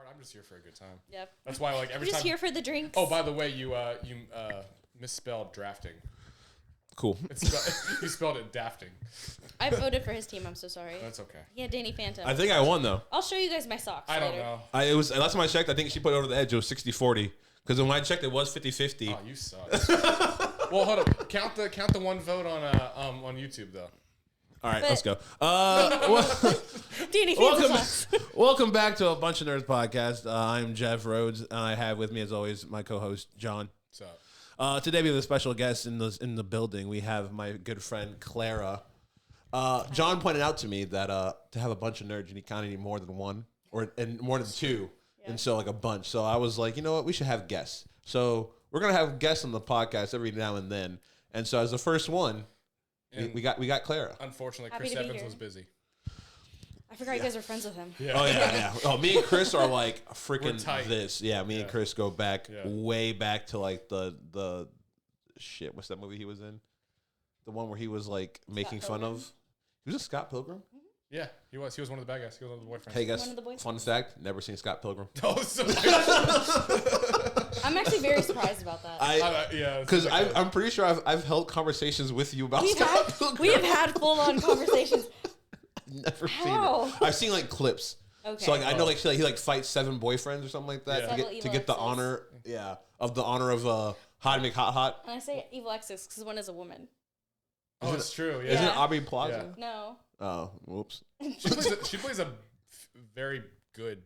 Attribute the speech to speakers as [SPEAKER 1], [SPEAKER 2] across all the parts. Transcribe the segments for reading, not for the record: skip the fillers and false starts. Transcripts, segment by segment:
[SPEAKER 1] I'm just here for a good time.
[SPEAKER 2] Yep.
[SPEAKER 1] That's why, like, every
[SPEAKER 2] I'm
[SPEAKER 1] time.
[SPEAKER 2] just here for the drinks.
[SPEAKER 1] Oh, by the way, you misspelled drafting.
[SPEAKER 3] Cool.
[SPEAKER 1] You spelled it dafting.
[SPEAKER 2] I voted for his team. I'm so sorry.
[SPEAKER 1] That's okay.
[SPEAKER 2] Yeah, Danny Phantom.
[SPEAKER 3] I think I won though.
[SPEAKER 2] I'll show you guys my socks.
[SPEAKER 1] I don't
[SPEAKER 2] later.
[SPEAKER 1] know.
[SPEAKER 3] It was last time I checked. I think she put it over the edge. It was 60-40. Because when I checked, it was 50-50.
[SPEAKER 1] Oh, you suck. Well, hold up. Count the one vote on YouTube though.
[SPEAKER 3] All right,
[SPEAKER 2] But-
[SPEAKER 3] let's go.
[SPEAKER 2] Danny Phantom
[SPEAKER 3] Welcome,
[SPEAKER 2] socks.
[SPEAKER 3] welcome back to a Bunch of Nerds podcast. I'm Jeff Rhodes, and I have with me, as always, my co-host John.
[SPEAKER 1] What's up?
[SPEAKER 3] Today we have a special guest in the building. We have my good friend Clara. John pointed out to me that to have a bunch of nerds, you kind of need more than one and more than two,
[SPEAKER 2] Yeah.
[SPEAKER 3] and so like a bunch. So I was like, you know what, we should have guests. So we're gonna have guests on the podcast every now and then. And so as the first one, we got Clara.
[SPEAKER 1] Unfortunately,
[SPEAKER 2] Happy
[SPEAKER 1] Chris
[SPEAKER 2] to be
[SPEAKER 1] Evans
[SPEAKER 2] here.
[SPEAKER 1] was busy.
[SPEAKER 2] I forgot you guys are friends with him.
[SPEAKER 1] Yeah.
[SPEAKER 3] Oh yeah. Oh, me and Chris are like freaking
[SPEAKER 1] tight.
[SPEAKER 3] this. Yeah, me and
[SPEAKER 1] Yeah.
[SPEAKER 3] Chris go back
[SPEAKER 1] Yeah.
[SPEAKER 3] way back to like the shit. What's that movie he was in? The one where he was like making fun
[SPEAKER 2] Pilgrim?
[SPEAKER 3] of. He was a Scott Pilgrim.
[SPEAKER 1] Yeah, he was. He was one of the bad guys. He was one of the boyfriends.
[SPEAKER 3] Hey guys,
[SPEAKER 2] One of the boys?
[SPEAKER 3] fun fact: never seen Scott Pilgrim.
[SPEAKER 1] Oh, so
[SPEAKER 2] I'm actually very surprised about that.
[SPEAKER 1] yeah.
[SPEAKER 3] Because
[SPEAKER 1] it's
[SPEAKER 3] I'm pretty sure I've held conversations with you about
[SPEAKER 2] We've
[SPEAKER 3] Scott
[SPEAKER 2] had,
[SPEAKER 3] Pilgrim.
[SPEAKER 2] we have had full-on conversations.
[SPEAKER 3] Never seen
[SPEAKER 2] How?
[SPEAKER 3] it. I've seen like clips.
[SPEAKER 2] Okay.
[SPEAKER 3] So like I know like he like fights 7 boyfriends or something like that
[SPEAKER 1] Yeah.
[SPEAKER 3] to
[SPEAKER 2] Several
[SPEAKER 3] get
[SPEAKER 2] evil
[SPEAKER 3] the
[SPEAKER 2] exes.
[SPEAKER 3] honor of the honor of Hot Make Hot.
[SPEAKER 2] And I say evil exes because one is a woman.
[SPEAKER 1] Oh, it's true.
[SPEAKER 3] Isn't
[SPEAKER 1] Yeah.
[SPEAKER 3] it Aubrey Plaza?
[SPEAKER 2] No.
[SPEAKER 3] Oh, whoops.
[SPEAKER 1] She plays a very good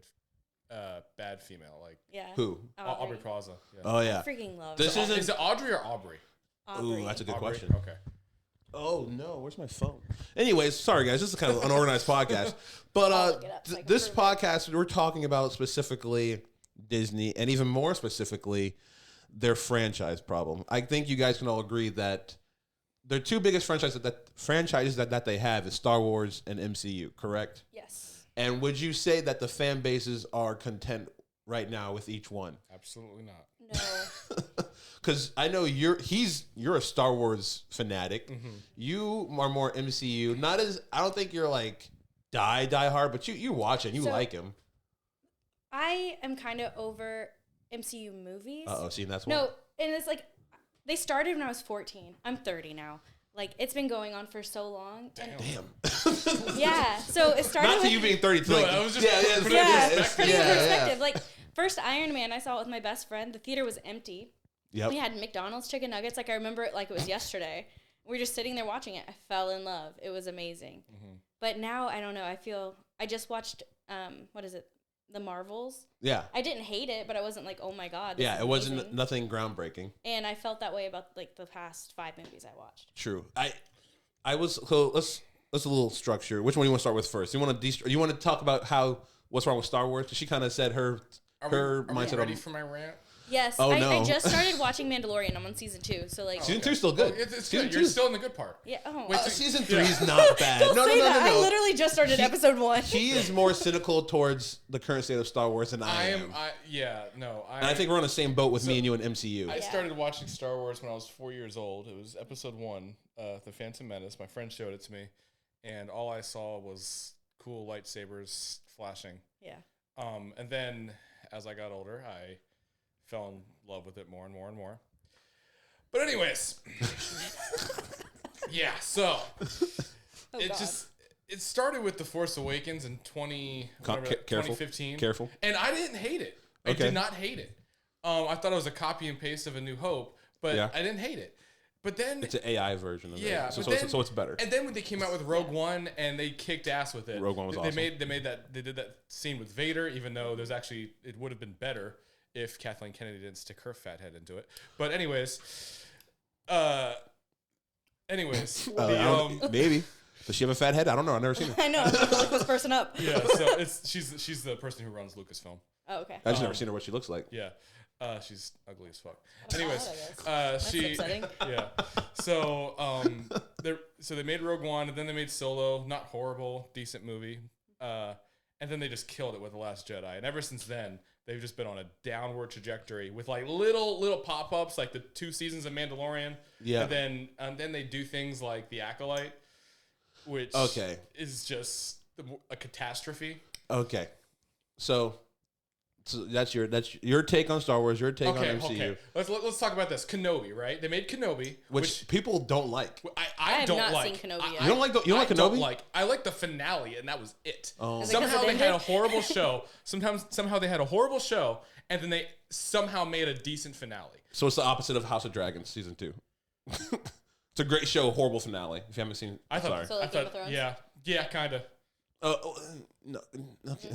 [SPEAKER 1] bad female, like
[SPEAKER 2] Yeah.
[SPEAKER 3] Who?
[SPEAKER 1] Aubrey Plaza. Yeah.
[SPEAKER 3] Oh yeah.
[SPEAKER 2] Freaking love.
[SPEAKER 3] This
[SPEAKER 2] that.
[SPEAKER 1] Is it Audrey or Aubrey?
[SPEAKER 2] Aubrey.
[SPEAKER 3] Ooh, that's a good
[SPEAKER 1] Aubrey?
[SPEAKER 3] question.
[SPEAKER 1] Okay.
[SPEAKER 3] Oh no, where's my phone? Anyways, sorry guys, this is kind of an unorganized podcast. But
[SPEAKER 2] I'll look it up so I can
[SPEAKER 3] this
[SPEAKER 2] prove it.
[SPEAKER 3] podcast we're talking about specifically Disney, and even more specifically their franchise problem. I think you guys can all agree that their two biggest franchises that they have is Star Wars and MCU, correct?
[SPEAKER 2] Yes.
[SPEAKER 3] And would you say that the fan bases are content right now with each one?
[SPEAKER 1] Absolutely not.
[SPEAKER 2] No.
[SPEAKER 3] Because I know you're a Star Wars fanatic.
[SPEAKER 1] Mm-hmm.
[SPEAKER 3] You are more MCU. Not as I don't think you're like die hard, but you watch it. You
[SPEAKER 2] So-
[SPEAKER 3] like him.
[SPEAKER 2] I am kind of over MCU movies.
[SPEAKER 3] See, that's why.
[SPEAKER 2] No, and it's like they started when I was 14. I'm 30 now. Like it's been going on for so long. And
[SPEAKER 3] Damn.
[SPEAKER 2] yeah. So it started
[SPEAKER 3] Not to
[SPEAKER 2] with
[SPEAKER 3] you being 30. To
[SPEAKER 1] No,
[SPEAKER 3] like,
[SPEAKER 1] I was just putting it in
[SPEAKER 2] yeah,
[SPEAKER 1] perspective.
[SPEAKER 2] putting it in
[SPEAKER 3] Yeah,
[SPEAKER 2] perspective. Like first Iron Man, I saw it with my best friend. The theater was empty.
[SPEAKER 3] Yep.
[SPEAKER 2] We had McDonald's chicken nuggets. Like I remember it like it was yesterday. We were just sitting there watching it. I fell in love. It was amazing.
[SPEAKER 1] Mm-hmm.
[SPEAKER 2] But now I don't know. I just watched what is it? The Marvels.
[SPEAKER 3] Yeah.
[SPEAKER 2] I didn't hate it, but I wasn't like, oh my god. This
[SPEAKER 3] Yeah.
[SPEAKER 2] is
[SPEAKER 3] It wasn't
[SPEAKER 2] amazing.
[SPEAKER 3] nothing groundbreaking.
[SPEAKER 2] And I felt that way about like the past 5 movies I watched.
[SPEAKER 3] True. I was so let's a little structure. Which one do you want to start with first? You want to talk about what's wrong with Star Wars? 'Cause she kind of said her
[SPEAKER 1] Are we
[SPEAKER 3] mindset
[SPEAKER 1] ready
[SPEAKER 3] on
[SPEAKER 1] for my rant?
[SPEAKER 2] Yes,
[SPEAKER 3] Oh,
[SPEAKER 2] I
[SPEAKER 3] no.
[SPEAKER 2] just started watching Mandalorian. I'm on season 2, so like
[SPEAKER 3] season
[SPEAKER 1] Okay.
[SPEAKER 3] 2's still good.
[SPEAKER 1] Oh, it's
[SPEAKER 3] Season
[SPEAKER 1] good. You're
[SPEAKER 3] 2's
[SPEAKER 1] still in the good part.
[SPEAKER 2] yeah. Oh,
[SPEAKER 1] Wait,
[SPEAKER 3] season
[SPEAKER 1] Yeah.
[SPEAKER 3] 3's not bad.
[SPEAKER 2] don't
[SPEAKER 3] no,
[SPEAKER 2] say
[SPEAKER 3] no, no,
[SPEAKER 2] that.
[SPEAKER 3] no, no.
[SPEAKER 2] I literally just started episode 1.
[SPEAKER 3] He is more cynical towards the current state of Star Wars than I am. And I think we're on the same boat with me and you and MCU.
[SPEAKER 1] I
[SPEAKER 2] Yeah.
[SPEAKER 1] started watching Star Wars when I was 4 years old. It was episode 1, The Phantom Menace. My friend showed it to me, and all I saw was cool lightsabers flashing.
[SPEAKER 2] Yeah.
[SPEAKER 1] And then as I got older, I fell in love with it more and more and more. But anyways, yeah. So
[SPEAKER 2] Oh,
[SPEAKER 1] it
[SPEAKER 2] God.
[SPEAKER 1] it started with The Force Awakens in
[SPEAKER 3] Careful.
[SPEAKER 1] 2015.
[SPEAKER 3] Careful.
[SPEAKER 1] And I didn't hate it. I
[SPEAKER 3] Okay.
[SPEAKER 1] did not hate it. I thought it was a copy and paste of A New Hope, but
[SPEAKER 3] Yeah.
[SPEAKER 1] I didn't hate it. But then
[SPEAKER 3] It's an AI version of
[SPEAKER 1] yeah,
[SPEAKER 3] it. So
[SPEAKER 1] but then-
[SPEAKER 3] it's better.
[SPEAKER 1] And then when they came out with Rogue One and they kicked ass with it,
[SPEAKER 3] Rogue One was
[SPEAKER 1] they
[SPEAKER 3] awesome.
[SPEAKER 1] they did that scene with Vader, even though it would have been better if Kathleen Kennedy didn't stick her fat head into it. But anyways,
[SPEAKER 3] Maybe. Does she have a fat head? I don't know. I've never seen her.
[SPEAKER 2] I know. I'm going to look this person up.
[SPEAKER 1] yeah. So she's the person who runs Lucasfilm.
[SPEAKER 2] Oh, okay.
[SPEAKER 3] I've just never seen her. What she looks like.
[SPEAKER 1] Yeah. She's ugly as fuck.
[SPEAKER 2] That's
[SPEAKER 1] Anyways,
[SPEAKER 2] odd, I guess. That's
[SPEAKER 1] she
[SPEAKER 2] upsetting.
[SPEAKER 1] yeah. So they made Rogue One, and then they made Solo, not horrible, decent movie. And then they just killed it with The Last Jedi. And ever since then, they've just been on a downward trajectory with like little pop-ups, like the 2 seasons of Mandalorian.
[SPEAKER 3] Yeah.
[SPEAKER 1] And then they do things like The Acolyte, which
[SPEAKER 3] Okay.
[SPEAKER 1] is just a catastrophe.
[SPEAKER 3] Okay. So So that's your take on Star Wars. Your take on MCU.
[SPEAKER 1] Okay. Let's talk about this. Kenobi, right? They made Kenobi,
[SPEAKER 3] which people don't like.
[SPEAKER 1] I
[SPEAKER 2] have
[SPEAKER 1] don't
[SPEAKER 2] not
[SPEAKER 1] like.
[SPEAKER 2] seen Kenobi yet.
[SPEAKER 3] You don't like Kenobi?
[SPEAKER 1] I like the finale, and that was it.
[SPEAKER 3] Oh.
[SPEAKER 2] Is it 'cause
[SPEAKER 1] Somehow
[SPEAKER 2] it
[SPEAKER 1] they had a
[SPEAKER 2] ended?
[SPEAKER 1] horrible show. Somehow they had a horrible show, and then they somehow made a decent finale.
[SPEAKER 3] So it's the opposite of House of Dragons season 2. It's a great show, horrible finale. If you haven't seen,
[SPEAKER 1] I thought,
[SPEAKER 2] So like Game of Thrones?
[SPEAKER 1] yeah, kind of.
[SPEAKER 3] No, okay.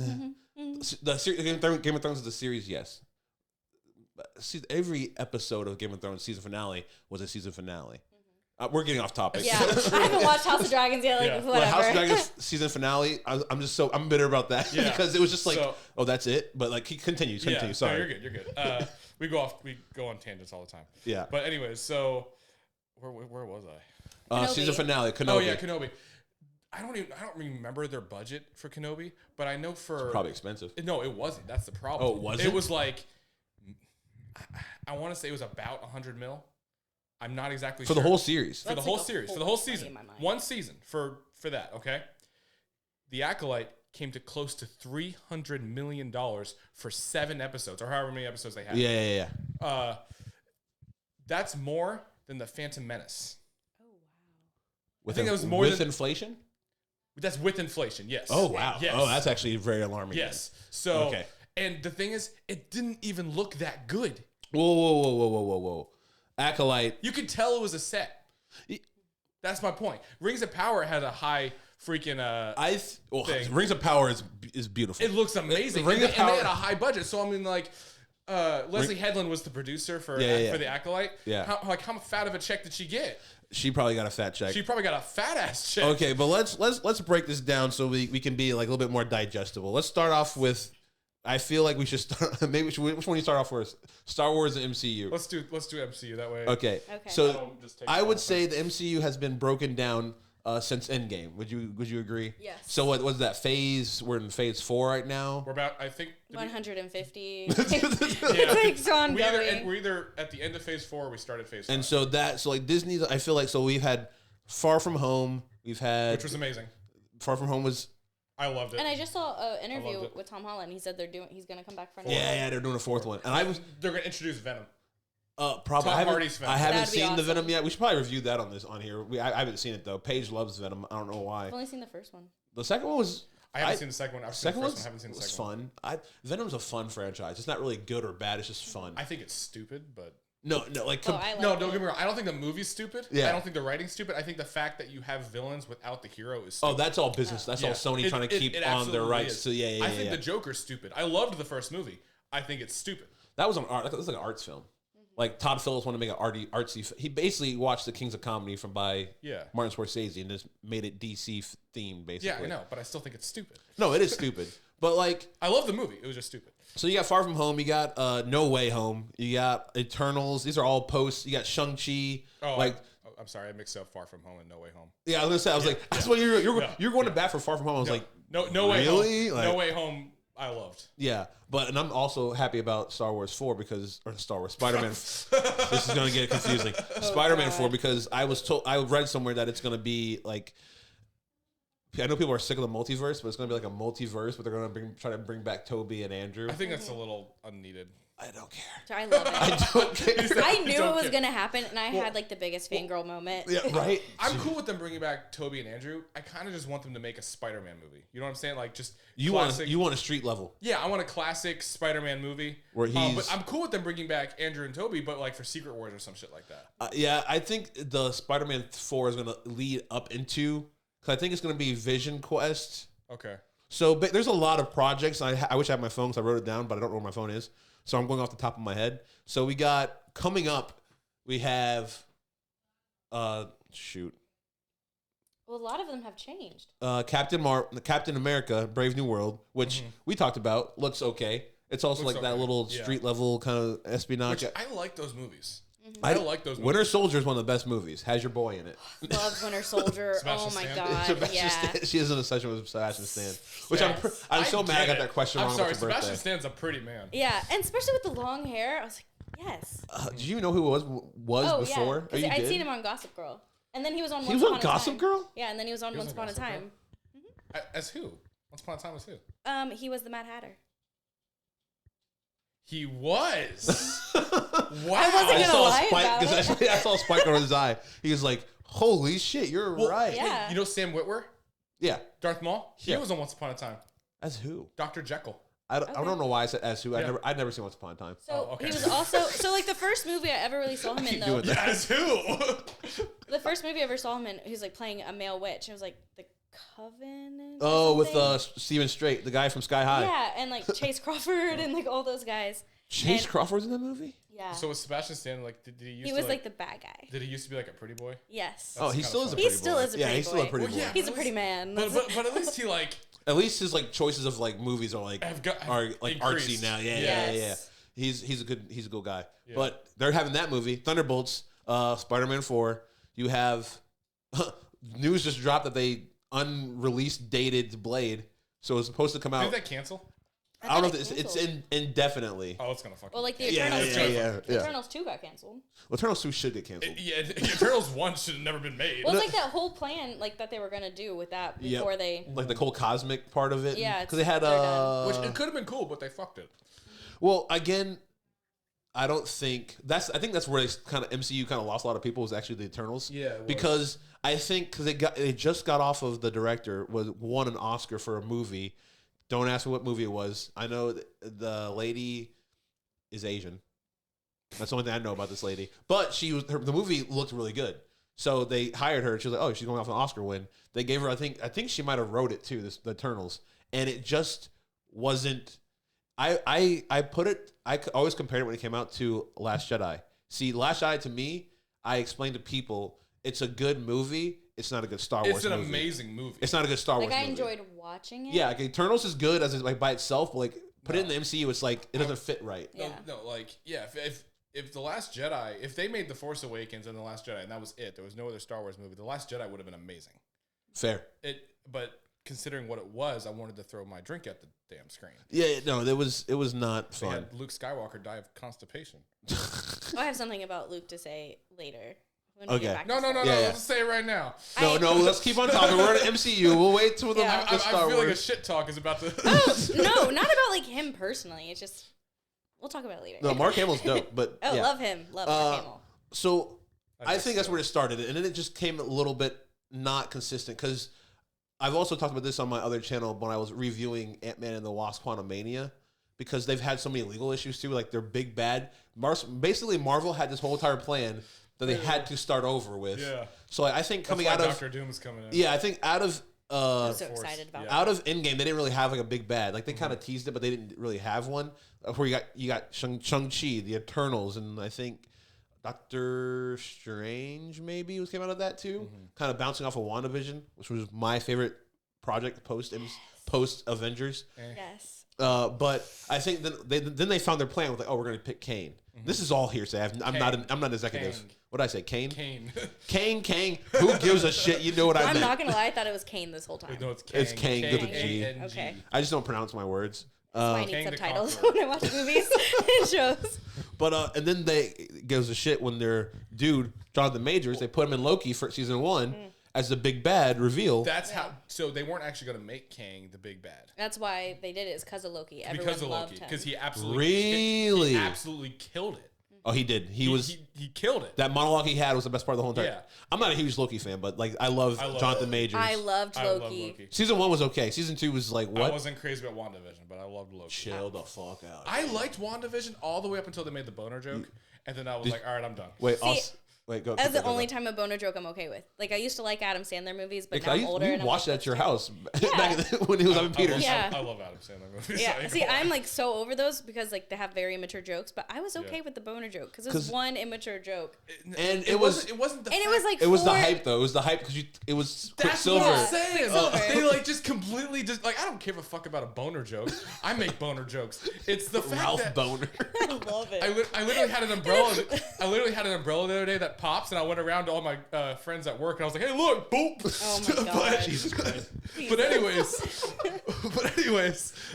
[SPEAKER 3] Game of Thrones is the series, yes. But see, every episode of Game of Thrones season finale was a season finale. We're getting off topic.
[SPEAKER 2] Yeah, I haven't watched House of Dragons yet. Like,
[SPEAKER 1] Yeah.
[SPEAKER 2] whatever.
[SPEAKER 3] House of Dragons season finale, I'm bitter about that
[SPEAKER 1] Yeah.
[SPEAKER 3] because it was just like,
[SPEAKER 1] So-
[SPEAKER 3] oh, that's it. But like, he continues.
[SPEAKER 1] Yeah,
[SPEAKER 3] Sorry.
[SPEAKER 1] no, you're good. We go on tangents all the time.
[SPEAKER 3] Yeah.
[SPEAKER 1] But anyways, so where was I?
[SPEAKER 2] Kenobi.
[SPEAKER 3] Season finale. Kenobi.
[SPEAKER 1] Oh yeah, Kenobi. I don't remember their budget for Kenobi, but I know for
[SPEAKER 3] Probably expensive.
[SPEAKER 1] No, it wasn't. That's the problem.
[SPEAKER 3] Oh, it wasn't?
[SPEAKER 1] It was like I want to say it was about 100 mil. I'm not exactly
[SPEAKER 3] For
[SPEAKER 1] sure.
[SPEAKER 3] the whole series.
[SPEAKER 1] For the
[SPEAKER 2] That's
[SPEAKER 1] whole
[SPEAKER 2] like a
[SPEAKER 1] series, for
[SPEAKER 2] whole
[SPEAKER 1] the whole
[SPEAKER 2] movie
[SPEAKER 1] season,
[SPEAKER 2] in my mind.
[SPEAKER 1] one season for that. Okay, The Acolyte came to close to $300 million for 7 episodes, or however many episodes they had.
[SPEAKER 3] Yeah.
[SPEAKER 1] That's more than The Phantom Menace.
[SPEAKER 2] Oh wow.
[SPEAKER 3] With
[SPEAKER 1] think that was more
[SPEAKER 3] with
[SPEAKER 1] than-
[SPEAKER 3] inflation.
[SPEAKER 1] That's with inflation, yes.
[SPEAKER 3] Oh wow.
[SPEAKER 1] Yes.
[SPEAKER 3] Oh, that's actually very alarming.
[SPEAKER 1] Yes. So,
[SPEAKER 3] Okay.
[SPEAKER 1] and the thing is, it didn't even look that good.
[SPEAKER 3] Whoa. Acolyte.
[SPEAKER 1] You could tell it was a set. That's my point. Rings of Power had a high freaking. Thing.
[SPEAKER 3] Rings of Power is beautiful.
[SPEAKER 1] It looks amazing.
[SPEAKER 3] Ring
[SPEAKER 1] and,
[SPEAKER 3] of
[SPEAKER 1] they, and they
[SPEAKER 3] Power-
[SPEAKER 1] had a high budget. So I mean, like, Leslie Headland was the producer for
[SPEAKER 3] Yeah.
[SPEAKER 1] The Acolyte.
[SPEAKER 3] Yeah.
[SPEAKER 1] How fat of a check did she get?
[SPEAKER 3] She probably got a fat check.
[SPEAKER 1] She probably got a fat ass check.
[SPEAKER 3] Okay, but let's break this down so we can be like a little bit more digestible. Let's start off with. I feel like we should start. Maybe which one you start off first? Star Wars and MCU.
[SPEAKER 1] Let's do MCU that way.
[SPEAKER 3] Okay.
[SPEAKER 2] Okay.
[SPEAKER 3] So
[SPEAKER 1] don't just take
[SPEAKER 3] I
[SPEAKER 1] the
[SPEAKER 3] would
[SPEAKER 1] whole
[SPEAKER 3] say the MCU has been broken down since Endgame. Would you agree?
[SPEAKER 2] Yes.
[SPEAKER 3] So what was that phase? We're in phase 4 right now.
[SPEAKER 1] We're about. I think.
[SPEAKER 2] 150.
[SPEAKER 1] Yeah.
[SPEAKER 2] It's ongoing.
[SPEAKER 1] We're either at the end of phase 4 or we started phase 5.
[SPEAKER 3] And so like Disney, I feel like we've had Far From Home. We've had
[SPEAKER 1] which was amazing.
[SPEAKER 3] Far From Home was.
[SPEAKER 1] I loved it.
[SPEAKER 2] And I just saw an interview
[SPEAKER 1] loved it.
[SPEAKER 2] with Tom Holland. He said he's gonna come back for another.
[SPEAKER 3] Yeah, they're doing a 4th one, and I was
[SPEAKER 1] They're gonna introduce Venom.
[SPEAKER 3] probably
[SPEAKER 1] Tom
[SPEAKER 3] I
[SPEAKER 1] Hardy's
[SPEAKER 3] haven't,
[SPEAKER 1] Venom.
[SPEAKER 3] I haven't
[SPEAKER 2] That'd be
[SPEAKER 3] seen the
[SPEAKER 2] awesome.
[SPEAKER 3] Venom yet. We should probably review that on here. I haven't seen it though. Paige loves Venom. I don't know why.
[SPEAKER 2] I've only seen the first one.
[SPEAKER 3] The second one was.
[SPEAKER 1] I haven't seen the second one. I've seen the
[SPEAKER 3] Second
[SPEAKER 1] first
[SPEAKER 3] one
[SPEAKER 1] one. I haven't seen the
[SPEAKER 3] was
[SPEAKER 1] second one.
[SPEAKER 3] fun. Venom's a fun franchise. It's not really good or bad. It's just fun.
[SPEAKER 1] I think it's stupid, but
[SPEAKER 3] No, like
[SPEAKER 2] Oh, I like
[SPEAKER 1] no,
[SPEAKER 2] it.
[SPEAKER 1] don't get me wrong. I don't think the movie's stupid.
[SPEAKER 3] Yeah.
[SPEAKER 1] I don't think the writing's stupid. I think the fact that you have villains without the hero is
[SPEAKER 3] oh,
[SPEAKER 1] stupid.
[SPEAKER 3] that's all business. That's all Sony trying to keep on their
[SPEAKER 1] absolutely
[SPEAKER 3] rights.
[SPEAKER 1] is.
[SPEAKER 3] So yeah.
[SPEAKER 1] I think the Joker's stupid. I loved the first movie. I think it's stupid.
[SPEAKER 3] That was an art. That was like an arts film. Like Todd Phillips wanted to make an artsy. He basically watched The Kings of Comedy by
[SPEAKER 1] Yeah.
[SPEAKER 3] Martin Scorsese and just made it DC themed. Basically,
[SPEAKER 1] Yeah, I know, but I still think it's stupid.
[SPEAKER 3] No, it is stupid. But like,
[SPEAKER 1] I love the movie. It was just stupid.
[SPEAKER 3] so you got Far From Home. You got No Way Home. You got Eternals. These are all posts. You got Shang-Chi.
[SPEAKER 1] Oh,
[SPEAKER 3] like.
[SPEAKER 1] I'm sorry, I mixed up Far From Home and No Way Home.
[SPEAKER 3] Yeah, I was gonna say. I was like, that's what you're going to bat for Far From Home. I was like,
[SPEAKER 1] No Way
[SPEAKER 3] really?
[SPEAKER 1] Home.
[SPEAKER 3] Like-
[SPEAKER 1] No Way Home. I loved.
[SPEAKER 3] yeah, and I'm also happy about Star Wars 4 or Star Wars Spider-Man. This is gonna get confusing. Spider-Man 4 because I read somewhere that it's gonna be like. I know people are sick of the multiverse, but it's gonna be like a multiverse, but they're gonna try to bring back Toby and Andrew.
[SPEAKER 1] I think that's a little unneeded.
[SPEAKER 3] I don't care.
[SPEAKER 2] I love it.
[SPEAKER 3] I don't care.
[SPEAKER 2] I knew
[SPEAKER 1] Don't
[SPEAKER 2] it was
[SPEAKER 1] care.
[SPEAKER 2] gonna happen, and I had like the biggest fangirl moment.
[SPEAKER 3] Yeah, right.
[SPEAKER 1] I'm cool with them bringing back Toby and Andrew. I kind of just want them to make a Spider-Man movie. You know what I'm saying? Like just
[SPEAKER 3] You
[SPEAKER 1] classic,
[SPEAKER 3] want a street level
[SPEAKER 1] Yeah, I want a classic Spider-Man movie
[SPEAKER 3] where he's.
[SPEAKER 1] but I'm cool with them bringing back Andrew and Toby, but like for Secret Wars or some shit like that.
[SPEAKER 3] Yeah, I think the Spider-Man 4 is gonna lead up into because I think it's gonna be Vision Quest.
[SPEAKER 1] Okay.
[SPEAKER 3] So there's a lot of projects. I wish I had my phone because I wrote it down, but I don't know where my phone is. So I'm going off the top of my head. So we got coming up. We have, shoot,
[SPEAKER 2] Well, a lot of them have changed.
[SPEAKER 3] Captain America, Brave New World, which we talked about. Looks okay. It's also
[SPEAKER 1] Looks
[SPEAKER 3] like that
[SPEAKER 1] okay.
[SPEAKER 3] little
[SPEAKER 1] Yeah.
[SPEAKER 3] street level kind of espionage.
[SPEAKER 1] Which I like those movies. I like those movies.
[SPEAKER 3] Winter Soldier is one of the best movies. Has your boy in it.
[SPEAKER 2] Love Winter Soldier.
[SPEAKER 1] Sebastian
[SPEAKER 2] Oh my
[SPEAKER 1] Stan.
[SPEAKER 2] god.
[SPEAKER 3] Sebastian
[SPEAKER 2] Yeah.
[SPEAKER 3] Stan- she is in a session with Sebastian Stan, which
[SPEAKER 2] Yes.
[SPEAKER 3] I'm so mad I
[SPEAKER 1] get
[SPEAKER 3] got
[SPEAKER 1] it.
[SPEAKER 3] that question
[SPEAKER 1] I'm
[SPEAKER 3] wrong
[SPEAKER 1] sorry,
[SPEAKER 3] about your
[SPEAKER 1] Sebastian
[SPEAKER 3] birthday.
[SPEAKER 1] Stan's a pretty man.
[SPEAKER 2] Yeah, and especially with the long hair, I was like, yes.
[SPEAKER 3] Do you know who it was
[SPEAKER 2] Oh
[SPEAKER 3] before?
[SPEAKER 2] yeah,
[SPEAKER 3] Oh, you
[SPEAKER 2] I'd
[SPEAKER 3] did?
[SPEAKER 2] seen him on Gossip Girl, and then he was on.
[SPEAKER 3] He
[SPEAKER 2] Once
[SPEAKER 3] was on
[SPEAKER 2] Upon a
[SPEAKER 3] Gossip
[SPEAKER 2] Time.
[SPEAKER 3] Girl?
[SPEAKER 2] Yeah, and then he was on
[SPEAKER 1] was
[SPEAKER 2] Once
[SPEAKER 1] on
[SPEAKER 2] Upon a
[SPEAKER 1] Gossip Girl?
[SPEAKER 2] Time.
[SPEAKER 1] As who? Once Upon a Time was who?
[SPEAKER 2] He was the Mad Hatter.
[SPEAKER 1] He was. Wow.
[SPEAKER 2] I wasn't gonna lie about it.
[SPEAKER 3] Actually, I saw a spike on his eye. He was like, "Holy shit, you're right."
[SPEAKER 2] Yeah.
[SPEAKER 1] Hey, you know Sam Witwer?
[SPEAKER 3] Yeah.
[SPEAKER 1] Darth Maul? He was on Once Upon a Time.
[SPEAKER 3] As who?
[SPEAKER 1] Dr. Jekyll.
[SPEAKER 3] I don't know why I said as who.
[SPEAKER 1] Yeah.
[SPEAKER 3] I'd never seen Once Upon a Time.
[SPEAKER 2] So
[SPEAKER 1] okay.
[SPEAKER 2] he was also like the first movie I ever really saw him in
[SPEAKER 3] keep
[SPEAKER 2] though.
[SPEAKER 3] doing that.
[SPEAKER 1] As who?
[SPEAKER 2] The first movie I ever saw him in, he was like playing a male witch. It was like The Covenant.
[SPEAKER 3] Oh, with
[SPEAKER 2] something.
[SPEAKER 3] Stephen Strait, the guy from Sky High.
[SPEAKER 2] Yeah, and like Chase Crawford and like all those guys.
[SPEAKER 3] Chase
[SPEAKER 2] And-
[SPEAKER 3] Crawford's in that movie.
[SPEAKER 2] Yeah.
[SPEAKER 1] So was Sebastian Stan like? Did he used
[SPEAKER 2] He
[SPEAKER 1] to
[SPEAKER 2] was like the bad guy.
[SPEAKER 1] Did he used to be like a pretty boy?
[SPEAKER 2] Yes.
[SPEAKER 3] Oh, he
[SPEAKER 1] kinda
[SPEAKER 3] still is a
[SPEAKER 1] funny.
[SPEAKER 3] pretty
[SPEAKER 2] He still
[SPEAKER 3] boy.
[SPEAKER 2] is a
[SPEAKER 3] Yeah,
[SPEAKER 2] pretty
[SPEAKER 3] he's still a
[SPEAKER 2] boy.
[SPEAKER 3] pretty
[SPEAKER 1] Well,
[SPEAKER 3] boy.
[SPEAKER 1] yeah.
[SPEAKER 2] He's a pretty man.
[SPEAKER 1] But at least he like
[SPEAKER 3] At least his like choices of like movies are like
[SPEAKER 1] have
[SPEAKER 3] like
[SPEAKER 1] increased.
[SPEAKER 3] artsy now. Yeah,
[SPEAKER 2] Yes.
[SPEAKER 3] yeah. He's a good guy.
[SPEAKER 1] Yeah.
[SPEAKER 3] But they're having that movie, Thunderbolts, Spider-Man 4. You have news just dropped that they unreleased dated Blade, so it's supposed to come out.
[SPEAKER 1] Did that cancel?
[SPEAKER 3] I don't know if
[SPEAKER 2] thought it
[SPEAKER 3] it's
[SPEAKER 2] canceled.
[SPEAKER 3] indefinitely.
[SPEAKER 1] Oh, it's gonna fucking.
[SPEAKER 2] Well, like the
[SPEAKER 3] Yeah,
[SPEAKER 2] Eternals.
[SPEAKER 3] yeah,
[SPEAKER 2] 2.
[SPEAKER 3] yeah,
[SPEAKER 2] The
[SPEAKER 3] yeah.
[SPEAKER 2] Eternals 2 got canceled.
[SPEAKER 3] Well, Eternals 2 should get canceled.
[SPEAKER 1] Yeah, Eternals 1 should have never been made.
[SPEAKER 2] Well, it's like that whole plan, like that they were gonna do with that
[SPEAKER 3] Yep.
[SPEAKER 2] before they.
[SPEAKER 3] Like the whole cosmic part of it.
[SPEAKER 2] Yeah,
[SPEAKER 3] because they had
[SPEAKER 2] they're done.
[SPEAKER 1] Which it could have been cool, but they fucked it.
[SPEAKER 3] Well, again, I don't think I think that's where they kind of MCU kind of lost a lot of people was actually the Eternals.
[SPEAKER 1] Yeah, it was.
[SPEAKER 3] because I think because they just got off of the director won an Oscar for a movie. Don't ask me what movie it was. I know the lady is Asian. That's the only thing I know about this lady. But the movie looked really good. So they hired her. She was like, "Oh, she's going off an Oscar win." They gave her. I think she might have wrote it too. The Eternals, and it just wasn't. I always compared it when it came out to Last Jedi. See, Last Jedi to me, I explained to people it's a good movie. It's not a good Star Wars
[SPEAKER 1] It's an
[SPEAKER 3] movie.
[SPEAKER 1] amazing movie.
[SPEAKER 3] It's not a good Star Wars
[SPEAKER 2] Like I
[SPEAKER 3] movie.
[SPEAKER 2] enjoyed watching it.
[SPEAKER 3] Yeah, like Eternals is good as like by itself, but like put it in the MCU, it's like it doesn't fit right.
[SPEAKER 2] Yeah.
[SPEAKER 1] No, like yeah. If the Last Jedi, if they made the Force Awakens and the Last Jedi, and that was it, there was no other Star Wars movie. The Last Jedi would have been amazing.
[SPEAKER 3] Fair.
[SPEAKER 1] But considering what it was, I wanted to throw my drink at the damn screen.
[SPEAKER 3] Yeah, no, it was not
[SPEAKER 1] They
[SPEAKER 3] fun.
[SPEAKER 1] had Luke Skywalker die of constipation.
[SPEAKER 2] I have something about Luke to say later. When
[SPEAKER 3] Okay.
[SPEAKER 2] we get back to
[SPEAKER 1] No.
[SPEAKER 2] Star Wars.
[SPEAKER 3] Yeah, yeah.
[SPEAKER 1] Let's say it right now.
[SPEAKER 3] No, let's keep on talking. We're at MCU. We'll wait till the,
[SPEAKER 2] Yeah.
[SPEAKER 3] the
[SPEAKER 1] I
[SPEAKER 3] Star
[SPEAKER 1] feel like a
[SPEAKER 3] Wars.
[SPEAKER 1] shit talk is about to.
[SPEAKER 2] Oh no, not about like him personally. It's just we'll talk about it later.
[SPEAKER 3] No, Mark Hamill's dope, but
[SPEAKER 2] Oh,
[SPEAKER 3] yeah.
[SPEAKER 2] love him. Love Mark Hamill.
[SPEAKER 3] So I
[SPEAKER 1] just
[SPEAKER 3] think that's where it started, and then it just came a little bit not consistent because I've also talked about this on my other channel when I was reviewing Ant-Man and the Wasp: Quantumania, because they've had so many legal issues too, like they're big bad. Basically, Marvel had this whole entire plan that they had to start over with.
[SPEAKER 1] Yeah.
[SPEAKER 3] So I think coming
[SPEAKER 1] That's
[SPEAKER 3] out
[SPEAKER 1] why
[SPEAKER 3] of
[SPEAKER 1] Doctor Doom is coming in.
[SPEAKER 3] I think out of
[SPEAKER 2] I'm so
[SPEAKER 1] Force,
[SPEAKER 2] excited about
[SPEAKER 1] yeah.
[SPEAKER 2] that.
[SPEAKER 3] out of Endgame, they didn't really have like a big bad. Like they kind of teased it, but they didn't really have one. Where you got Shang-Chi, the Eternals, and I think Doctor Strange maybe came out of that too. Kind of bouncing off of WandaVision, which was my favorite project post Avengers.
[SPEAKER 2] Yes.
[SPEAKER 3] But I think then they found their plan with like, oh, we're gonna pick Kane. This is all hearsay. I'm not an executive.
[SPEAKER 1] Kang.
[SPEAKER 3] What did I say? Kane?
[SPEAKER 1] Kane.
[SPEAKER 3] Who gives a shit? You know what I
[SPEAKER 2] I'm
[SPEAKER 3] meant.
[SPEAKER 2] not gonna lie. I thought it was Kane this whole time.
[SPEAKER 1] No, it's Kang.
[SPEAKER 3] It's Kang with a G.
[SPEAKER 1] K-A-N-G.
[SPEAKER 2] Okay.
[SPEAKER 3] I just don't pronounce my words.
[SPEAKER 2] I need
[SPEAKER 1] Kang the
[SPEAKER 2] subtitles
[SPEAKER 1] Conqueror.
[SPEAKER 2] when I watch movies and shows.
[SPEAKER 3] But and then they gives a shit when their dude Jonathan Majors, they put him in Loki for season 1 as the big bad reveal.
[SPEAKER 1] That's how. So they weren't actually going to make Kang the big bad
[SPEAKER 2] That's why they did it. Is because of Loki. Everyone
[SPEAKER 1] because of
[SPEAKER 2] loved
[SPEAKER 1] Loki,
[SPEAKER 2] him.
[SPEAKER 1] because he absolutely
[SPEAKER 3] Really?
[SPEAKER 1] he absolutely killed it.
[SPEAKER 3] Oh, he did.
[SPEAKER 1] He killed it.
[SPEAKER 3] That monologue he had was the best part of the whole entire.
[SPEAKER 1] Yeah.
[SPEAKER 3] I'm not a huge Loki fan, but like I love Jonathan Majors.
[SPEAKER 2] I loved
[SPEAKER 1] I love
[SPEAKER 2] Loki.
[SPEAKER 1] Loki.
[SPEAKER 3] Season 1 was okay. Season 2 was like
[SPEAKER 1] I
[SPEAKER 3] what?
[SPEAKER 1] wasn't crazy about WandaVision, but I loved Loki.
[SPEAKER 3] Chill the fuck out.
[SPEAKER 1] I liked WandaVision all the way up until they made the boner joke, and then I was like, all right, I'm done.
[SPEAKER 3] Wait,
[SPEAKER 2] See,
[SPEAKER 3] go.
[SPEAKER 2] That's the
[SPEAKER 3] go.
[SPEAKER 2] only time a boner joke I'm okay with. Like I used to like Adam Sandler movies, but
[SPEAKER 3] Yeah,
[SPEAKER 2] now
[SPEAKER 3] 'cause
[SPEAKER 2] I'm older
[SPEAKER 3] we
[SPEAKER 2] and I'm
[SPEAKER 3] watched
[SPEAKER 2] like,
[SPEAKER 3] that at your
[SPEAKER 2] "That's
[SPEAKER 3] house back when he was up in Peters.
[SPEAKER 2] Yeah.
[SPEAKER 1] I love Adam Sandler movies.
[SPEAKER 2] Yeah,
[SPEAKER 1] I ain't
[SPEAKER 2] see,
[SPEAKER 1] gonna lie.
[SPEAKER 2] I'm like so over those because like they have very immature jokes, but I was okay
[SPEAKER 1] Yeah.
[SPEAKER 2] with the boner joke because it was one immature joke,
[SPEAKER 3] And
[SPEAKER 1] it wasn't the.
[SPEAKER 2] and it was like
[SPEAKER 3] It was the
[SPEAKER 2] four-
[SPEAKER 3] hype though. It was the hype because it was
[SPEAKER 1] That's
[SPEAKER 3] Quicksilver.
[SPEAKER 1] what
[SPEAKER 2] Yeah.
[SPEAKER 1] I'm saying.
[SPEAKER 2] Quicksilver.
[SPEAKER 1] They like just completely just like I don't give a fuck about a boner joke. I make boner jokes. It's the fact
[SPEAKER 3] Ralph
[SPEAKER 1] that
[SPEAKER 3] Boner.
[SPEAKER 2] I love it.
[SPEAKER 1] I literally had an umbrella. I literally had an umbrella the other day that pops, and I went around to all my friends at work, and I was like, "Hey, look, boop!"
[SPEAKER 2] Oh my God.
[SPEAKER 3] Jesus Christ.
[SPEAKER 1] But anyways,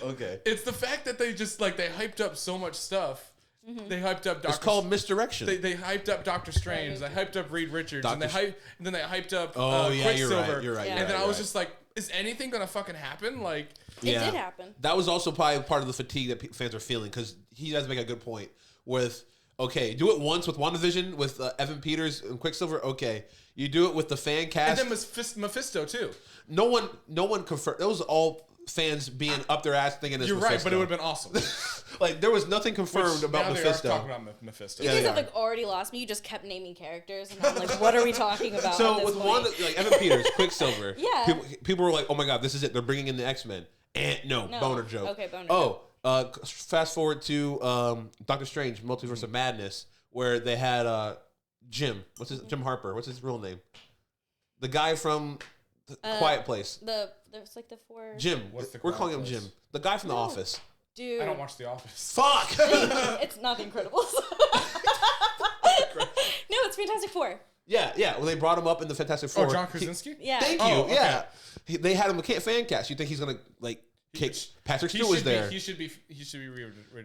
[SPEAKER 3] Okay.
[SPEAKER 1] it's the fact that they just like they hyped up so much stuff.
[SPEAKER 2] Mm-hmm.
[SPEAKER 1] They hyped up.
[SPEAKER 3] It's called misdirection.
[SPEAKER 1] They hyped up Doctor Strange. They hyped up Reed Richards, and then they hyped up
[SPEAKER 3] Oh, yeah, you're
[SPEAKER 1] Quicksilver.
[SPEAKER 3] right, you're right,
[SPEAKER 2] Yeah.
[SPEAKER 3] you're
[SPEAKER 1] And then
[SPEAKER 3] right,
[SPEAKER 1] I was
[SPEAKER 3] you're
[SPEAKER 1] just like, is anything gonna fucking happen? Like,
[SPEAKER 2] It did happen.
[SPEAKER 3] That was also probably part of the fatigue that fans are feeling because he does make a good point with, okay, do it once with WandaVision with Evan Peters and Quicksilver. Okay, you do it with the fan cast.
[SPEAKER 1] and then Mephisto too.
[SPEAKER 3] No one confirmed. It was all fans being up their ass thinking it's
[SPEAKER 1] You're
[SPEAKER 3] Mephisto.
[SPEAKER 1] right, but it would have been awesome.
[SPEAKER 3] Like there was nothing confirmed about
[SPEAKER 1] now
[SPEAKER 3] Mephisto.
[SPEAKER 1] They are talking about Mephisto.
[SPEAKER 2] You
[SPEAKER 3] Yeah,
[SPEAKER 2] guys
[SPEAKER 3] they
[SPEAKER 2] have
[SPEAKER 3] are.
[SPEAKER 2] like already lost me. You just kept naming characters, and I'm like, what are we talking about?
[SPEAKER 3] So
[SPEAKER 2] at this
[SPEAKER 3] with
[SPEAKER 2] point?
[SPEAKER 3] Wanda, like Evan Peters, Quicksilver,
[SPEAKER 2] Yeah.
[SPEAKER 3] people were like, "Oh my god, this is it! They're bringing in the X-Men." And no, boner joke.
[SPEAKER 2] Okay, boner
[SPEAKER 3] fast forward to Doctor Strange, Multiverse of Madness, where they had Jim. Jim Harper. What's his real name? The guy from Quiet Place.
[SPEAKER 2] There's like the four.
[SPEAKER 3] Jim.
[SPEAKER 1] What's the
[SPEAKER 3] We're
[SPEAKER 1] Quiet
[SPEAKER 3] calling him
[SPEAKER 1] Place?
[SPEAKER 3] Jim. The guy from The Office.
[SPEAKER 2] Dude.
[SPEAKER 1] I don't watch The Office.
[SPEAKER 3] Fuck.
[SPEAKER 2] It's not The Incredibles. No, it's Fantastic Four.
[SPEAKER 3] Yeah. Well, they brought him up in the Fantastic Four.
[SPEAKER 1] Oh, John Krasinski.
[SPEAKER 2] Yeah.
[SPEAKER 3] Thank you.
[SPEAKER 1] Oh, okay.
[SPEAKER 3] Yeah. They had him a fan cast. You think he's gonna like kick? Patrick Stewart was there.
[SPEAKER 1] He should be.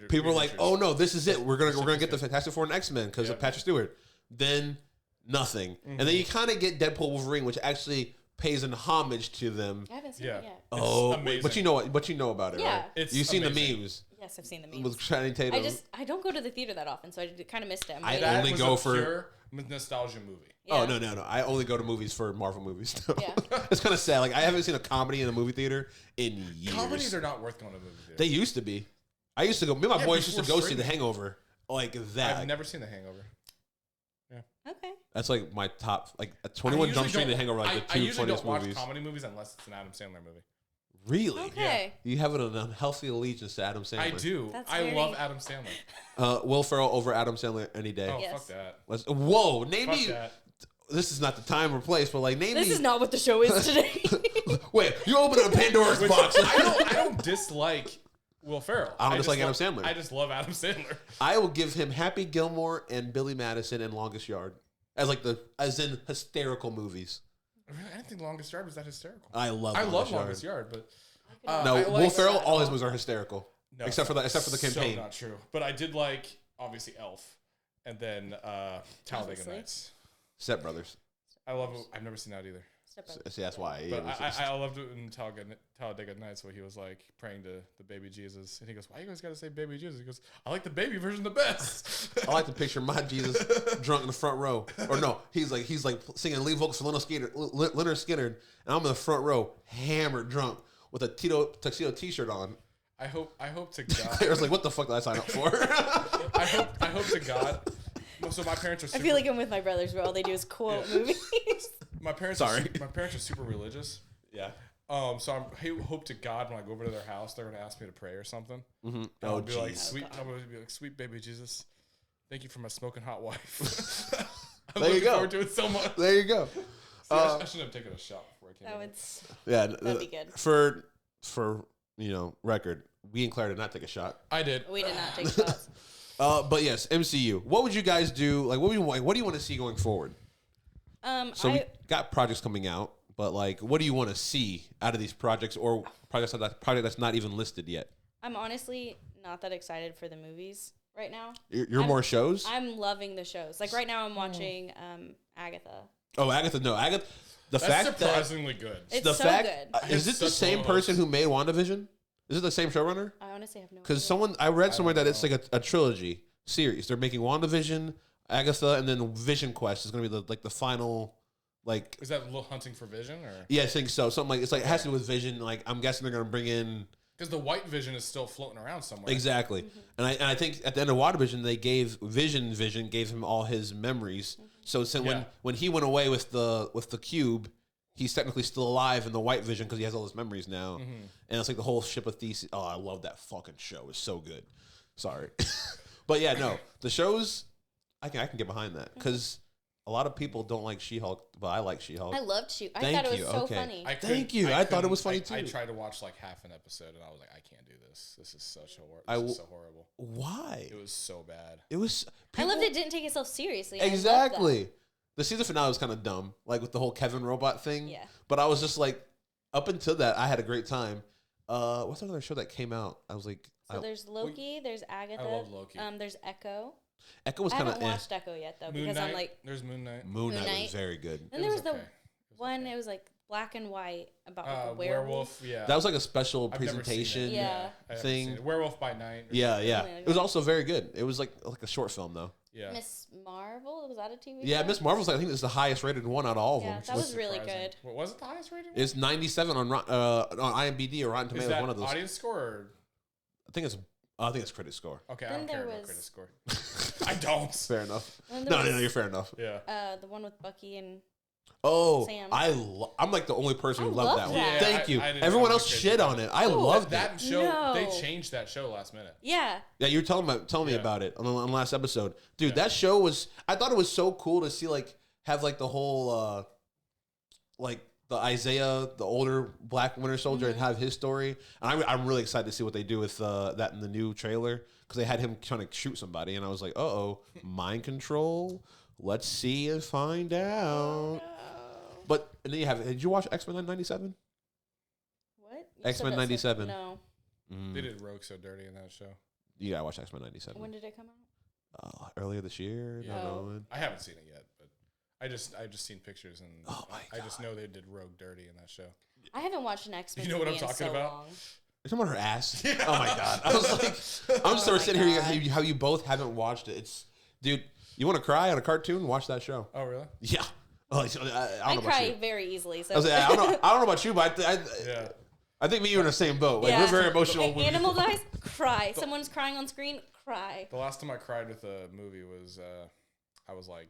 [SPEAKER 3] People were like, "Oh no, this is it. We're gonna get the Fantastic Four and X-Men because of Patrick Stewart." Then nothing, and then you kind of get Deadpool Wolverine, which actually pays an homage to them.
[SPEAKER 2] I haven't seen
[SPEAKER 1] Yeah.
[SPEAKER 2] it yet.
[SPEAKER 3] Oh,
[SPEAKER 1] amazing.
[SPEAKER 3] but you know what? But you know about it,
[SPEAKER 2] Yeah.
[SPEAKER 3] right?
[SPEAKER 1] It's
[SPEAKER 3] You've seen
[SPEAKER 1] amazing.
[SPEAKER 3] the memes
[SPEAKER 2] Yes, I've seen the memes.
[SPEAKER 3] with Channing Tatum.
[SPEAKER 2] I don't go to the theater that often, so I kind of missed it.
[SPEAKER 3] I
[SPEAKER 1] That
[SPEAKER 3] only
[SPEAKER 1] was
[SPEAKER 3] go
[SPEAKER 1] a
[SPEAKER 3] for-
[SPEAKER 1] pure nostalgia movie.
[SPEAKER 3] Oh no! I only go to movies for Marvel movies.
[SPEAKER 2] Yeah.
[SPEAKER 3] It's kind of sad. Like I haven't seen a comedy in a movie theater in years.
[SPEAKER 1] Comedies are not worth going to the movie theater.
[SPEAKER 3] They used to be. I used to go. Me and my
[SPEAKER 1] Yeah,
[SPEAKER 3] boys used to
[SPEAKER 1] before
[SPEAKER 3] go see The
[SPEAKER 1] streaming.
[SPEAKER 3] Hangover like that.
[SPEAKER 1] I've never seen The Hangover.
[SPEAKER 2] Okay.
[SPEAKER 3] That's like my top. Like 21 Jump Street and The Hangover, like the
[SPEAKER 1] I
[SPEAKER 3] two
[SPEAKER 1] usually
[SPEAKER 3] funniest
[SPEAKER 1] don't watch
[SPEAKER 3] movies.
[SPEAKER 1] comedy movies unless it's an Adam Sandler movie.
[SPEAKER 3] Really?
[SPEAKER 2] Okay.
[SPEAKER 3] You have an unhealthy allegiance to Adam Sandler.
[SPEAKER 1] I do.
[SPEAKER 2] That's
[SPEAKER 1] I
[SPEAKER 2] very-
[SPEAKER 1] love Adam Sandler.
[SPEAKER 3] Will Ferrell over Adam Sandler any day.
[SPEAKER 1] Oh,
[SPEAKER 2] Yes.
[SPEAKER 1] fuck that.
[SPEAKER 3] Whoa, name
[SPEAKER 1] Fuck
[SPEAKER 3] me.
[SPEAKER 1] that.
[SPEAKER 3] This is not the time or place, but like name
[SPEAKER 2] This
[SPEAKER 3] me.
[SPEAKER 2] is not what the show is today.
[SPEAKER 3] Wait, you open a Pandora's
[SPEAKER 1] Which,
[SPEAKER 3] box.
[SPEAKER 1] I don't dislike Will Ferrell.
[SPEAKER 3] I don't
[SPEAKER 1] just
[SPEAKER 3] dislike Adam
[SPEAKER 1] love-
[SPEAKER 3] Sandler.
[SPEAKER 1] I just love Adam Sandler.
[SPEAKER 3] I will give him Happy Gilmore and Billy Madison and Longest Yard as in hysterical movies.
[SPEAKER 1] Really, I didn't think Longest Yard was that hysterical.
[SPEAKER 3] I love.
[SPEAKER 1] I love
[SPEAKER 3] Longest Yard.
[SPEAKER 1] Longest Yard, but
[SPEAKER 3] No,
[SPEAKER 1] I
[SPEAKER 3] Will
[SPEAKER 1] like-
[SPEAKER 3] Ferrell, all his movies are hysterical,
[SPEAKER 1] No,
[SPEAKER 3] except for the campaign.
[SPEAKER 1] So not true. But I did like obviously Elf, and then Talladega
[SPEAKER 2] Obviously.
[SPEAKER 1] Nights.
[SPEAKER 3] Step Brothers.
[SPEAKER 1] I love. I've never seen that either.
[SPEAKER 2] Step Brothers.
[SPEAKER 3] See, that's why.
[SPEAKER 1] But I loved it in Talladega Nights where he was like praying to the baby Jesus, and he goes, "Why you guys got to say baby Jesus?" He goes, "I like the baby version the best."
[SPEAKER 3] I like to picture my Jesus drunk in the front row, or no, he's like singing lead vocals for Leonard Skinner, and I'm in the front row, hammered drunk with a tuxedo T-shirt on.
[SPEAKER 1] I hope to God.
[SPEAKER 3] I was like, "What the fuck did I sign up for?"
[SPEAKER 1] I hope to God. Well, so my parents are.
[SPEAKER 2] I
[SPEAKER 1] Super,
[SPEAKER 2] feel like I'm with my brothers where all they do is quote movies.
[SPEAKER 1] my parents.
[SPEAKER 3] Sorry.
[SPEAKER 1] My parents are super religious.
[SPEAKER 3] Yeah.
[SPEAKER 1] So I hope to God when I go over to their house, they're gonna ask me to pray or something.
[SPEAKER 3] Mm-hmm.
[SPEAKER 1] I'll
[SPEAKER 3] Oh,
[SPEAKER 1] be like,
[SPEAKER 3] jeez.
[SPEAKER 1] I'm gonna be like, sweet baby Jesus, thank you for my smoking hot wife. I'm
[SPEAKER 3] There you
[SPEAKER 1] looking
[SPEAKER 3] go.
[SPEAKER 1] forward to it so much.
[SPEAKER 3] There you go.
[SPEAKER 1] See, I should have taken a shot before I came.
[SPEAKER 2] That
[SPEAKER 1] over.
[SPEAKER 2] would
[SPEAKER 3] Yeah,
[SPEAKER 2] that'd be good.
[SPEAKER 3] For record, we and Claire did not take a shot.
[SPEAKER 1] I did.
[SPEAKER 2] We did not take shots.
[SPEAKER 3] But yes, MCU. What would you guys do? Like, what do you want to see going forward? So we got projects coming out, but like, what do you want to see out of these projects or project that's not even listed yet?
[SPEAKER 2] I'm honestly not that excited for the movies right now.
[SPEAKER 3] You're more shows.
[SPEAKER 2] I'm loving the shows. Like right now, I'm watching Agatha.
[SPEAKER 3] Oh, Agatha. No, Agatha. The
[SPEAKER 1] That's
[SPEAKER 3] fact that
[SPEAKER 1] surprisingly good.
[SPEAKER 2] It's
[SPEAKER 3] the
[SPEAKER 2] so
[SPEAKER 3] fact
[SPEAKER 2] good.
[SPEAKER 3] is it the
[SPEAKER 1] Such
[SPEAKER 3] same
[SPEAKER 1] low
[SPEAKER 3] person
[SPEAKER 1] hopes.
[SPEAKER 3] who made WandaVision? Is it the same showrunner?
[SPEAKER 2] I honestly have no.
[SPEAKER 3] Because
[SPEAKER 2] idea.
[SPEAKER 3] I read somewhere that it's like a trilogy series. They're making WandaVision, Agatha, and then Vision Quest is going to be the final, like.
[SPEAKER 1] Is that Little Hunting for Vision or?
[SPEAKER 3] Yeah, I think so. Something like it has to do with Vision. Like I'm guessing they're going to bring in
[SPEAKER 1] Because the White Vision is still floating around somewhere.
[SPEAKER 3] exactly, and I think at the end of WandaVision they gave Vision gave him all his memories. So
[SPEAKER 1] Yeah.
[SPEAKER 3] when he went away with the cube, he's technically still alive in the White Vision because he has all his memories now. And it's like the whole ship of Theseus. Oh, I love that fucking show. It's so good. Sorry. But yeah, no. The shows, I can get behind that because a lot of people don't like She-Hulk, but I like She-Hulk.
[SPEAKER 2] I loved you. I
[SPEAKER 3] Thank
[SPEAKER 2] thought it was
[SPEAKER 3] you.
[SPEAKER 2] so
[SPEAKER 3] Okay.
[SPEAKER 2] funny.
[SPEAKER 3] Thank you. I thought it was funny,
[SPEAKER 1] I
[SPEAKER 3] too.
[SPEAKER 1] tried to watch like half an episode and I was like, I can't do this. This is such a this is so horrible.
[SPEAKER 3] Why?
[SPEAKER 1] It was so bad.
[SPEAKER 3] It was.
[SPEAKER 2] I loved
[SPEAKER 3] people-
[SPEAKER 2] it. Didn't take itself seriously. I loved that.
[SPEAKER 3] Exactly. The season finale was kind of dumb, like with the whole Kevin robot thing.
[SPEAKER 2] Yeah.
[SPEAKER 3] But I was just like, up until that, I had a great time. What's another show that came out? I was like,
[SPEAKER 2] So there's Loki. There's Agatha.
[SPEAKER 1] love Loki.
[SPEAKER 2] There's Echo.
[SPEAKER 3] Echo was
[SPEAKER 2] I
[SPEAKER 3] kind
[SPEAKER 2] haven't
[SPEAKER 3] of
[SPEAKER 2] watched Echo yet though
[SPEAKER 1] Moon
[SPEAKER 2] because
[SPEAKER 1] Knight.
[SPEAKER 2] I'm like.
[SPEAKER 1] There's Moon Knight.
[SPEAKER 3] Moon Knight was
[SPEAKER 2] Knight.
[SPEAKER 3] very good.
[SPEAKER 2] Then there was the
[SPEAKER 1] okay.
[SPEAKER 2] One, it was like black and white about like a
[SPEAKER 1] werewolf. Yeah,
[SPEAKER 3] That was like a special
[SPEAKER 1] I've never seen
[SPEAKER 3] presentation.
[SPEAKER 1] it.
[SPEAKER 2] Yeah.
[SPEAKER 1] I haven't
[SPEAKER 3] thing.
[SPEAKER 1] seen it. Werewolf by Night. or
[SPEAKER 3] Yeah,
[SPEAKER 1] something.
[SPEAKER 3] yeah.
[SPEAKER 2] Something like
[SPEAKER 3] It was
[SPEAKER 2] that.
[SPEAKER 3] also very good. It was like a short film though.
[SPEAKER 1] Yeah.
[SPEAKER 2] Miss Marvel, was that a TV
[SPEAKER 3] Yeah,
[SPEAKER 2] show?
[SPEAKER 3] Miss Marvel's I think it's the highest rated one out of all of
[SPEAKER 2] Yeah,
[SPEAKER 3] them.
[SPEAKER 2] that was really
[SPEAKER 1] Surprising.
[SPEAKER 2] good.
[SPEAKER 1] What was it? The highest rated?
[SPEAKER 3] It's 97 on IMDb or Rotten
[SPEAKER 1] Is
[SPEAKER 3] Tomatoes.
[SPEAKER 1] that
[SPEAKER 3] One of those.
[SPEAKER 1] audience score? Or?
[SPEAKER 3] I think it's critic score.
[SPEAKER 1] Okay,
[SPEAKER 2] Then
[SPEAKER 1] I don't care
[SPEAKER 2] there
[SPEAKER 1] about
[SPEAKER 2] was-
[SPEAKER 1] critic score. I don't.
[SPEAKER 3] Fair enough.
[SPEAKER 2] And there
[SPEAKER 3] No,
[SPEAKER 2] was,
[SPEAKER 3] you're fair enough.
[SPEAKER 1] Yeah.
[SPEAKER 2] the one with Bucky and
[SPEAKER 3] Oh,
[SPEAKER 2] Sam.
[SPEAKER 3] I'm like the only person who
[SPEAKER 2] I
[SPEAKER 3] loved
[SPEAKER 2] love
[SPEAKER 3] that one.
[SPEAKER 2] that.
[SPEAKER 3] Thank
[SPEAKER 1] Yeah,
[SPEAKER 3] you.
[SPEAKER 1] I didn't-
[SPEAKER 3] Everyone
[SPEAKER 1] I'm
[SPEAKER 3] else
[SPEAKER 1] crazy
[SPEAKER 3] shit
[SPEAKER 1] about
[SPEAKER 3] on
[SPEAKER 1] it.
[SPEAKER 3] it. I
[SPEAKER 2] Oh,
[SPEAKER 3] loved it.
[SPEAKER 1] That show,
[SPEAKER 2] No.
[SPEAKER 1] they changed that show last minute.
[SPEAKER 2] yeah.
[SPEAKER 3] Yeah, you were telling me
[SPEAKER 1] Yeah.
[SPEAKER 3] about it on the last episode, dude.
[SPEAKER 1] Yeah.
[SPEAKER 3] That show was. I thought it was so cool to see have like the whole like the Isaiah, the older Black Winter Soldier, and have his story. And I'm really excited to see what they do with that in the new trailer because they had him trying to shoot somebody, and I was like, mind control. Let's see and find out. But and then you have. Did you watch X-Men '97?
[SPEAKER 2] What? You
[SPEAKER 3] X-Men
[SPEAKER 2] said that so-
[SPEAKER 3] 97.
[SPEAKER 2] No.
[SPEAKER 1] They did Rogue so dirty in that show.
[SPEAKER 3] You gotta watch X-Men '97.
[SPEAKER 2] When did it come out?
[SPEAKER 3] Earlier this year.
[SPEAKER 1] Yeah.
[SPEAKER 3] Don't know
[SPEAKER 2] Oh.
[SPEAKER 3] when.
[SPEAKER 1] I haven't seen it yet, but I've just seen pictures and
[SPEAKER 3] Oh my
[SPEAKER 1] I just
[SPEAKER 3] God.
[SPEAKER 1] know they did Rogue dirty in that show.
[SPEAKER 2] I haven't watched an X-Men
[SPEAKER 1] You know what
[SPEAKER 2] movie
[SPEAKER 1] I'm
[SPEAKER 2] in
[SPEAKER 1] talking
[SPEAKER 2] so
[SPEAKER 1] about?
[SPEAKER 2] long.
[SPEAKER 3] You're talking about her ass.
[SPEAKER 1] Yeah.
[SPEAKER 3] Oh my god! I was like, I'm just
[SPEAKER 2] Oh
[SPEAKER 3] sort of
[SPEAKER 2] my
[SPEAKER 3] sitting here.
[SPEAKER 2] God.
[SPEAKER 3] How you both haven't watched it? It's, dude. You want to cry on a cartoon? Watch that show.
[SPEAKER 1] Oh really?
[SPEAKER 3] Yeah. Oh, I don't know
[SPEAKER 2] I
[SPEAKER 3] about
[SPEAKER 2] cry
[SPEAKER 3] you.
[SPEAKER 2] very easily. So
[SPEAKER 3] I, was like, I don't know about you, but
[SPEAKER 1] Yeah.
[SPEAKER 3] I think me and you are in the same boat. Like
[SPEAKER 2] Yeah.
[SPEAKER 3] we're very emotional. when
[SPEAKER 2] Animal dies, cry. Someone's crying on screen, cry.
[SPEAKER 1] The last time I cried with a movie was I was like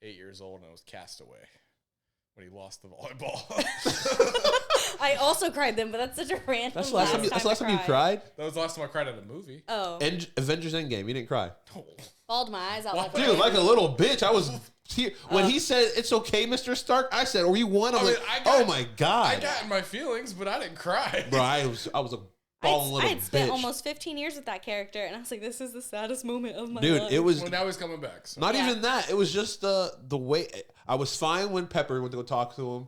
[SPEAKER 1] 8 years old and it was Castaway when he lost the volleyball.
[SPEAKER 2] I also cried then, but that's such a random.
[SPEAKER 3] That's the last time. That's the last time you cried.
[SPEAKER 1] That was the last time I cried at a movie.
[SPEAKER 2] Oh,
[SPEAKER 3] Avengers Endgame. You didn't cry,
[SPEAKER 2] bawled my eyes out.
[SPEAKER 1] What?
[SPEAKER 2] Like
[SPEAKER 3] dude. Like a little bitch. I was when he said it's okay, Mr. Stark. I said, "Are you one?" I'm
[SPEAKER 1] I mean,
[SPEAKER 3] like,
[SPEAKER 1] I got-
[SPEAKER 3] "Oh my god,
[SPEAKER 1] I got in my feelings, but I didn't cry.
[SPEAKER 3] bro." I was a bawling
[SPEAKER 2] I
[SPEAKER 3] little
[SPEAKER 2] had spent
[SPEAKER 3] bitch.
[SPEAKER 2] almost 15 years with that character, and I was like, "This is the saddest moment of my
[SPEAKER 3] Dude,
[SPEAKER 2] life."
[SPEAKER 3] it was
[SPEAKER 1] Well, now he's coming back. So.
[SPEAKER 3] not
[SPEAKER 2] Yeah.
[SPEAKER 3] even that. It was just the way I was fine when Pepper went to go talk to him.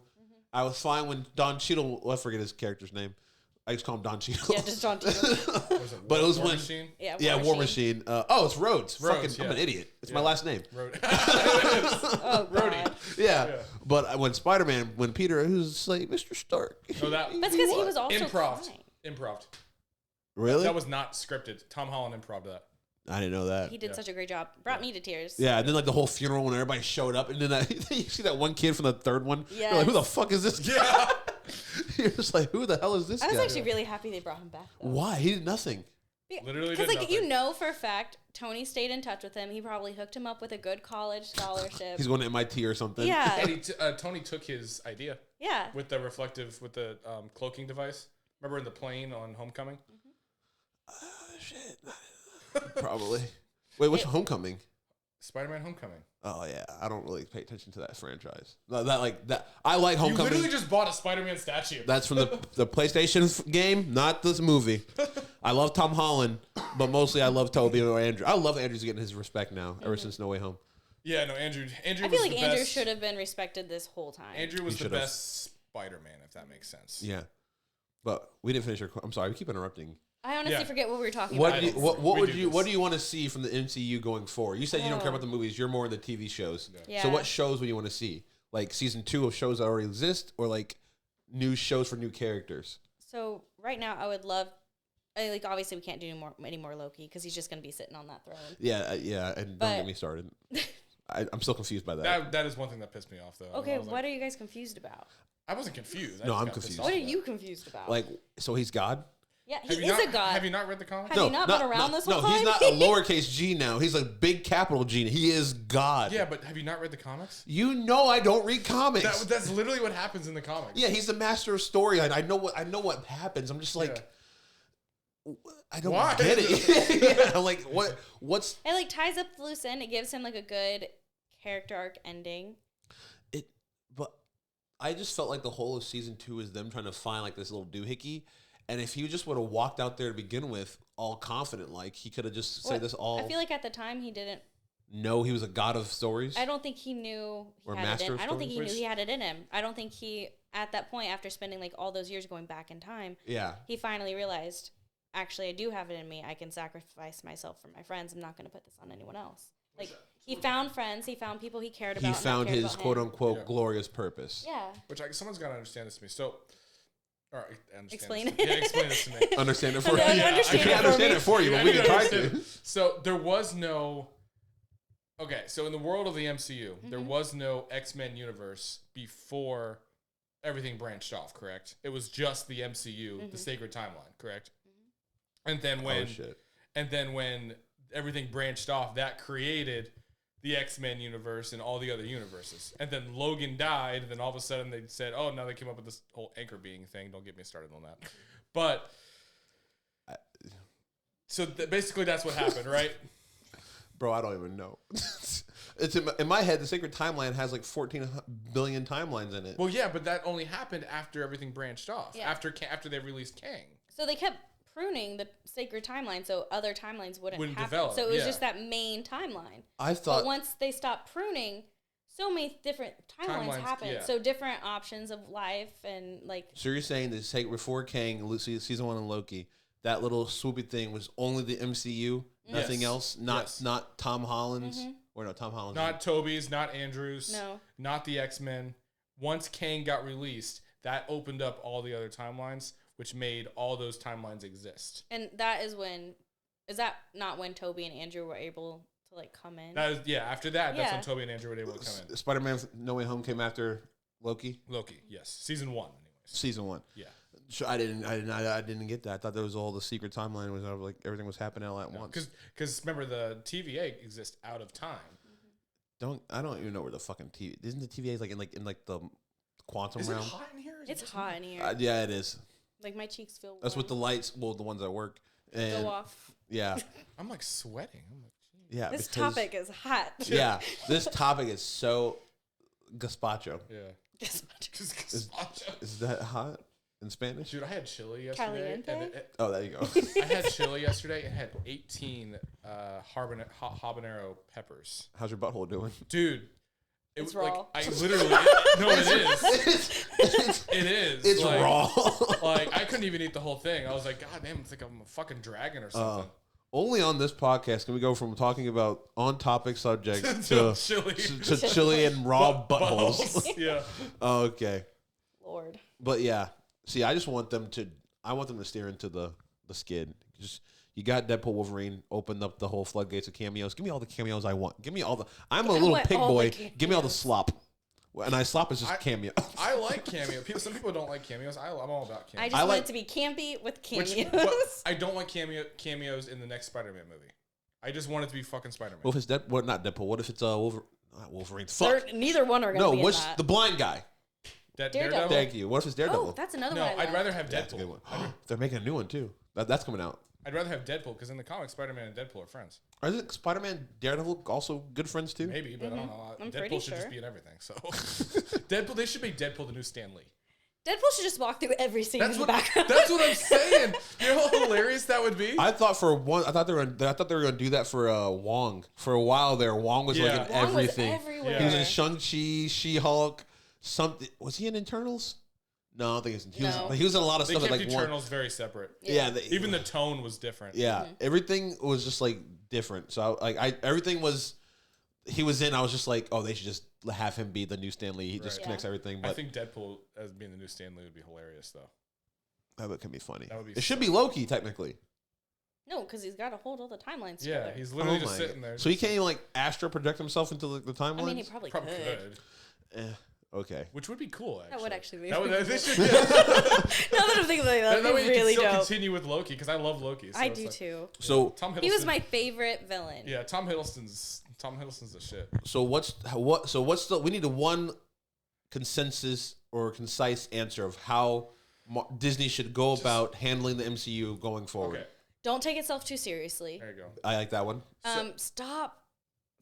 [SPEAKER 3] I was fine when Don Cheadle. I forget his character's name. I just call him Don Cheadle.
[SPEAKER 2] Yeah, just John Cheadle.
[SPEAKER 1] Was it
[SPEAKER 3] But it was
[SPEAKER 1] War
[SPEAKER 3] when-
[SPEAKER 1] Machine?
[SPEAKER 3] Yeah, War Machine. It's Rhodes.
[SPEAKER 1] Rhodes,
[SPEAKER 3] Fucking, I'm an
[SPEAKER 1] yeah.
[SPEAKER 3] idiot. It's my
[SPEAKER 1] Yeah.
[SPEAKER 3] last name.
[SPEAKER 1] Road.
[SPEAKER 2] Oh,
[SPEAKER 1] Rhodey.
[SPEAKER 2] God.
[SPEAKER 3] Yeah.
[SPEAKER 1] Yeah.
[SPEAKER 3] But when Spider-Man, when Peter, who's like Mr. Stark.
[SPEAKER 1] No, that
[SPEAKER 2] That's because he was also
[SPEAKER 1] improv.
[SPEAKER 2] crying.
[SPEAKER 1] Improv.
[SPEAKER 3] Really?
[SPEAKER 1] That was not scripted. Tom Holland improv that.
[SPEAKER 3] I didn't know that.
[SPEAKER 2] He did
[SPEAKER 1] Yeah.
[SPEAKER 2] such a great job. Brought me to tears.
[SPEAKER 3] Yeah, and then like the whole funeral when everybody showed up, and then you see that one kid from the third one. You're like, who the
[SPEAKER 2] Yes.
[SPEAKER 3] fuck is this guy?
[SPEAKER 1] Yeah.
[SPEAKER 3] You're just like, who the hell is this
[SPEAKER 2] I was
[SPEAKER 3] guy?
[SPEAKER 2] actually really happy they brought him back. Though.
[SPEAKER 3] Why? He did nothing.
[SPEAKER 1] Literally
[SPEAKER 2] Because,
[SPEAKER 1] did
[SPEAKER 2] like,
[SPEAKER 1] nothing.
[SPEAKER 2] you know for a fact, Tony stayed in touch with him. He probably hooked him up with a good college scholarship.
[SPEAKER 3] He's going to MIT or something.
[SPEAKER 2] Yeah.
[SPEAKER 1] And Tony took his idea
[SPEAKER 2] Yeah.
[SPEAKER 1] with the cloaking device. Remember in the plane on Homecoming?
[SPEAKER 3] Shit. Probably. Wait, what's Homecoming?
[SPEAKER 1] Spider-Man Homecoming.
[SPEAKER 3] Oh yeah, I don't really pay attention to that franchise. That I like
[SPEAKER 1] You
[SPEAKER 3] Homecoming.
[SPEAKER 1] literally just bought a Spider-Man statue.
[SPEAKER 3] That's from the PlayStation game, not this movie. I love Tom Holland, but mostly I love Tobey or Andrew. I love Andrew's getting his respect now ever since No Way Home.
[SPEAKER 1] Yeah, no, Andrew
[SPEAKER 2] I
[SPEAKER 1] was
[SPEAKER 2] feel like
[SPEAKER 1] the
[SPEAKER 2] Andrew
[SPEAKER 1] best.
[SPEAKER 2] should have been respected this whole time.
[SPEAKER 1] Andrew was
[SPEAKER 3] He
[SPEAKER 1] the
[SPEAKER 3] should've.
[SPEAKER 1] best Spider-Man, if that makes sense.
[SPEAKER 3] Yeah, but we didn't finish your. I'm sorry, we keep interrupting.
[SPEAKER 2] I honestly
[SPEAKER 1] Yeah.
[SPEAKER 2] forget what we were talking
[SPEAKER 3] What
[SPEAKER 2] about.
[SPEAKER 3] do you, what
[SPEAKER 1] We
[SPEAKER 3] would
[SPEAKER 1] do
[SPEAKER 3] you
[SPEAKER 1] this.
[SPEAKER 3] what do you want to see from the MCU going forward? You said you don't care
[SPEAKER 2] Oh.
[SPEAKER 3] about the movies. You're more in the TV shows.
[SPEAKER 2] Yeah.
[SPEAKER 3] So what shows would you want to see? Like season 2 of shows that already exist, or like new shows for new characters?
[SPEAKER 2] So right now, I would love. Like obviously, we can't do any more Loki because he's just going to be sitting on that throne.
[SPEAKER 3] Yeah, yeah, and don't
[SPEAKER 2] But-
[SPEAKER 3] get me started. I'm still confused by that.
[SPEAKER 1] That is one thing that pissed me off, though.
[SPEAKER 2] Okay,
[SPEAKER 1] I was like-
[SPEAKER 2] what are you guys confused about?
[SPEAKER 1] I wasn't confused.
[SPEAKER 3] No,
[SPEAKER 1] I just
[SPEAKER 3] I'm
[SPEAKER 1] got pissed
[SPEAKER 3] confused.
[SPEAKER 1] off
[SPEAKER 2] What are
[SPEAKER 1] about
[SPEAKER 2] you
[SPEAKER 1] it.
[SPEAKER 2] confused about?
[SPEAKER 3] Like, so he's God?
[SPEAKER 2] Yeah, he
[SPEAKER 1] Have you
[SPEAKER 2] is
[SPEAKER 1] not-
[SPEAKER 2] a god.
[SPEAKER 1] Have you not read the comics?
[SPEAKER 2] Have you not been around this whole
[SPEAKER 3] No, he's
[SPEAKER 2] time?
[SPEAKER 3] not a lowercase G now. He's a big capital G. He is God.
[SPEAKER 1] Yeah, but have you not read the comics?
[SPEAKER 3] You know I don't read comics.
[SPEAKER 1] That's literally what happens in the comics.
[SPEAKER 3] Yeah, he's the master of story. I know what happens. I'm just like, I don't
[SPEAKER 1] Why?
[SPEAKER 3] get it. Yeah, I'm like, what's
[SPEAKER 2] It like ties up the loose end. It gives him like a good character arc ending.
[SPEAKER 3] it? But I just felt like the whole of season 2 is them trying to find like this little doohickey. And if he just would have walked out there to begin with, all confident, like he could have just said
[SPEAKER 2] Well,
[SPEAKER 3] this all.
[SPEAKER 2] I feel like at the time he didn't.
[SPEAKER 3] No, he was a god of stories.
[SPEAKER 2] I don't think he knew he
[SPEAKER 3] Or
[SPEAKER 2] had it
[SPEAKER 3] master
[SPEAKER 2] in.
[SPEAKER 3] of
[SPEAKER 2] I don't think he
[SPEAKER 3] stories?
[SPEAKER 2] knew he had it in him. I don't think he at that point after spending like all those years going back in time,
[SPEAKER 3] Yeah.
[SPEAKER 2] he finally realized actually I do have it in me. I can sacrifice myself for my friends. I'm not going to put this on anyone else. Like He found friends. He found people he cared about.
[SPEAKER 3] He
[SPEAKER 2] and that
[SPEAKER 3] found
[SPEAKER 2] cared
[SPEAKER 3] his
[SPEAKER 2] about
[SPEAKER 3] quote
[SPEAKER 2] him.
[SPEAKER 3] unquote glorious purpose.
[SPEAKER 2] Yeah.
[SPEAKER 1] Which someone's got to understand this to me. So, all right, understand
[SPEAKER 2] Explain
[SPEAKER 1] this.
[SPEAKER 2] it.
[SPEAKER 1] Yeah, explain this to me.
[SPEAKER 3] Understand it for you.
[SPEAKER 2] Yeah,
[SPEAKER 3] I can't understand it for you, but we can try to.
[SPEAKER 1] So there was no. Okay, so in the world of the MCU, there was no X-Men universe before everything branched off. Correct? It was just the MCU, the Sacred Timeline. Correct? And then when everything branched off, that created the X-Men universe and all the other universes. And then Logan died, and then all of a sudden they said, oh, now they came up with this whole anchor being thing. Don't get me started on that. But, so basically that's what happened, right?
[SPEAKER 3] Bro, I don't even know. It's in my head, the Sacred Timeline has like 14 billion timelines in it.
[SPEAKER 1] Well, yeah, but that only happened after everything branched off,
[SPEAKER 2] Yeah.
[SPEAKER 1] after they released Kang.
[SPEAKER 2] So they kept pruning the Sacred Timeline so other timelines wouldn't happen.
[SPEAKER 1] develop.
[SPEAKER 2] So it was
[SPEAKER 1] Yeah.
[SPEAKER 2] just that main timeline.
[SPEAKER 3] I thought
[SPEAKER 2] But once they stopped pruning, so many different timelines happened.
[SPEAKER 1] yeah.
[SPEAKER 2] So different options of life and like.
[SPEAKER 3] So you're saying that before Kang, season 1 and Loki, that little swoopy thing was only the MCU, nothing
[SPEAKER 1] Yes.
[SPEAKER 3] else, not Tom Holland's or no Tom Holland's,
[SPEAKER 1] Not Toby's, not Andrew's,
[SPEAKER 2] No.
[SPEAKER 1] not the X-Men. Once Kang got released, that opened up all the other timelines, which made all those timelines exist.
[SPEAKER 2] And that is when. Is that not when Toby and Andrew were able to like come in?
[SPEAKER 1] That is, after that, that's
[SPEAKER 2] Yeah.
[SPEAKER 1] when Toby and Andrew were able to come in.
[SPEAKER 3] Spider-Man No Way Home came after Loki,
[SPEAKER 1] Loki, yes, season 1, anyways.
[SPEAKER 3] season 1.
[SPEAKER 1] Yeah.
[SPEAKER 3] So I didn't get that. I thought there was all the secret timeline was like everything was happening all at once.
[SPEAKER 1] Because remember, the TVA exists out of time.
[SPEAKER 3] I don't even know where the fucking TV isn't. The TVA like in the quantum
[SPEAKER 1] Is it
[SPEAKER 3] realm.
[SPEAKER 1] hot in here?
[SPEAKER 2] It's hot in here.
[SPEAKER 3] Yeah, it is.
[SPEAKER 2] Like my cheeks feel.
[SPEAKER 3] That's
[SPEAKER 2] warm.
[SPEAKER 3] with the lights. Well, the ones that work. And
[SPEAKER 2] Go off.
[SPEAKER 3] yeah,
[SPEAKER 1] I'm like sweating. I'm like, geez.
[SPEAKER 3] yeah.
[SPEAKER 2] This
[SPEAKER 3] because-
[SPEAKER 2] topic is hot.
[SPEAKER 3] Yeah, this topic is so gazpacho.
[SPEAKER 1] Yeah.
[SPEAKER 2] Just
[SPEAKER 1] Just gazpacho.
[SPEAKER 3] Is that hot in Spanish?
[SPEAKER 1] Dude, I had chili yesterday.
[SPEAKER 2] Caliente?
[SPEAKER 3] Oh, there you go.
[SPEAKER 1] I had chili yesterday. It had 18 habanero peppers.
[SPEAKER 3] How's your butthole doing?
[SPEAKER 1] Dude,
[SPEAKER 2] It's
[SPEAKER 1] like
[SPEAKER 2] raw.
[SPEAKER 1] I literally no, it is. It is.
[SPEAKER 3] It's
[SPEAKER 1] like,
[SPEAKER 3] raw.
[SPEAKER 1] Like I couldn't even eat the whole thing. I was like, God damn, it's like I'm a fucking dragon or something.
[SPEAKER 3] Only on this podcast can we go from talking about on-topic subjects to
[SPEAKER 1] chili.
[SPEAKER 3] to chili and raw buttholes.
[SPEAKER 1] Yeah.
[SPEAKER 3] Oh, okay,
[SPEAKER 2] Lord.
[SPEAKER 3] but yeah. See, I just want them to. I want them to steer into the skid. Just you got Deadpool, Wolverine, opened up the whole floodgates of cameos. Give me all the cameos I want. Give me all the. I'm a little
[SPEAKER 2] want
[SPEAKER 3] pig
[SPEAKER 2] all the
[SPEAKER 3] boy.
[SPEAKER 2] cameos.
[SPEAKER 3] Give me all the slop. And slop is just cameo.
[SPEAKER 1] I like cameo. Some people don't like cameos. I'm all about cameos.
[SPEAKER 2] I just want it to be campy with cameos.
[SPEAKER 1] But I don't like cameos in the next Spider-Man movie. I just want it to be fucking Spider-Man.
[SPEAKER 3] What if it's not Deadpool? What if it's not Wolverine? Fuck.
[SPEAKER 2] Neither one are gonna be in
[SPEAKER 3] what's
[SPEAKER 2] that.
[SPEAKER 3] the blind guy?
[SPEAKER 2] Daredevil.
[SPEAKER 3] Thank you. What if it's Daredevil?
[SPEAKER 2] Oh, that's another
[SPEAKER 1] No,
[SPEAKER 2] one.
[SPEAKER 1] I'd rather have
[SPEAKER 3] That's a good
[SPEAKER 1] Deadpool.
[SPEAKER 3] one. They're making a new one too. That's coming out.
[SPEAKER 1] I'd rather have Deadpool because in the comics, Spider-Man and Deadpool are friends.
[SPEAKER 3] Isn't Spider-Man, Daredevil also good friends too?
[SPEAKER 1] Maybe, but I don't know.
[SPEAKER 2] I'm
[SPEAKER 1] Deadpool
[SPEAKER 2] pretty
[SPEAKER 1] should just
[SPEAKER 2] sure.
[SPEAKER 1] be in everything. So Deadpool, they should make Deadpool the new Stan Lee.
[SPEAKER 2] Deadpool should just walk through every scene in the background.
[SPEAKER 1] That's what I'm saying. You know how hilarious that would be?
[SPEAKER 3] I thought they were gonna do that for Wong. For a while there, Wong was like in
[SPEAKER 2] Wong was
[SPEAKER 3] everything.
[SPEAKER 2] everywhere.
[SPEAKER 3] He was in Shang-Chi, She-Hulk, something. Was he in Eternals? No, I don't think he was.
[SPEAKER 2] No.
[SPEAKER 3] He was in a lot of
[SPEAKER 1] They
[SPEAKER 3] stuff.
[SPEAKER 1] kept
[SPEAKER 3] That, like
[SPEAKER 1] Eternals very separate.
[SPEAKER 3] Yeah,
[SPEAKER 1] Even the tone was different.
[SPEAKER 3] Yeah, everything was just like different. So everything was. He was in. I was just like, oh, they should just have him be the new Stan Lee. He just connects everything. But
[SPEAKER 1] I think Deadpool as being the new Stan Lee would be hilarious, though.
[SPEAKER 3] that can be funny.
[SPEAKER 1] That would be
[SPEAKER 3] It should be Loki technically.
[SPEAKER 2] No, because he's got to hold all the timelines
[SPEAKER 1] Yeah,
[SPEAKER 2] together.
[SPEAKER 1] he's literally
[SPEAKER 3] Oh
[SPEAKER 1] just
[SPEAKER 3] my
[SPEAKER 1] sitting there.
[SPEAKER 3] So he can't even like astro project himself into the timeline.
[SPEAKER 2] I mean, he probably
[SPEAKER 1] Probably
[SPEAKER 2] could.
[SPEAKER 1] could.
[SPEAKER 3] Okay.
[SPEAKER 1] Which would be cool, actually.
[SPEAKER 2] That would actually be.
[SPEAKER 1] That would,
[SPEAKER 2] really
[SPEAKER 1] they
[SPEAKER 2] cool.
[SPEAKER 1] should, yeah.
[SPEAKER 2] Now that I'm thinking about it,
[SPEAKER 1] That way
[SPEAKER 2] that'd
[SPEAKER 1] you
[SPEAKER 2] be really
[SPEAKER 1] can still
[SPEAKER 2] dope.
[SPEAKER 1] continue with Loki, because I love Loki. So
[SPEAKER 2] I
[SPEAKER 1] it's
[SPEAKER 2] do
[SPEAKER 1] like-
[SPEAKER 2] too.
[SPEAKER 3] So
[SPEAKER 1] Tom Hiddleston.
[SPEAKER 2] He was my favorite villain.
[SPEAKER 1] Yeah, Tom Hiddleston's the shit.
[SPEAKER 3] So what's the we need a one consensus or concise answer of how Disney should go about handling the MCU going forward.
[SPEAKER 1] Okay,
[SPEAKER 2] Don't take itself too seriously.
[SPEAKER 1] there you go.
[SPEAKER 3] I like that one.
[SPEAKER 2] Stop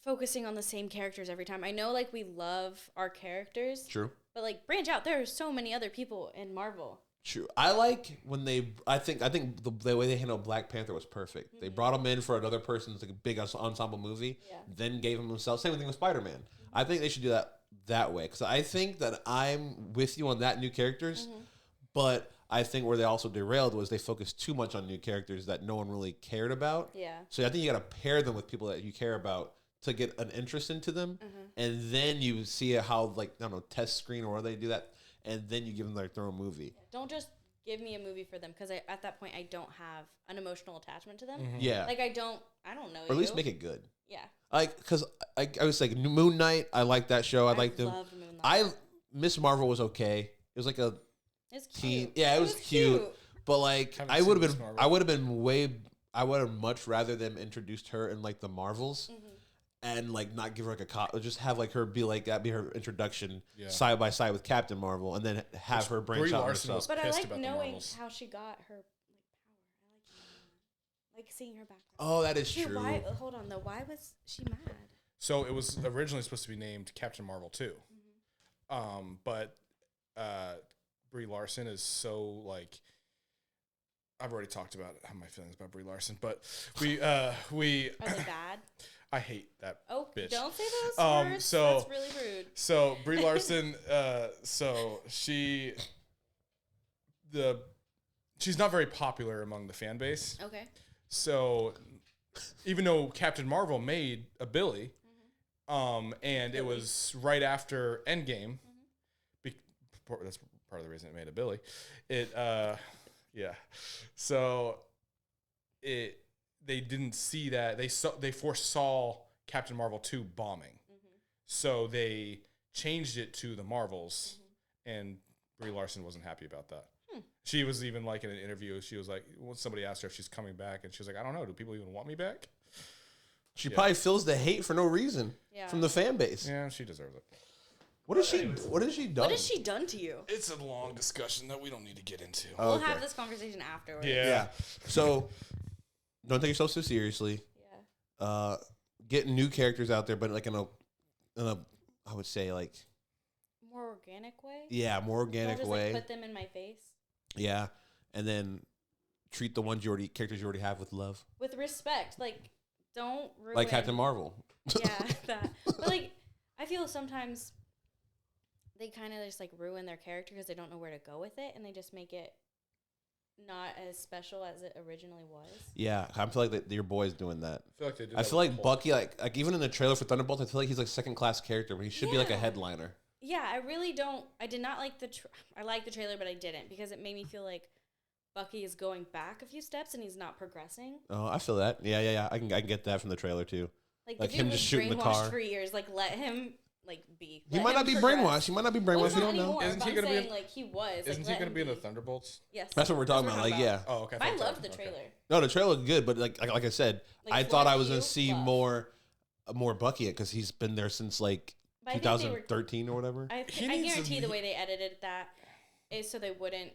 [SPEAKER 2] focusing on the same characters every time. I know, like, we love our characters,
[SPEAKER 3] True.
[SPEAKER 2] but like branch out. There are so many other people in Marvel.
[SPEAKER 3] True. I like when they. I think the way they handled Black Panther was perfect. They brought him in for another person's like a big ensemble movie, then gave him himself. Same thing with Spider-Man. I think they should do that way because I think that I'm with you on that new characters, but I think where they also derailed was they focused too much on new characters that no one really cared about.
[SPEAKER 2] Yeah.
[SPEAKER 3] So I think you got to pair them with people that you care about to get an interest into them, and then you see how like I don't know test screen or where they do that, and then you give them their own movie.
[SPEAKER 2] Don't just give me a movie for them because at that point I don't have an emotional attachment to them.
[SPEAKER 3] Yeah,
[SPEAKER 2] Like I don't know.
[SPEAKER 3] or at least make it good.
[SPEAKER 2] Yeah.
[SPEAKER 3] Like because I was like Moon Knight. I like that show. I liked him.
[SPEAKER 2] Loved Moon Knight.
[SPEAKER 3] Miss Marvel was okay. It was like a
[SPEAKER 2] It's
[SPEAKER 3] teen.
[SPEAKER 2] cute.
[SPEAKER 3] Yeah, it was cute. But like
[SPEAKER 1] Haven't
[SPEAKER 3] I
[SPEAKER 1] seen
[SPEAKER 3] would have
[SPEAKER 1] Miss
[SPEAKER 3] been
[SPEAKER 1] Marvel.
[SPEAKER 3] I would have much rather them introduced her in like the Marvels and like not give her like a or just have like her be like that be her introduction side by side with Captain Marvel and then have her branch
[SPEAKER 1] Brie
[SPEAKER 3] out
[SPEAKER 1] Larson
[SPEAKER 3] herself.
[SPEAKER 1] was
[SPEAKER 2] But I
[SPEAKER 1] pissed
[SPEAKER 2] like
[SPEAKER 1] about the
[SPEAKER 2] knowing
[SPEAKER 1] Marvels.
[SPEAKER 2] how she got her power. I like seeing her back.
[SPEAKER 3] Oh, that is
[SPEAKER 2] Wait,
[SPEAKER 3] true.
[SPEAKER 2] why? Hold on though. Why was she mad?
[SPEAKER 1] So it was originally supposed to be named Captain Marvel 2. But Brie Larson is so like I've already talked about my feelings about Brie Larson, but we
[SPEAKER 2] Are they bad?
[SPEAKER 1] I hate that
[SPEAKER 2] Oh,
[SPEAKER 1] bitch.
[SPEAKER 2] don't say those words.
[SPEAKER 1] so-
[SPEAKER 2] That's really rude.
[SPEAKER 1] So Brie Larson, she's not very popular among the fan base.
[SPEAKER 2] Okay.
[SPEAKER 1] So even though Captain Marvel made a Billy, and it was right after Endgame, that's part of the reason it made a Billy. So they didn't see that they foresaw Captain Marvel 2 bombing, so they changed it to the Marvels, and Brie Larson wasn't happy about that. She was even like in an interview, she was like, when somebody asked her if she's coming back, and she was like, I don't know, do people even want me back?
[SPEAKER 3] She probably feels the hate for no reason from the fan base.
[SPEAKER 1] Yeah, she deserves it.
[SPEAKER 3] What has she done?
[SPEAKER 2] What has she done to you?
[SPEAKER 1] It's a long discussion that we don't need to get into.
[SPEAKER 2] We'll have this conversation afterwards.
[SPEAKER 3] Yeah. So don't take yourself so seriously.
[SPEAKER 2] Yeah.
[SPEAKER 3] Get new characters out there, but like in a I would say like
[SPEAKER 2] More organic way.
[SPEAKER 3] yeah, more organic
[SPEAKER 2] Don't just,
[SPEAKER 3] way.
[SPEAKER 2] Like, put them in my face.
[SPEAKER 3] Yeah, and then treat the characters you already have with love,
[SPEAKER 2] With respect, like don't ruin.
[SPEAKER 3] like Captain Marvel.
[SPEAKER 2] Yeah, that. But like, I feel sometimes they kind of just like ruin their character because they don't know where to go with it, and they just make it not as special as it originally was.
[SPEAKER 3] Yeah, I feel like your boy's doing that.
[SPEAKER 1] I feel like they did
[SPEAKER 3] I
[SPEAKER 1] that
[SPEAKER 3] feel
[SPEAKER 1] with
[SPEAKER 3] like
[SPEAKER 1] Hulk.
[SPEAKER 3] Bucky, like even in the trailer for Thunderbolts, I feel like he's like second class character, but he should be like a
[SPEAKER 2] Yeah.
[SPEAKER 3] headliner.
[SPEAKER 2] Yeah, I really don't. I did not like the. I liked the trailer, but I didn't because it made me feel like Bucky is going back a few steps and he's not progressing.
[SPEAKER 3] Oh, I feel that. Yeah. I can get that from the trailer too.
[SPEAKER 2] Like
[SPEAKER 3] Like
[SPEAKER 2] if
[SPEAKER 3] him
[SPEAKER 2] he was
[SPEAKER 3] just shooting the
[SPEAKER 2] brainwhed
[SPEAKER 3] car.
[SPEAKER 2] for years, like let him like be.
[SPEAKER 3] He
[SPEAKER 2] Let
[SPEAKER 3] might
[SPEAKER 2] him
[SPEAKER 3] not be
[SPEAKER 2] progress.
[SPEAKER 3] brainwashed. He might not be
[SPEAKER 2] Well,
[SPEAKER 3] brainwashed.
[SPEAKER 2] he's
[SPEAKER 3] We
[SPEAKER 2] not
[SPEAKER 3] don't know.
[SPEAKER 2] anymore.
[SPEAKER 1] Isn't
[SPEAKER 2] But
[SPEAKER 1] he
[SPEAKER 2] I'm
[SPEAKER 1] gonna be
[SPEAKER 2] saying
[SPEAKER 1] in-
[SPEAKER 2] like he was.
[SPEAKER 1] Isn't
[SPEAKER 2] like,
[SPEAKER 1] he
[SPEAKER 2] let
[SPEAKER 1] going to
[SPEAKER 2] him
[SPEAKER 1] be in the Thunderbolts?
[SPEAKER 2] Yes.
[SPEAKER 3] That's what we're talking
[SPEAKER 2] That's
[SPEAKER 3] about. Like, yeah.
[SPEAKER 1] Oh, okay.
[SPEAKER 2] I
[SPEAKER 1] thought
[SPEAKER 2] love the
[SPEAKER 1] okay.
[SPEAKER 2] trailer.
[SPEAKER 3] No, the trailer looked good, but like I said,
[SPEAKER 2] Like,
[SPEAKER 3] I thought I was gonna
[SPEAKER 2] Flash,
[SPEAKER 3] see
[SPEAKER 2] love.
[SPEAKER 3] more Bucky because he's been there since like
[SPEAKER 2] But I think they were-
[SPEAKER 3] 2013 or whatever.
[SPEAKER 2] I
[SPEAKER 1] He
[SPEAKER 2] I
[SPEAKER 1] needs
[SPEAKER 2] guarantee
[SPEAKER 1] some-
[SPEAKER 2] the way they edited that is so they wouldn't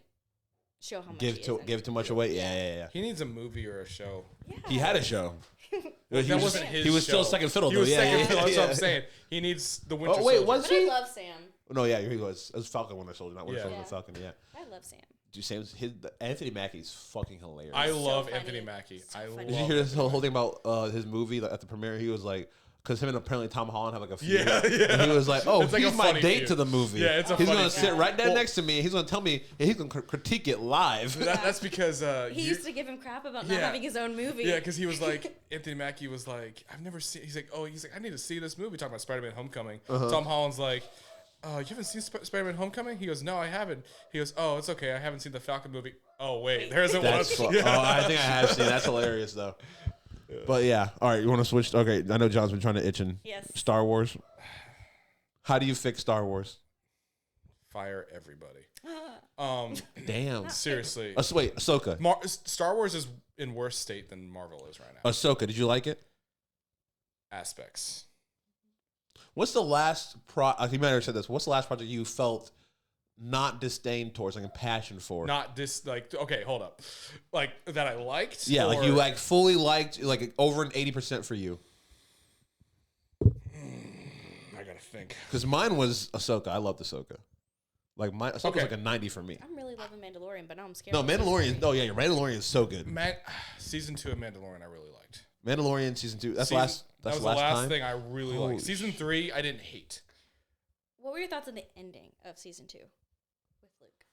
[SPEAKER 2] show how much
[SPEAKER 3] Give too much away. Yeah.
[SPEAKER 1] He needs a movie or a show.
[SPEAKER 2] Yeah.
[SPEAKER 3] He had a show.
[SPEAKER 1] That
[SPEAKER 3] he was,
[SPEAKER 1] wasn't his
[SPEAKER 3] he was still
[SPEAKER 1] show.
[SPEAKER 3] second fiddle
[SPEAKER 1] He
[SPEAKER 3] though.
[SPEAKER 1] was
[SPEAKER 3] Yeah,
[SPEAKER 1] second
[SPEAKER 3] yeah,
[SPEAKER 1] fiddle. That's
[SPEAKER 3] yeah.
[SPEAKER 1] what I'm saying. He needs the Winter
[SPEAKER 3] Oh wait,
[SPEAKER 1] Soldier.
[SPEAKER 3] was
[SPEAKER 2] But I
[SPEAKER 3] he?
[SPEAKER 2] love Sam.
[SPEAKER 3] No, yeah, he was. It was Falcon Winter Soldier, not Winter
[SPEAKER 1] Yeah.
[SPEAKER 3] Soldier.
[SPEAKER 2] Yeah.
[SPEAKER 3] Falcon. Yeah.
[SPEAKER 2] I love Sam.
[SPEAKER 3] Dude, Sam's Anthony Mackie's fucking hilarious.
[SPEAKER 1] I
[SPEAKER 2] So
[SPEAKER 1] love
[SPEAKER 2] funny.
[SPEAKER 1] Anthony Mackie.
[SPEAKER 2] So
[SPEAKER 1] I
[SPEAKER 2] funny.
[SPEAKER 1] love
[SPEAKER 3] Did you hear this whole thing about his movie like, at the premiere? He was like, because him and apparently Tom Holland have like a feud.
[SPEAKER 1] Yeah, yeah.
[SPEAKER 3] And he was like, "Oh,
[SPEAKER 1] It's like
[SPEAKER 3] he's
[SPEAKER 1] a
[SPEAKER 3] my
[SPEAKER 1] funny
[SPEAKER 3] date
[SPEAKER 1] feud.
[SPEAKER 3] to the movie.
[SPEAKER 1] Yeah, it's a
[SPEAKER 3] he's
[SPEAKER 1] funny
[SPEAKER 3] gonna
[SPEAKER 1] feud.
[SPEAKER 3] sit right there
[SPEAKER 1] Well-
[SPEAKER 3] next to me. And he's gonna tell me. And he's gonna critique it live."
[SPEAKER 1] That's because
[SPEAKER 2] He used to give him crap about not
[SPEAKER 1] Yeah.
[SPEAKER 2] having his own movie.
[SPEAKER 1] Yeah, because he was like, Anthony Mackie was like, I've never seen. He's like, I need to see this movie. Talking about Spider-Man: Homecoming. Tom Holland's like, you haven't seen Spider-Man: Homecoming? He goes, no, I haven't. He goes, oh, it's okay. I haven't seen the Falcon movie. Oh wait, there's a
[SPEAKER 3] That's
[SPEAKER 1] one.
[SPEAKER 3] fun. Oh, I think I have seen. That's hilarious though. But yeah, all right. You want to switch? Okay, I know John's been trying to itching.
[SPEAKER 2] Yes.
[SPEAKER 3] Star Wars. How do you fix Star Wars?
[SPEAKER 1] Fire everybody.
[SPEAKER 3] Damn.
[SPEAKER 1] Seriously,
[SPEAKER 3] Wait, Ahsoka.
[SPEAKER 1] Star Wars is in worse state than Marvel is right now.
[SPEAKER 3] Ahsoka. Did you like it?
[SPEAKER 1] Aspects.
[SPEAKER 3] What's the last you might have said this. What's the last project you felt not disdain towards, like a passion for?
[SPEAKER 1] Not this like okay, hold up. Like that I liked.
[SPEAKER 3] Yeah, like
[SPEAKER 1] or-
[SPEAKER 3] you like fully liked, like over an 80% for you.
[SPEAKER 1] I gotta think.
[SPEAKER 3] Because mine was Ahsoka. I loved Ahsoka. Like Ahsoka's
[SPEAKER 1] Okay.
[SPEAKER 3] like a 90 for me.
[SPEAKER 2] I'm really loving Mandalorian, but now I'm scared.
[SPEAKER 3] No,
[SPEAKER 2] of season
[SPEAKER 3] Mandalorian.
[SPEAKER 2] 3.
[SPEAKER 3] No, yeah, your Mandalorian is so good.
[SPEAKER 1] Season 2 of Mandalorian I really liked.
[SPEAKER 3] Mandalorian season 2. That's
[SPEAKER 1] Season-
[SPEAKER 3] last. That's
[SPEAKER 1] that was
[SPEAKER 3] last
[SPEAKER 1] the last
[SPEAKER 3] time.
[SPEAKER 1] thing I really
[SPEAKER 3] Holy
[SPEAKER 1] liked. Season 3 I didn't hate.
[SPEAKER 2] What were your thoughts on the ending of season 2 with Luke?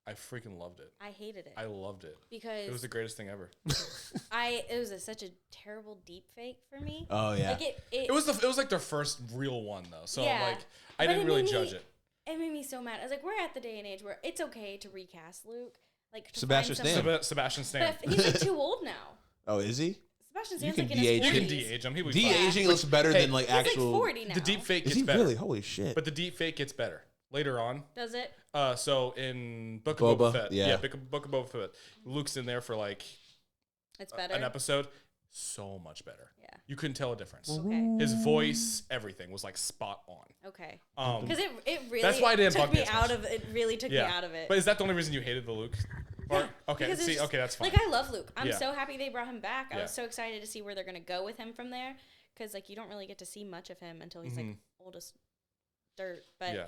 [SPEAKER 1] I freaking loved it.
[SPEAKER 2] I hated it.
[SPEAKER 1] I loved it.
[SPEAKER 2] Because
[SPEAKER 1] It was the greatest thing ever.
[SPEAKER 2] it was such a terrible deep fake for me.
[SPEAKER 3] Oh yeah.
[SPEAKER 2] Like
[SPEAKER 1] It was like their first real one though. So
[SPEAKER 2] Yeah.
[SPEAKER 1] like I
[SPEAKER 2] But
[SPEAKER 1] didn't
[SPEAKER 2] it
[SPEAKER 1] really
[SPEAKER 2] made me-
[SPEAKER 1] judge it.
[SPEAKER 2] It made me so mad. I was like, we're at the day and age where it's okay to recast Luke. Like to
[SPEAKER 3] Sebastian
[SPEAKER 2] find someone-
[SPEAKER 3] Stan.
[SPEAKER 1] Sebastian Stan.
[SPEAKER 2] But he's like too old now.
[SPEAKER 3] Oh, is he?
[SPEAKER 2] Sebastian
[SPEAKER 3] You
[SPEAKER 2] Stan's
[SPEAKER 3] can
[SPEAKER 2] like in his
[SPEAKER 3] de-age
[SPEAKER 2] 40s.
[SPEAKER 1] You can de-age him. He would be fine.
[SPEAKER 3] De-aging looks better
[SPEAKER 1] Hey,
[SPEAKER 3] than like
[SPEAKER 2] He's
[SPEAKER 3] actual.
[SPEAKER 2] like 40 now.
[SPEAKER 1] The deep fake
[SPEAKER 3] Is
[SPEAKER 1] gets
[SPEAKER 3] he
[SPEAKER 1] better.
[SPEAKER 3] really? Holy shit!
[SPEAKER 1] But the deep fake gets better later on.
[SPEAKER 2] Does it?
[SPEAKER 1] So in Book
[SPEAKER 3] Boba,
[SPEAKER 1] of Boba Fett,
[SPEAKER 3] yeah.
[SPEAKER 1] Book of Boba Fett, Luke's in there for like
[SPEAKER 2] It's better.
[SPEAKER 1] an episode. So much better.
[SPEAKER 2] Yeah.
[SPEAKER 1] You couldn't tell a difference.
[SPEAKER 2] Okay.
[SPEAKER 1] His voice, everything was like spot on.
[SPEAKER 2] Okay.
[SPEAKER 1] Um,
[SPEAKER 2] Because it really
[SPEAKER 1] That's why it didn't
[SPEAKER 2] took
[SPEAKER 1] bug me
[SPEAKER 2] me
[SPEAKER 1] as
[SPEAKER 2] out
[SPEAKER 1] much.
[SPEAKER 2] of it. Really took me out of it.
[SPEAKER 1] But is that the only reason you hated the Luke part? Okay.
[SPEAKER 2] Because it's
[SPEAKER 1] See,
[SPEAKER 2] just-
[SPEAKER 1] okay, that's fine.
[SPEAKER 2] Like I love Luke. I'm
[SPEAKER 1] Yeah.
[SPEAKER 2] so happy they brought him back. I
[SPEAKER 1] Yeah.
[SPEAKER 2] was so excited to see where they're gonna go with him from there. Because like you don't really get to see much of him until he's like old as dirt. But
[SPEAKER 1] yeah.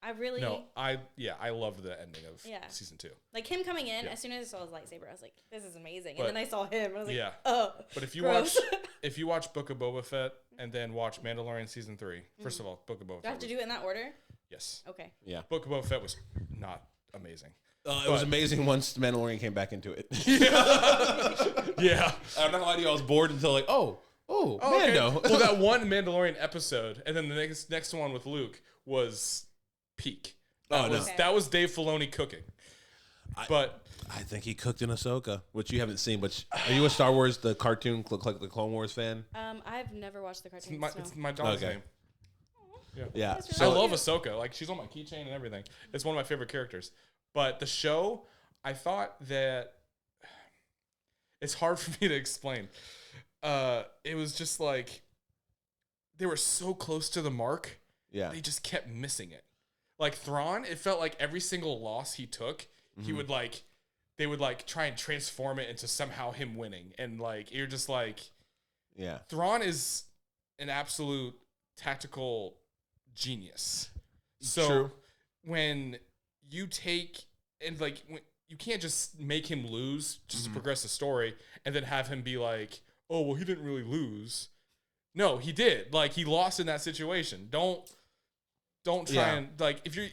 [SPEAKER 2] I really
[SPEAKER 1] I loved the ending of
[SPEAKER 2] Yeah.
[SPEAKER 1] season 2.
[SPEAKER 2] like him coming in.
[SPEAKER 1] Yeah.
[SPEAKER 2] As soon as I saw his lightsaber, I was like, "This is amazing."
[SPEAKER 1] But-
[SPEAKER 2] And then I saw him. I was like,
[SPEAKER 1] Yeah.
[SPEAKER 2] "Oh."
[SPEAKER 1] But if you
[SPEAKER 2] gross.
[SPEAKER 1] watch Book of Boba Fett and then watch Mandalorian season 3, first of all, Book of Boba
[SPEAKER 2] Do I
[SPEAKER 1] Fett.
[SPEAKER 2] have to do it in that order?
[SPEAKER 1] Yes.
[SPEAKER 2] Okay.
[SPEAKER 3] Yeah.
[SPEAKER 1] Book of Boba Fett was not amazing.
[SPEAKER 3] It was amazing once the Mandalorian came back into it.
[SPEAKER 1] Yeah.
[SPEAKER 3] I'm not gonna lie to you. I was bored until like, oh,
[SPEAKER 1] Okay.
[SPEAKER 3] Mando.
[SPEAKER 1] Well, that one Mandalorian episode, and then the next one with Luke was peak. That
[SPEAKER 3] Oh, no.
[SPEAKER 1] was, that was Dave Filoni cooking. But
[SPEAKER 3] I think he cooked in Ahsoka, which you haven't seen. But are you a Star Wars, the cartoon, like the Clone Wars fan?
[SPEAKER 2] I've never watched the cartoon.
[SPEAKER 1] it's my dog's
[SPEAKER 3] Okay.
[SPEAKER 1] name.
[SPEAKER 3] Yeah.
[SPEAKER 2] That's
[SPEAKER 1] I
[SPEAKER 2] really
[SPEAKER 3] So
[SPEAKER 1] love Ahsoka. Like, she's on my keychain and everything. It's one of my favorite characters. But the show, I thought that it's hard for me to explain. It was just like they were so close to the mark.
[SPEAKER 3] yeah,
[SPEAKER 1] They just kept missing it. Like Thrawn, it felt like every single loss he took, he would like, they would like try and transform it into somehow him winning. And like, you're just like,
[SPEAKER 3] yeah.
[SPEAKER 1] Thrawn is an absolute tactical genius. So
[SPEAKER 3] True.
[SPEAKER 1] when you take and like you can't just make him lose just to progress the story and then have him be like, oh well, he didn't really lose. No, he did. Like he lost in that situation. Don't try
[SPEAKER 3] Yeah.
[SPEAKER 1] and like if you're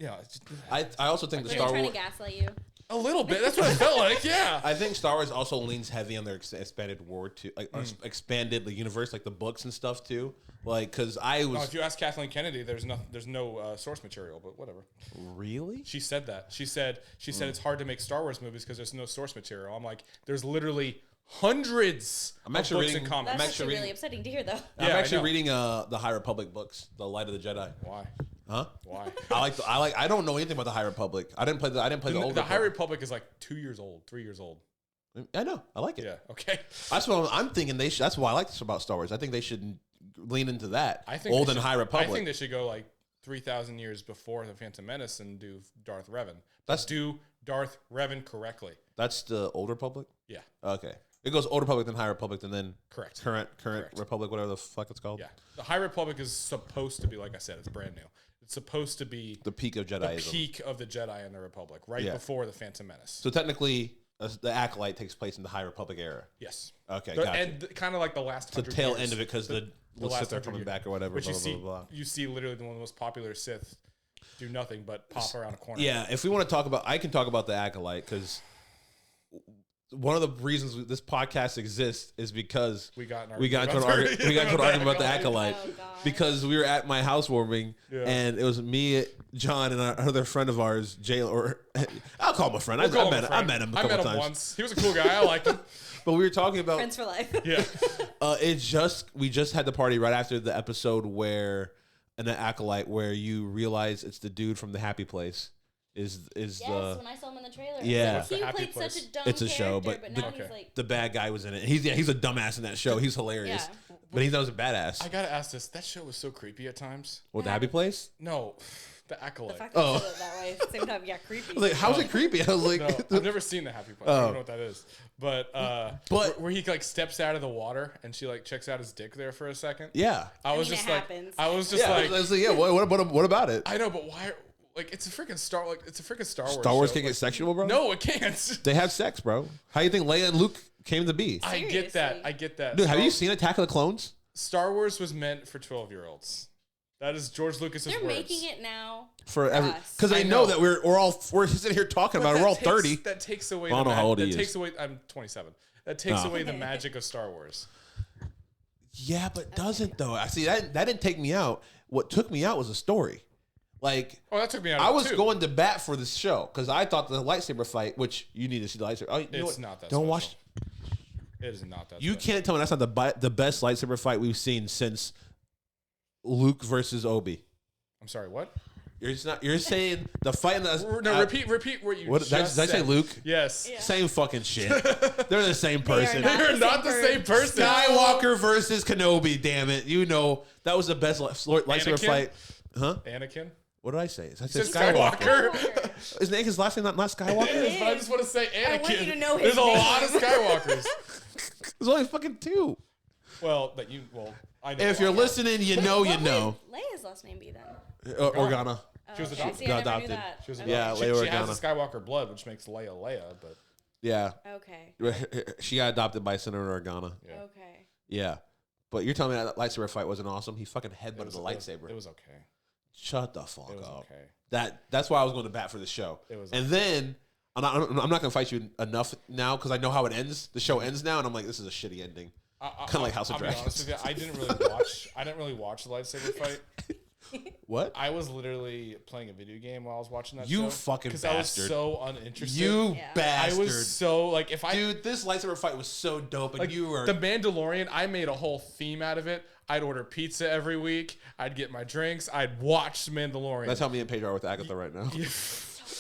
[SPEAKER 1] it's just,
[SPEAKER 3] I also think the
[SPEAKER 2] Are they
[SPEAKER 3] Star
[SPEAKER 2] trying
[SPEAKER 3] Wars.
[SPEAKER 2] to gaslight you?
[SPEAKER 1] a little bit. That's what it felt like. Yeah.
[SPEAKER 3] I think Star Wars also leans heavy on their expanded world too, like or expanded the universe, like the books and stuff too. Like, cause I
[SPEAKER 1] Oh,
[SPEAKER 3] was
[SPEAKER 1] if you ask Kathleen Kennedy, there's no source material, but whatever.
[SPEAKER 3] really.
[SPEAKER 1] She said that. She said it's hard to make Star Wars movies because there's no source material. I'm like, there's literally hundreds
[SPEAKER 3] I'm
[SPEAKER 1] of
[SPEAKER 3] actually
[SPEAKER 1] books
[SPEAKER 3] reading-
[SPEAKER 1] and comics.
[SPEAKER 2] That's
[SPEAKER 3] I'm actually
[SPEAKER 2] actually really
[SPEAKER 3] reading-
[SPEAKER 2] upsetting to hear, though.
[SPEAKER 1] Yeah,
[SPEAKER 3] I'm
[SPEAKER 1] I
[SPEAKER 3] actually
[SPEAKER 1] know.
[SPEAKER 3] reading the High Republic books, The Light of the Jedi.
[SPEAKER 1] Why?
[SPEAKER 3] Huh?
[SPEAKER 1] Why?
[SPEAKER 3] I don't know anything about the High Republic. I didn't play the older.
[SPEAKER 1] The High
[SPEAKER 3] Republic.
[SPEAKER 1] Republic is like 2 years old, 3 years old.
[SPEAKER 3] I know. I like it.
[SPEAKER 1] Yeah. Okay.
[SPEAKER 3] That's what I'm thinking. That's why I like this about Star Wars. I think they should lean into that.
[SPEAKER 1] I think
[SPEAKER 3] Old
[SPEAKER 1] they
[SPEAKER 3] and
[SPEAKER 1] should-
[SPEAKER 3] High Republic.
[SPEAKER 1] I think they should go like 3,000 years before the Phantom Menace and do Darth Revan.
[SPEAKER 3] That's-
[SPEAKER 1] Do Darth Revan correctly.
[SPEAKER 3] That's the Old Republic.
[SPEAKER 1] Yeah.
[SPEAKER 3] Okay. It goes Old Republic, then High Republic, and then
[SPEAKER 1] Correct.
[SPEAKER 3] current
[SPEAKER 1] Correct.
[SPEAKER 3] Republic, whatever the fuck it's called.
[SPEAKER 1] Yeah. The High Republic is supposed to be, like I said, it's brand new. It's supposed to be
[SPEAKER 3] The peak of
[SPEAKER 1] the
[SPEAKER 3] Jediism.
[SPEAKER 1] peak of the Jedi and the Republic, right
[SPEAKER 3] Yeah.
[SPEAKER 1] before the Phantom Menace.
[SPEAKER 3] So technically, the Acolyte takes place in the High Republic era.
[SPEAKER 1] Yes.
[SPEAKER 3] Okay,
[SPEAKER 1] The-
[SPEAKER 3] gotcha.
[SPEAKER 1] And kind of like the last
[SPEAKER 3] It's the
[SPEAKER 1] 100
[SPEAKER 3] tail
[SPEAKER 1] years.
[SPEAKER 3] end of it because the
[SPEAKER 1] last
[SPEAKER 3] Sith are
[SPEAKER 1] 100
[SPEAKER 3] coming
[SPEAKER 1] years.
[SPEAKER 3] back or whatever.
[SPEAKER 1] Which
[SPEAKER 3] Blah,
[SPEAKER 1] you
[SPEAKER 3] blah,
[SPEAKER 1] see,
[SPEAKER 3] blah, blah.
[SPEAKER 1] you see literally one of the most popular Sith do nothing but pop around a corner.
[SPEAKER 3] Yeah, if we want to talk about, I can talk about the Acolyte because one of the reasons this podcast exists is because
[SPEAKER 1] we got into
[SPEAKER 3] an argument about the Acolyte
[SPEAKER 2] Oh, God.
[SPEAKER 3] because we were at my housewarming
[SPEAKER 1] Yeah.
[SPEAKER 3] and it was me, John, and another friend of ours, Jay, or I'll call him a friend.
[SPEAKER 1] We'll call
[SPEAKER 3] I
[SPEAKER 1] him
[SPEAKER 3] met
[SPEAKER 1] a friend.
[SPEAKER 3] him a
[SPEAKER 1] I
[SPEAKER 3] couple
[SPEAKER 1] met him
[SPEAKER 3] times.
[SPEAKER 1] once. He was a cool guy. I liked him.
[SPEAKER 3] But we were talking about
[SPEAKER 2] Friends for life.
[SPEAKER 1] Yeah.
[SPEAKER 3] we just had the party right after the episode where an Acolyte where you realize it's the dude from the Happy Place is
[SPEAKER 2] Yes,
[SPEAKER 3] the
[SPEAKER 2] when I saw him in the trailer.
[SPEAKER 3] Yeah.
[SPEAKER 2] I
[SPEAKER 1] What's
[SPEAKER 2] was
[SPEAKER 1] the
[SPEAKER 2] like, he
[SPEAKER 1] Happy
[SPEAKER 2] played
[SPEAKER 1] Place?
[SPEAKER 2] such a dumb
[SPEAKER 3] It's a show,
[SPEAKER 2] character,
[SPEAKER 3] but
[SPEAKER 2] now
[SPEAKER 1] the-
[SPEAKER 2] he's like,
[SPEAKER 3] the bad guy was in it. He's a dumbass in that show. He's hilarious.
[SPEAKER 2] Yeah.
[SPEAKER 3] But he was a badass.
[SPEAKER 1] I gotta ask this. That show was so creepy at times.
[SPEAKER 3] What, the Happy Place?
[SPEAKER 1] No, the
[SPEAKER 2] the
[SPEAKER 1] Acolyte.
[SPEAKER 2] fact that
[SPEAKER 3] Oh.
[SPEAKER 2] you said it that way at the same time, yeah, creepy.
[SPEAKER 3] I was like, how's it creepy? I was like,
[SPEAKER 1] No, I've never seen the Happy Place. I
[SPEAKER 3] Oh.
[SPEAKER 1] don't know what that is. But where he like steps out of the water and she like checks out his dick there for a second.
[SPEAKER 3] yeah.
[SPEAKER 1] I was
[SPEAKER 2] mean,
[SPEAKER 1] just
[SPEAKER 2] it
[SPEAKER 1] like,
[SPEAKER 2] happens.
[SPEAKER 1] I was just
[SPEAKER 3] Yeah,
[SPEAKER 1] like,
[SPEAKER 3] I was like, yeah, what about it?
[SPEAKER 1] I know, but why? Like, it's a freaking Star Wars.
[SPEAKER 3] Star Wars
[SPEAKER 1] show.
[SPEAKER 3] can't get
[SPEAKER 1] Like,
[SPEAKER 3] sexual, bro?
[SPEAKER 1] no, it can't.
[SPEAKER 3] They have sex, bro. How do you think Leia and Luke came to be?
[SPEAKER 1] I get that. I get that.
[SPEAKER 3] Dude, have
[SPEAKER 1] Star-
[SPEAKER 3] you seen Attack of the Clones?
[SPEAKER 1] Star Wars was meant for 12-year-olds. That is George Lucas's
[SPEAKER 2] They're
[SPEAKER 1] words.
[SPEAKER 2] making it now
[SPEAKER 3] for every
[SPEAKER 2] us.
[SPEAKER 3] because they
[SPEAKER 1] I
[SPEAKER 3] know
[SPEAKER 1] know.
[SPEAKER 3] that we're sitting here talking
[SPEAKER 1] But
[SPEAKER 3] about it. We're all
[SPEAKER 1] that takes-
[SPEAKER 3] 30.
[SPEAKER 1] That takes away.
[SPEAKER 3] I don't know how old he
[SPEAKER 1] that
[SPEAKER 3] is.
[SPEAKER 1] takes away. I'm 27. That takes
[SPEAKER 3] Oh.
[SPEAKER 1] away the magic of Star Wars.
[SPEAKER 3] Yeah, but doesn't though. I see that didn't take me out. What took me out was a story. Like
[SPEAKER 1] Oh, that took me out.
[SPEAKER 3] I
[SPEAKER 1] of it,
[SPEAKER 3] was
[SPEAKER 1] too.
[SPEAKER 3] going to bat for this show because I thought the lightsaber fight, which you need to see the lightsaber. Oh, you know
[SPEAKER 1] It's
[SPEAKER 3] what?
[SPEAKER 1] not that.
[SPEAKER 3] Don't
[SPEAKER 1] special.
[SPEAKER 3] watch.
[SPEAKER 1] It is not that.
[SPEAKER 3] You
[SPEAKER 1] special.
[SPEAKER 3] can't tell me that's not the best lightsaber fight we've seen since Luke versus Obi.
[SPEAKER 1] I'm sorry. What?
[SPEAKER 3] You're just not. You're saying the fight in the
[SPEAKER 1] No, repeat what you
[SPEAKER 3] What
[SPEAKER 1] just
[SPEAKER 3] did I
[SPEAKER 1] said.
[SPEAKER 3] say? Luke.
[SPEAKER 1] Yes.
[SPEAKER 2] Yeah.
[SPEAKER 3] Same fucking shit. They're the same
[SPEAKER 2] They are
[SPEAKER 3] person.
[SPEAKER 2] not.
[SPEAKER 1] They're not the same person.
[SPEAKER 3] Skywalker versus Kenobi. Damn it! You know that was the best lightsaber
[SPEAKER 1] Anakin?
[SPEAKER 3] fight. Huh?
[SPEAKER 1] Anakin.
[SPEAKER 3] What did I say? I
[SPEAKER 1] You
[SPEAKER 3] said
[SPEAKER 1] said Skywalker.
[SPEAKER 2] Skywalker.
[SPEAKER 3] His name, his last name, not Skywalker.
[SPEAKER 1] It is, but I just want to say Anakin.
[SPEAKER 2] I want you to know
[SPEAKER 1] There's
[SPEAKER 2] his
[SPEAKER 1] a
[SPEAKER 2] name.
[SPEAKER 1] lot of Skywalkers.
[SPEAKER 3] There's only fucking two.
[SPEAKER 1] Well, I know.
[SPEAKER 3] If
[SPEAKER 1] a
[SPEAKER 3] you're
[SPEAKER 1] lot.
[SPEAKER 3] listening, you know, you
[SPEAKER 2] What
[SPEAKER 3] know.
[SPEAKER 2] would Leia's last name be then?
[SPEAKER 3] Organa.
[SPEAKER 1] She was
[SPEAKER 2] Okay,
[SPEAKER 1] adopted.
[SPEAKER 2] see, I never knew
[SPEAKER 3] Adopted.
[SPEAKER 2] that.
[SPEAKER 1] She was
[SPEAKER 2] Okay.
[SPEAKER 3] Yeah,
[SPEAKER 1] she,
[SPEAKER 3] Leia
[SPEAKER 1] she has
[SPEAKER 3] Organa.
[SPEAKER 1] the Skywalker blood, which makes Leia Leia. But
[SPEAKER 3] Yeah.
[SPEAKER 2] Okay.
[SPEAKER 3] She got adopted by Senator Organa.
[SPEAKER 1] yeah,
[SPEAKER 2] Okay.
[SPEAKER 3] Yeah. But you're telling me that lightsaber fight wasn't awesome? He fucking headbutted the lightsaber.
[SPEAKER 1] It was okay.
[SPEAKER 3] Shut the fuck
[SPEAKER 1] It was
[SPEAKER 3] up.
[SPEAKER 1] okay.
[SPEAKER 3] That's why I was going to bat for the show.
[SPEAKER 1] It was
[SPEAKER 3] And then I'm not going to fight you enough now because I know how it ends. The show ends now, and I'm like, this is a shitty ending. Kind of like House of
[SPEAKER 1] I'll be
[SPEAKER 3] Dragons.
[SPEAKER 1] honest with you, I didn't really watch the lightsaber fight.
[SPEAKER 3] What?
[SPEAKER 1] I was literally playing a video game while I was watching that show.
[SPEAKER 3] You fucking
[SPEAKER 1] because I was
[SPEAKER 3] bastard.
[SPEAKER 1] so uninterested.
[SPEAKER 3] You
[SPEAKER 2] Yeah.
[SPEAKER 3] bastard.
[SPEAKER 1] I was so like if I
[SPEAKER 3] Dude, this lightsaber fight was so dope, and
[SPEAKER 1] like
[SPEAKER 3] you were
[SPEAKER 1] the Mandalorian. I made a whole theme out of it. I'd order pizza every week. I'd get my drinks. I'd watch Mandalorian.
[SPEAKER 3] That's how me and Pedro are with Agatha right now.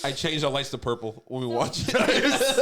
[SPEAKER 3] I changed our lights to purple when we watch it.
[SPEAKER 2] I just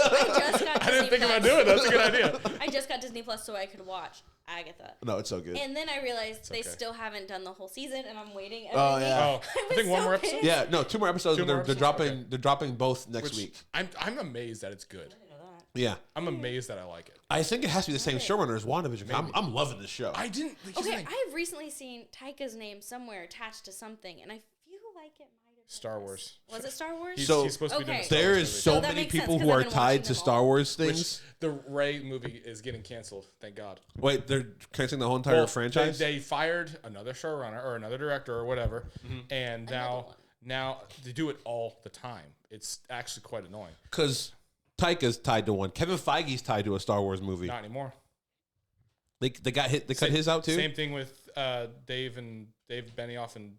[SPEAKER 2] got
[SPEAKER 1] I didn't
[SPEAKER 2] Disney
[SPEAKER 1] think about
[SPEAKER 2] Plus.
[SPEAKER 1] doing it. That's a good idea.
[SPEAKER 2] I just got Disney Plus so I could watch Agatha.
[SPEAKER 3] No, it's so good.
[SPEAKER 2] And then I realized they
[SPEAKER 1] okay.
[SPEAKER 2] still haven't done the whole season, and I'm waiting. Every
[SPEAKER 3] Oh,
[SPEAKER 2] week.
[SPEAKER 3] yeah.
[SPEAKER 1] Oh, I think one more episode.
[SPEAKER 2] pissed.
[SPEAKER 3] Yeah, no, 2 more episodes.
[SPEAKER 1] Two
[SPEAKER 3] But
[SPEAKER 1] more
[SPEAKER 3] they're
[SPEAKER 1] episodes?
[SPEAKER 3] dropping.
[SPEAKER 1] Okay.
[SPEAKER 3] They're dropping both next
[SPEAKER 1] Which
[SPEAKER 3] week.
[SPEAKER 1] I'm amazed that it's good.
[SPEAKER 2] I didn't know that.
[SPEAKER 3] Yeah,
[SPEAKER 1] I'm amazed that I like it.
[SPEAKER 3] I think it has to be the same
[SPEAKER 2] Okay.
[SPEAKER 3] showrunner as WandaVision. I'm loving this show.
[SPEAKER 1] I didn't. here's the
[SPEAKER 2] Okay,
[SPEAKER 1] thing.
[SPEAKER 2] I've recently seen Taika's name somewhere attached to something, and I feel like it might have been
[SPEAKER 1] Star
[SPEAKER 2] this.
[SPEAKER 1] Wars.
[SPEAKER 2] Was it Star Wars?
[SPEAKER 1] He's,
[SPEAKER 3] So-
[SPEAKER 1] he's supposed to be doing a
[SPEAKER 2] Okay.
[SPEAKER 1] Star
[SPEAKER 3] There
[SPEAKER 1] Wars
[SPEAKER 3] is
[SPEAKER 1] movie.
[SPEAKER 3] so
[SPEAKER 2] So that
[SPEAKER 3] many
[SPEAKER 2] makes sense,
[SPEAKER 3] people
[SPEAKER 2] 'cause
[SPEAKER 3] who
[SPEAKER 2] I've
[SPEAKER 3] are
[SPEAKER 2] been
[SPEAKER 3] tied
[SPEAKER 2] watching
[SPEAKER 3] to
[SPEAKER 2] them
[SPEAKER 3] Star
[SPEAKER 2] all.
[SPEAKER 3] Wars
[SPEAKER 1] Which
[SPEAKER 3] things.
[SPEAKER 1] the Ray movie is getting canceled. Thank God.
[SPEAKER 3] Wait, they're canceling the whole entire
[SPEAKER 1] Well,
[SPEAKER 3] franchise.
[SPEAKER 1] They fired another showrunner or another director or whatever, and
[SPEAKER 2] Another one.
[SPEAKER 1] now they do it all the time. It's actually quite annoying.
[SPEAKER 3] Because Taika's tied to one. Kevin Feige's tied to a Star Wars movie.
[SPEAKER 1] Not anymore.
[SPEAKER 3] They got hit. They cut his out too.
[SPEAKER 1] Same thing with Dave Benioff and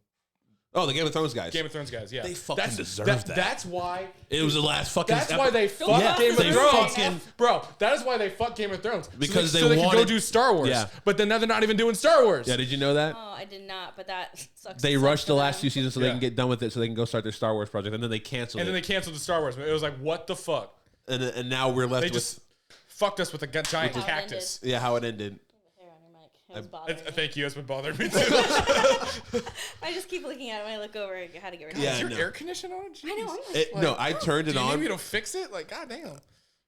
[SPEAKER 3] Oh, the Game of Thrones guys.
[SPEAKER 1] Game of Thrones guys. Yeah,
[SPEAKER 3] They fucking deserve that.
[SPEAKER 1] That's why.
[SPEAKER 3] It was the last fucking.
[SPEAKER 1] That's why they fucked
[SPEAKER 3] Yeah,
[SPEAKER 1] Game of
[SPEAKER 3] they
[SPEAKER 1] Thrones,
[SPEAKER 3] fucking-
[SPEAKER 1] bro. That is why they fucked Game of Thrones
[SPEAKER 3] Because
[SPEAKER 1] so
[SPEAKER 3] they
[SPEAKER 1] they could go
[SPEAKER 3] wanted-
[SPEAKER 1] do Star Wars.
[SPEAKER 3] Yeah.
[SPEAKER 1] But then now they're not even doing Star Wars.
[SPEAKER 3] Yeah, did you know that?
[SPEAKER 2] Oh, I did not, but that sucks.
[SPEAKER 3] They
[SPEAKER 2] sucks
[SPEAKER 3] rushed
[SPEAKER 2] for
[SPEAKER 3] the last
[SPEAKER 2] them.
[SPEAKER 3] few seasons so they
[SPEAKER 1] Yeah.
[SPEAKER 3] can get done with it, so they can go start their Star Wars project, and then they canceled
[SPEAKER 1] And
[SPEAKER 3] it.
[SPEAKER 1] then they canceled the Star Wars. It was like, what the fuck?
[SPEAKER 3] And now we're left
[SPEAKER 1] They
[SPEAKER 3] with
[SPEAKER 1] just fucked us with a giant
[SPEAKER 2] How it
[SPEAKER 1] cactus.
[SPEAKER 3] how it ended.
[SPEAKER 2] Hair on your mic. It was bothering me.
[SPEAKER 1] Thank you. That's what bothered me too.
[SPEAKER 2] I just keep looking at it when I look over. I had to get rid of
[SPEAKER 3] Yeah,
[SPEAKER 2] it.
[SPEAKER 1] Is your
[SPEAKER 3] no.
[SPEAKER 1] air conditioner on?
[SPEAKER 2] I know. I'm,
[SPEAKER 3] It, no, I turned
[SPEAKER 1] Do
[SPEAKER 3] it
[SPEAKER 1] you need
[SPEAKER 3] on.
[SPEAKER 1] me to fix it? Like, goddamn.
[SPEAKER 2] I'm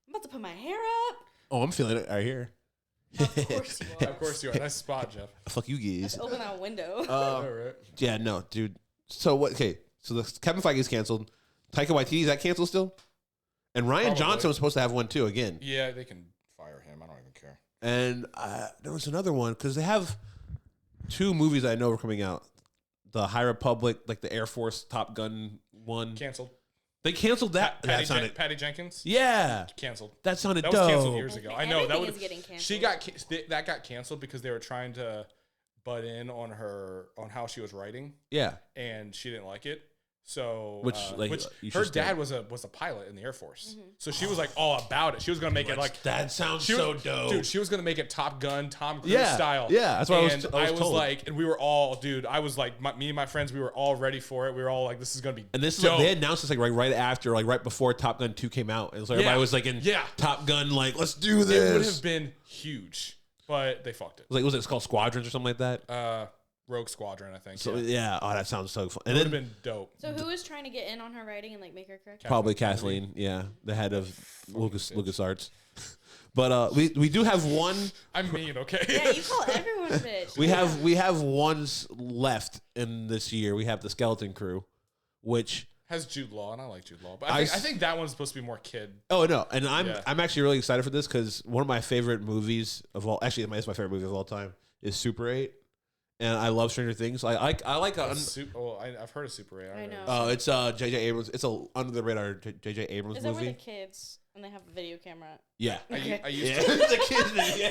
[SPEAKER 2] about to put my hair up.
[SPEAKER 3] Oh, I'm feeling it right here.
[SPEAKER 2] Of course you are.
[SPEAKER 1] Of course you are. Nice spot, Jeff.
[SPEAKER 3] Fuck you guys.
[SPEAKER 2] Open that window.
[SPEAKER 1] All right.
[SPEAKER 3] Yeah, no, dude. So what? Okay, so the Kevin Feige is canceled. Taika Waititi, is that canceled still? And Ryan
[SPEAKER 1] Probably.
[SPEAKER 3] Johnson was supposed to have one too again.
[SPEAKER 1] Yeah, they can fire him. I don't even care.
[SPEAKER 3] And there was another one because they have 2 movies I know are coming out. The High Republic, like the Air Force Top Gun one.
[SPEAKER 1] Canceled.
[SPEAKER 3] They canceled that.
[SPEAKER 1] Patty,
[SPEAKER 3] That sounded.
[SPEAKER 1] Patty Jenkins.
[SPEAKER 3] Yeah,
[SPEAKER 1] Canceled.
[SPEAKER 3] that sounded
[SPEAKER 1] That was canceled
[SPEAKER 3] dope.
[SPEAKER 1] years ago.
[SPEAKER 2] Okay,
[SPEAKER 1] I know that
[SPEAKER 2] everything
[SPEAKER 1] would.
[SPEAKER 2] is getting canceled.
[SPEAKER 1] She got that got canceled because they were trying to butt in on how she was writing,
[SPEAKER 3] Yeah,
[SPEAKER 1] and she didn't like it. So,
[SPEAKER 3] Which, like, you
[SPEAKER 1] her
[SPEAKER 3] should
[SPEAKER 1] dad
[SPEAKER 3] still-
[SPEAKER 1] was a pilot in the Air Force, so she was like all about it. She was gonna make it like
[SPEAKER 3] that sounds
[SPEAKER 1] she
[SPEAKER 3] so
[SPEAKER 1] was,
[SPEAKER 3] dope,
[SPEAKER 1] dude. She was gonna make it Top Gun, Tom Cruise
[SPEAKER 3] Yeah,
[SPEAKER 1] style.
[SPEAKER 3] yeah, that's what I was
[SPEAKER 1] And
[SPEAKER 3] I was told.
[SPEAKER 1] like, and we were all, dude. I was like, me and my friends, we were all ready for it. We were all like, this is gonna be.
[SPEAKER 3] And this is
[SPEAKER 1] dope.
[SPEAKER 3] like, they announced this like right after, like right before Top Gun 2 came out. And so everybody
[SPEAKER 1] Yeah.
[SPEAKER 3] was like in
[SPEAKER 1] Yeah.
[SPEAKER 3] Top Gun, like, let's do
[SPEAKER 1] It
[SPEAKER 3] this.
[SPEAKER 1] would have been huge, but they fucked it.
[SPEAKER 3] Was it called Squadrons or something like that?
[SPEAKER 1] Rogue Squadron, I think.
[SPEAKER 3] So
[SPEAKER 1] yeah.
[SPEAKER 3] yeah, oh, that sounds so fun.
[SPEAKER 1] It
[SPEAKER 3] And
[SPEAKER 1] would have
[SPEAKER 3] then
[SPEAKER 1] been dope.
[SPEAKER 2] So who is trying to get in on her writing and like make her correct?
[SPEAKER 3] probably
[SPEAKER 1] Kathleen
[SPEAKER 3] Kathleen, yeah, the head of
[SPEAKER 1] bitch.
[SPEAKER 3] LucasArts. But we do have one.
[SPEAKER 1] I'm mean, okay?
[SPEAKER 2] Yeah, you call everyone a bitch.
[SPEAKER 3] We have ones left in this year. We have the Skeleton Crew, which
[SPEAKER 1] Has Jude Law, and I like Jude Law, but
[SPEAKER 3] I
[SPEAKER 1] I
[SPEAKER 3] s-
[SPEAKER 1] think that one's supposed to be more kid.
[SPEAKER 3] oh no, and I'm
[SPEAKER 1] Yeah.
[SPEAKER 3] I'm actually really excited for this because one of my favorite movies of all, actually, it's my favorite movie of all time is Super 8. and I love Stranger Things. I like
[SPEAKER 1] I've heard of Super 8.
[SPEAKER 2] I know.
[SPEAKER 3] Oh, it's J.J. Abrams. It's a under the radar J.J. Abrams
[SPEAKER 2] Is that where
[SPEAKER 3] movie.
[SPEAKER 2] the kids and they have a video camera?
[SPEAKER 3] Yeah.
[SPEAKER 1] I used
[SPEAKER 3] Yeah.
[SPEAKER 1] to.
[SPEAKER 3] The kids. Yeah.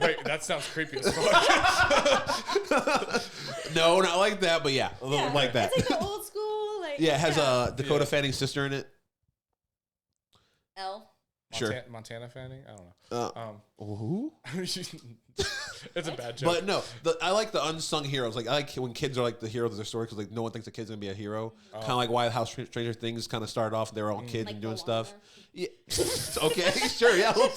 [SPEAKER 1] Wait, that sounds creepy as fuck.
[SPEAKER 3] No, not like that, but yeah, a little like that.
[SPEAKER 2] It's like the old school, like
[SPEAKER 3] Yeah, it has Dakota Fanning's sister in it.
[SPEAKER 2] L.
[SPEAKER 3] Sure.
[SPEAKER 1] Montana Fanning? I don't know.
[SPEAKER 3] Who?
[SPEAKER 1] It's a bad joke.
[SPEAKER 3] But no, I like the unsung heroes. Like I like when kids are like the heroes of their story because like no one thinks a kid's gonna be a hero. Kind of like why how Stranger Things kind of started off. They were all kids
[SPEAKER 2] Like
[SPEAKER 3] and doing
[SPEAKER 2] Moana.
[SPEAKER 3] stuff. Yeah. Okay. Sure. Yeah.
[SPEAKER 1] You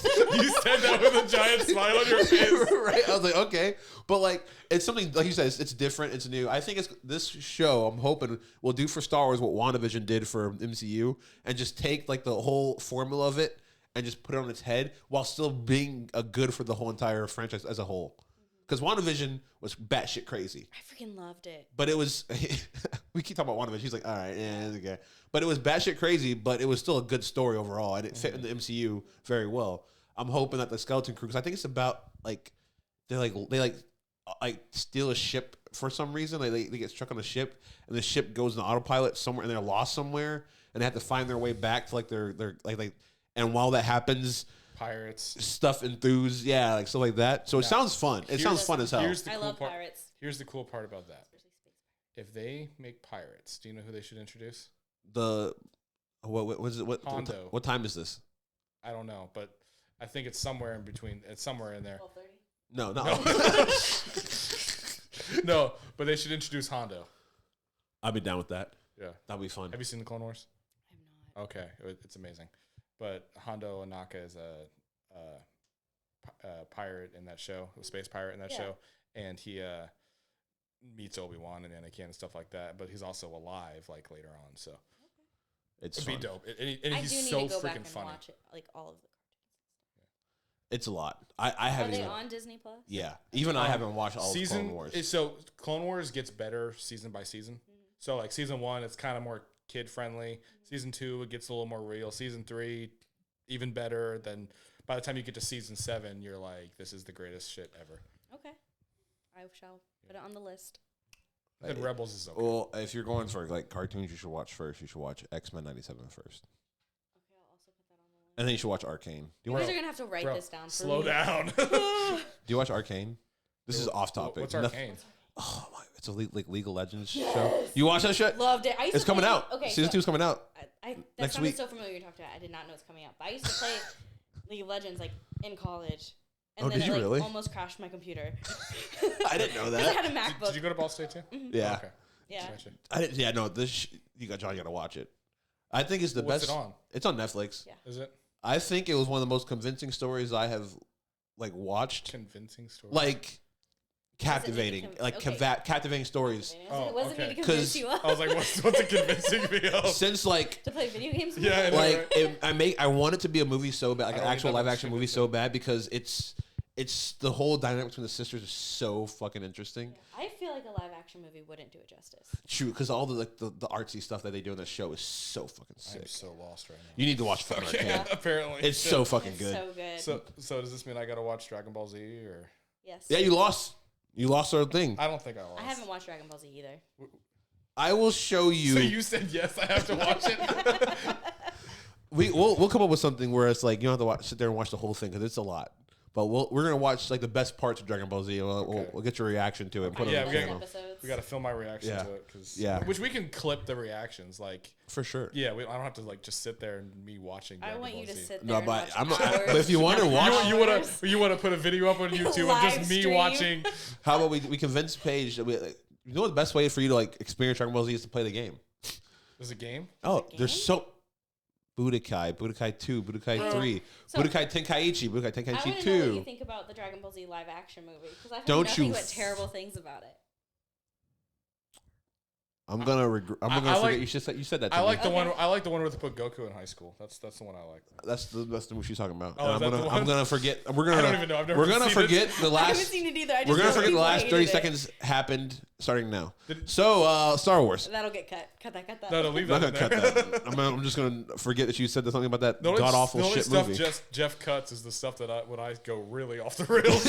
[SPEAKER 1] said that with a giant smile on your face.
[SPEAKER 3] Right. I was like, okay, but like it's something like you said. It's different. It's new. I think it's this show. I'm hoping will do for Star Wars what WandaVision did for MCU, and just take like the whole formula of it and just put it on its head while still being a good for the whole entire franchise as a whole. Because WandaVision was batshit crazy.
[SPEAKER 2] I freaking loved it.
[SPEAKER 3] But it was, we keep talking about WandaVision. He's like, all right, yeah, it's okay. But it was batshit crazy, but it was still a good story overall. And it fit in the MCU very well. I'm hoping that the Skeleton Crew, because I think it's about like, they steal a ship for some reason. They get stuck on a ship and the ship goes in autopilot somewhere and they're lost somewhere and they have to find their way back to like their and while that happens,
[SPEAKER 1] Pirates.
[SPEAKER 3] stuff enthuse, yeah, like stuff like that. So it sounds fun. It sounds fun as hell.
[SPEAKER 2] I love pirates.
[SPEAKER 1] Here's the cool part about that. If they make pirates, do you know who they should introduce?
[SPEAKER 3] The what was it?
[SPEAKER 1] Hondo.
[SPEAKER 3] What time is this?
[SPEAKER 1] I don't know, but I think it's somewhere in between. It's somewhere in there.
[SPEAKER 2] 12:30.
[SPEAKER 3] No.
[SPEAKER 1] No, but they should introduce Hondo.
[SPEAKER 3] I'd be down with that.
[SPEAKER 1] Yeah,
[SPEAKER 3] That'd be fun.
[SPEAKER 1] have you seen the Clone Wars?
[SPEAKER 2] I'm not.
[SPEAKER 1] Okay, it's amazing. But Hondo Ohnaka is a pirate in that show, a space pirate in that show, and he meets Obi-Wan and Anakin and stuff like that. But he's also alive, like later on. So
[SPEAKER 3] It's
[SPEAKER 1] it'd
[SPEAKER 3] fun.
[SPEAKER 1] be dope. And
[SPEAKER 2] I
[SPEAKER 1] he's
[SPEAKER 2] do need
[SPEAKER 1] so
[SPEAKER 2] to go back
[SPEAKER 1] freaking
[SPEAKER 2] and
[SPEAKER 1] funny.
[SPEAKER 2] watch it, like all of the.
[SPEAKER 3] It's a lot. I
[SPEAKER 2] Are
[SPEAKER 3] haven't
[SPEAKER 2] they
[SPEAKER 3] even.
[SPEAKER 2] on Disney Plus?
[SPEAKER 3] Yeah, even I haven't watched all of Clone Wars.
[SPEAKER 1] So Clone Wars gets better season by season. So like season 1, it's kind of more kid friendly. Season 2, it gets a little more real. Season 3, even better. Then by the time you get to season 7, you're like, this is the greatest shit ever.
[SPEAKER 2] Okay, I shall put it on the list.
[SPEAKER 1] And Rebels is okay.
[SPEAKER 3] Well, if you're going for like cartoons, you should watch first. You should watch X-Men '97 first,
[SPEAKER 2] Okay, I'll also put that on the list.
[SPEAKER 3] and then you should watch Arcane. Do
[SPEAKER 2] You
[SPEAKER 3] you
[SPEAKER 2] guys
[SPEAKER 3] watch?
[SPEAKER 2] are gonna have to write this down. For
[SPEAKER 1] Slow
[SPEAKER 2] me.
[SPEAKER 1] down.
[SPEAKER 3] Do you watch Arcane? This is off topic.
[SPEAKER 1] What's
[SPEAKER 3] Nothing-
[SPEAKER 1] Arcane?
[SPEAKER 3] Oh my! It's a like League of Legends show. You watch that shit?
[SPEAKER 2] Loved it. I used
[SPEAKER 3] It's
[SPEAKER 2] to
[SPEAKER 3] coming
[SPEAKER 2] play,
[SPEAKER 3] out.
[SPEAKER 2] Okay,
[SPEAKER 3] Season 2 is coming out.
[SPEAKER 2] That
[SPEAKER 3] next
[SPEAKER 2] sounded
[SPEAKER 3] week.
[SPEAKER 2] so familiar. You talked about. I did not know it's coming out. But I used to play League of Legends like in college. And
[SPEAKER 3] Oh,
[SPEAKER 2] then
[SPEAKER 3] did you
[SPEAKER 2] it,
[SPEAKER 3] really?
[SPEAKER 2] almost crashed my computer.
[SPEAKER 3] I didn't know
[SPEAKER 2] 'Cause I
[SPEAKER 3] that.
[SPEAKER 2] had a MacBook.
[SPEAKER 1] Did you go to Ball State too?
[SPEAKER 3] Yeah,
[SPEAKER 1] Okay.
[SPEAKER 2] Yeah.
[SPEAKER 1] Gotcha.
[SPEAKER 3] I didn't. Yeah, no. You gotta watch it. I think it's the
[SPEAKER 1] What's
[SPEAKER 3] best.
[SPEAKER 1] it on?
[SPEAKER 3] It's on Netflix.
[SPEAKER 2] Yeah.
[SPEAKER 1] Is it
[SPEAKER 3] I think it was one of the most convincing stories I have like watched.
[SPEAKER 1] convincing story?
[SPEAKER 3] Like captivating,
[SPEAKER 2] conv-
[SPEAKER 3] like
[SPEAKER 2] okay.
[SPEAKER 3] Captivating stories.
[SPEAKER 2] It wasn't
[SPEAKER 1] okay.
[SPEAKER 2] me to convince
[SPEAKER 3] 'Cause
[SPEAKER 2] you
[SPEAKER 1] I was like, what's it convincing me of?
[SPEAKER 3] Since like
[SPEAKER 2] to play video games. with
[SPEAKER 1] Yeah, I
[SPEAKER 2] me?
[SPEAKER 1] know.
[SPEAKER 3] like I want it to be a movie so bad, like
[SPEAKER 1] I
[SPEAKER 3] an
[SPEAKER 1] don't
[SPEAKER 3] actual
[SPEAKER 1] need that
[SPEAKER 3] live
[SPEAKER 1] much
[SPEAKER 3] action
[SPEAKER 1] shit
[SPEAKER 3] movie
[SPEAKER 1] with
[SPEAKER 3] so bad because it's the whole dynamic between the sisters is so fucking interesting.
[SPEAKER 2] I feel like a live action movie wouldn't do it justice.
[SPEAKER 3] True, because all the like the artsy stuff that they do in the show is so fucking sick.
[SPEAKER 1] I'm so lost right now.
[SPEAKER 3] You need to watch fucking
[SPEAKER 1] Okay,
[SPEAKER 3] Arcane.
[SPEAKER 1] apparently.
[SPEAKER 3] It's so fucking
[SPEAKER 2] It's
[SPEAKER 3] good.
[SPEAKER 2] so good.
[SPEAKER 1] So does this mean I gotta watch Dragon Ball Z or?
[SPEAKER 2] yes.
[SPEAKER 3] Yeah, you lost. You lost our thing.
[SPEAKER 1] I don't think I lost.
[SPEAKER 2] I haven't watched Dragon Ball Z either.
[SPEAKER 3] I will show you.
[SPEAKER 1] So you said yes, I have to watch it.
[SPEAKER 3] We'll come up with something where it's like you don't have to sit there and watch the whole thing because it's a lot. But we're gonna watch like the best parts of Dragon Ball Z. We'll get your reaction to it. And put it
[SPEAKER 1] Yeah,
[SPEAKER 3] on the
[SPEAKER 1] we gotta-
[SPEAKER 3] channel
[SPEAKER 2] Episodes.
[SPEAKER 1] We gotta film my reaction
[SPEAKER 3] Yeah.
[SPEAKER 1] to it, cause
[SPEAKER 3] Yeah.
[SPEAKER 1] which we can clip the reactions, like
[SPEAKER 3] for sure.
[SPEAKER 1] yeah, I don't have to like just sit there and me watching.
[SPEAKER 2] I
[SPEAKER 1] Dragon
[SPEAKER 2] want
[SPEAKER 1] Ball
[SPEAKER 2] you to
[SPEAKER 1] Z.
[SPEAKER 2] sit there.
[SPEAKER 3] No,
[SPEAKER 2] and
[SPEAKER 3] but
[SPEAKER 2] watch
[SPEAKER 3] I'm not.
[SPEAKER 2] hours
[SPEAKER 3] But if you want to
[SPEAKER 2] and
[SPEAKER 3] watch,
[SPEAKER 1] You wanna put a video up on YouTube of
[SPEAKER 2] Live
[SPEAKER 1] just me
[SPEAKER 2] stream.
[SPEAKER 1] watching?
[SPEAKER 3] how about we convince Paige that you know what the best way for you to like experience Dragon Ball Z is to play the game.
[SPEAKER 1] There's a game.
[SPEAKER 3] Oh,
[SPEAKER 2] game?
[SPEAKER 3] there's so Budokai 2, Budokai
[SPEAKER 2] Bro.
[SPEAKER 3] 3,
[SPEAKER 2] So-
[SPEAKER 3] Budokai Tenkaichi, Budokai
[SPEAKER 2] I want
[SPEAKER 3] Tenkaichi
[SPEAKER 2] to know what you
[SPEAKER 3] 2.
[SPEAKER 2] think about the Dragon Ball Z live action movie because I've heard
[SPEAKER 3] Don't
[SPEAKER 2] nothing
[SPEAKER 3] you
[SPEAKER 2] but terrible things about it.
[SPEAKER 3] I'm gonna forget
[SPEAKER 1] like-
[SPEAKER 3] you said that. To
[SPEAKER 1] I
[SPEAKER 3] me.
[SPEAKER 1] like the
[SPEAKER 2] Okay.
[SPEAKER 1] one. I like the one where they put Goku in high school. That's the one I like.
[SPEAKER 3] That's the movie she's talking about.
[SPEAKER 1] Oh,
[SPEAKER 3] And
[SPEAKER 1] is that the
[SPEAKER 3] I'm
[SPEAKER 1] one?
[SPEAKER 3] gonna forget.
[SPEAKER 1] I don't even know. I've never
[SPEAKER 3] We're gonna
[SPEAKER 1] seen
[SPEAKER 3] forget
[SPEAKER 1] it.
[SPEAKER 3] the
[SPEAKER 2] I haven't
[SPEAKER 3] last.
[SPEAKER 2] seen it either. I just
[SPEAKER 3] We're gonna
[SPEAKER 2] know
[SPEAKER 3] forget the
[SPEAKER 2] people
[SPEAKER 3] last
[SPEAKER 2] hated
[SPEAKER 3] 30
[SPEAKER 2] it.
[SPEAKER 3] seconds happened starting now. So Star Wars.
[SPEAKER 2] That'll get cut. Cut that.
[SPEAKER 1] No, leave
[SPEAKER 3] I'm
[SPEAKER 1] that.
[SPEAKER 3] not
[SPEAKER 1] in
[SPEAKER 3] gonna
[SPEAKER 1] there.
[SPEAKER 3] cut that. I'm just gonna forget that you said something about that
[SPEAKER 1] The only,
[SPEAKER 3] god awful
[SPEAKER 1] the only
[SPEAKER 3] shit
[SPEAKER 1] stuff
[SPEAKER 3] movie.
[SPEAKER 1] Jeff cuts is the stuff that when I go really off the rails.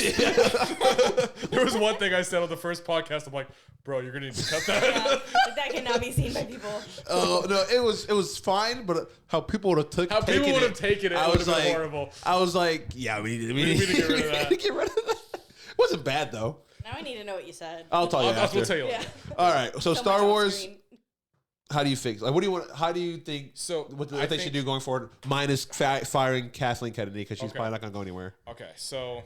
[SPEAKER 1] There was one thing I said on the first podcast. I'm like, bro, you're gonna need to cut that.
[SPEAKER 2] Yeah, like that cannot be seen by people.
[SPEAKER 3] Oh no, it was fine, but how people would have
[SPEAKER 1] How people would have taken it
[SPEAKER 3] I
[SPEAKER 1] would
[SPEAKER 3] was
[SPEAKER 1] have been
[SPEAKER 3] like,
[SPEAKER 1] horrible.
[SPEAKER 3] I was like, yeah, we need to
[SPEAKER 1] get rid of that.
[SPEAKER 3] get rid of that. It wasn't bad though.
[SPEAKER 2] Now I need to know what you said.
[SPEAKER 3] I'll tell you
[SPEAKER 1] I'll
[SPEAKER 3] after.
[SPEAKER 1] tell you
[SPEAKER 2] Yeah.
[SPEAKER 1] later.
[SPEAKER 3] All right, so
[SPEAKER 2] So much
[SPEAKER 3] Star
[SPEAKER 2] off
[SPEAKER 3] Wars.
[SPEAKER 2] screen.
[SPEAKER 3] How do you fix? Like, what do you want? How do you think?
[SPEAKER 1] So,
[SPEAKER 3] what
[SPEAKER 1] I
[SPEAKER 3] they should
[SPEAKER 1] think-
[SPEAKER 3] do going forward? Minus firing Kathleen Kennedy because she's
[SPEAKER 1] Okay.
[SPEAKER 3] probably not going to go anywhere.
[SPEAKER 1] Okay, so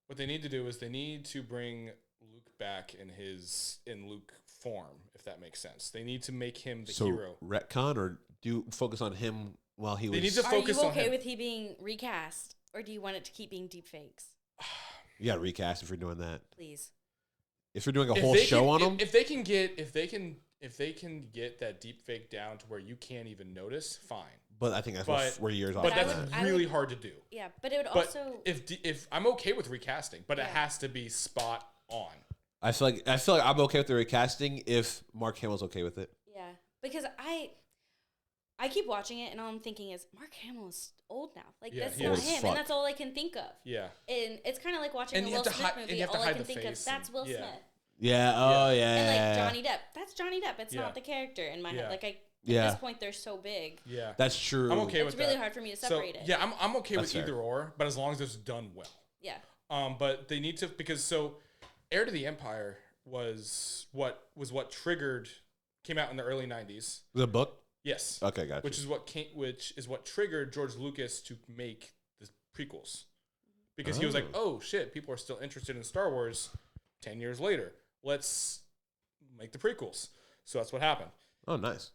[SPEAKER 1] what they need to do is they need to bring Luke back in Luke form, if that makes sense. They need to make him the
[SPEAKER 3] So
[SPEAKER 1] hero.
[SPEAKER 3] retcon, or do you focus on him while he was?
[SPEAKER 1] They need to
[SPEAKER 2] Are
[SPEAKER 1] focus
[SPEAKER 2] you
[SPEAKER 1] on
[SPEAKER 2] okay
[SPEAKER 1] him.
[SPEAKER 2] with he being recast, or do you want it to keep being deep fakes?
[SPEAKER 3] You got to recast if you're doing that.
[SPEAKER 2] Please.
[SPEAKER 3] If you're doing a
[SPEAKER 1] If
[SPEAKER 3] whole
[SPEAKER 1] they
[SPEAKER 3] show
[SPEAKER 1] can-
[SPEAKER 3] on him,
[SPEAKER 1] if they can get that deep fake down to where you can't even notice, fine.
[SPEAKER 3] but I think that's
[SPEAKER 1] but-
[SPEAKER 3] we're years off.
[SPEAKER 1] But
[SPEAKER 2] I
[SPEAKER 1] that's
[SPEAKER 2] would-
[SPEAKER 1] really hard to do.
[SPEAKER 2] Yeah, but it would
[SPEAKER 1] But
[SPEAKER 2] also.
[SPEAKER 1] if I'm okay with recasting, but it
[SPEAKER 2] Yeah.
[SPEAKER 1] has to be spot on.
[SPEAKER 3] I feel like I'm okay with the recasting if Mark Hamill's okay with it.
[SPEAKER 2] Yeah, because I keep watching it and all I'm thinking is Mark Hamill is old now. Like
[SPEAKER 1] Yeah,
[SPEAKER 2] that's
[SPEAKER 1] he
[SPEAKER 2] not
[SPEAKER 3] is.
[SPEAKER 2] him,
[SPEAKER 3] Fuck.
[SPEAKER 2] and that's all I can think of.
[SPEAKER 1] Yeah.
[SPEAKER 2] And it's kind of like watching
[SPEAKER 1] And
[SPEAKER 2] a
[SPEAKER 1] you have
[SPEAKER 2] Will
[SPEAKER 1] to
[SPEAKER 2] Smith
[SPEAKER 1] hide- and
[SPEAKER 2] movie.
[SPEAKER 1] you have to
[SPEAKER 2] All I
[SPEAKER 1] hide
[SPEAKER 2] can
[SPEAKER 1] the
[SPEAKER 2] think
[SPEAKER 1] face
[SPEAKER 2] of that's
[SPEAKER 1] and-
[SPEAKER 2] Will
[SPEAKER 1] yeah.
[SPEAKER 2] Smith.
[SPEAKER 3] Yeah. Oh yeah.
[SPEAKER 2] And like
[SPEAKER 3] yeah.
[SPEAKER 2] Johnny Depp, that's Johnny Depp. It's
[SPEAKER 1] Yeah.
[SPEAKER 2] not the character in my
[SPEAKER 1] Yeah.
[SPEAKER 2] head. Like at
[SPEAKER 3] Yeah.
[SPEAKER 2] this point they're so big.
[SPEAKER 1] Yeah.
[SPEAKER 3] That's true.
[SPEAKER 1] I'm okay
[SPEAKER 2] It's
[SPEAKER 1] with
[SPEAKER 2] really
[SPEAKER 1] that.
[SPEAKER 2] hard for me to
[SPEAKER 1] So,
[SPEAKER 2] separate it.
[SPEAKER 1] yeah, I'm okay
[SPEAKER 3] That's
[SPEAKER 1] with
[SPEAKER 3] fair.
[SPEAKER 1] either or, but as long as it's done well.
[SPEAKER 2] Yeah.
[SPEAKER 1] But they need to because Heir to the Empire was what came out in the early 90s.
[SPEAKER 3] The book.
[SPEAKER 1] Yes.
[SPEAKER 3] Okay, gotcha.
[SPEAKER 1] Which is what triggered George Lucas to make the prequels. Because he was like, "Oh shit, people are still interested in Star Wars 10 years later. Let's make the prequels." So that's what happened.
[SPEAKER 3] Oh, nice.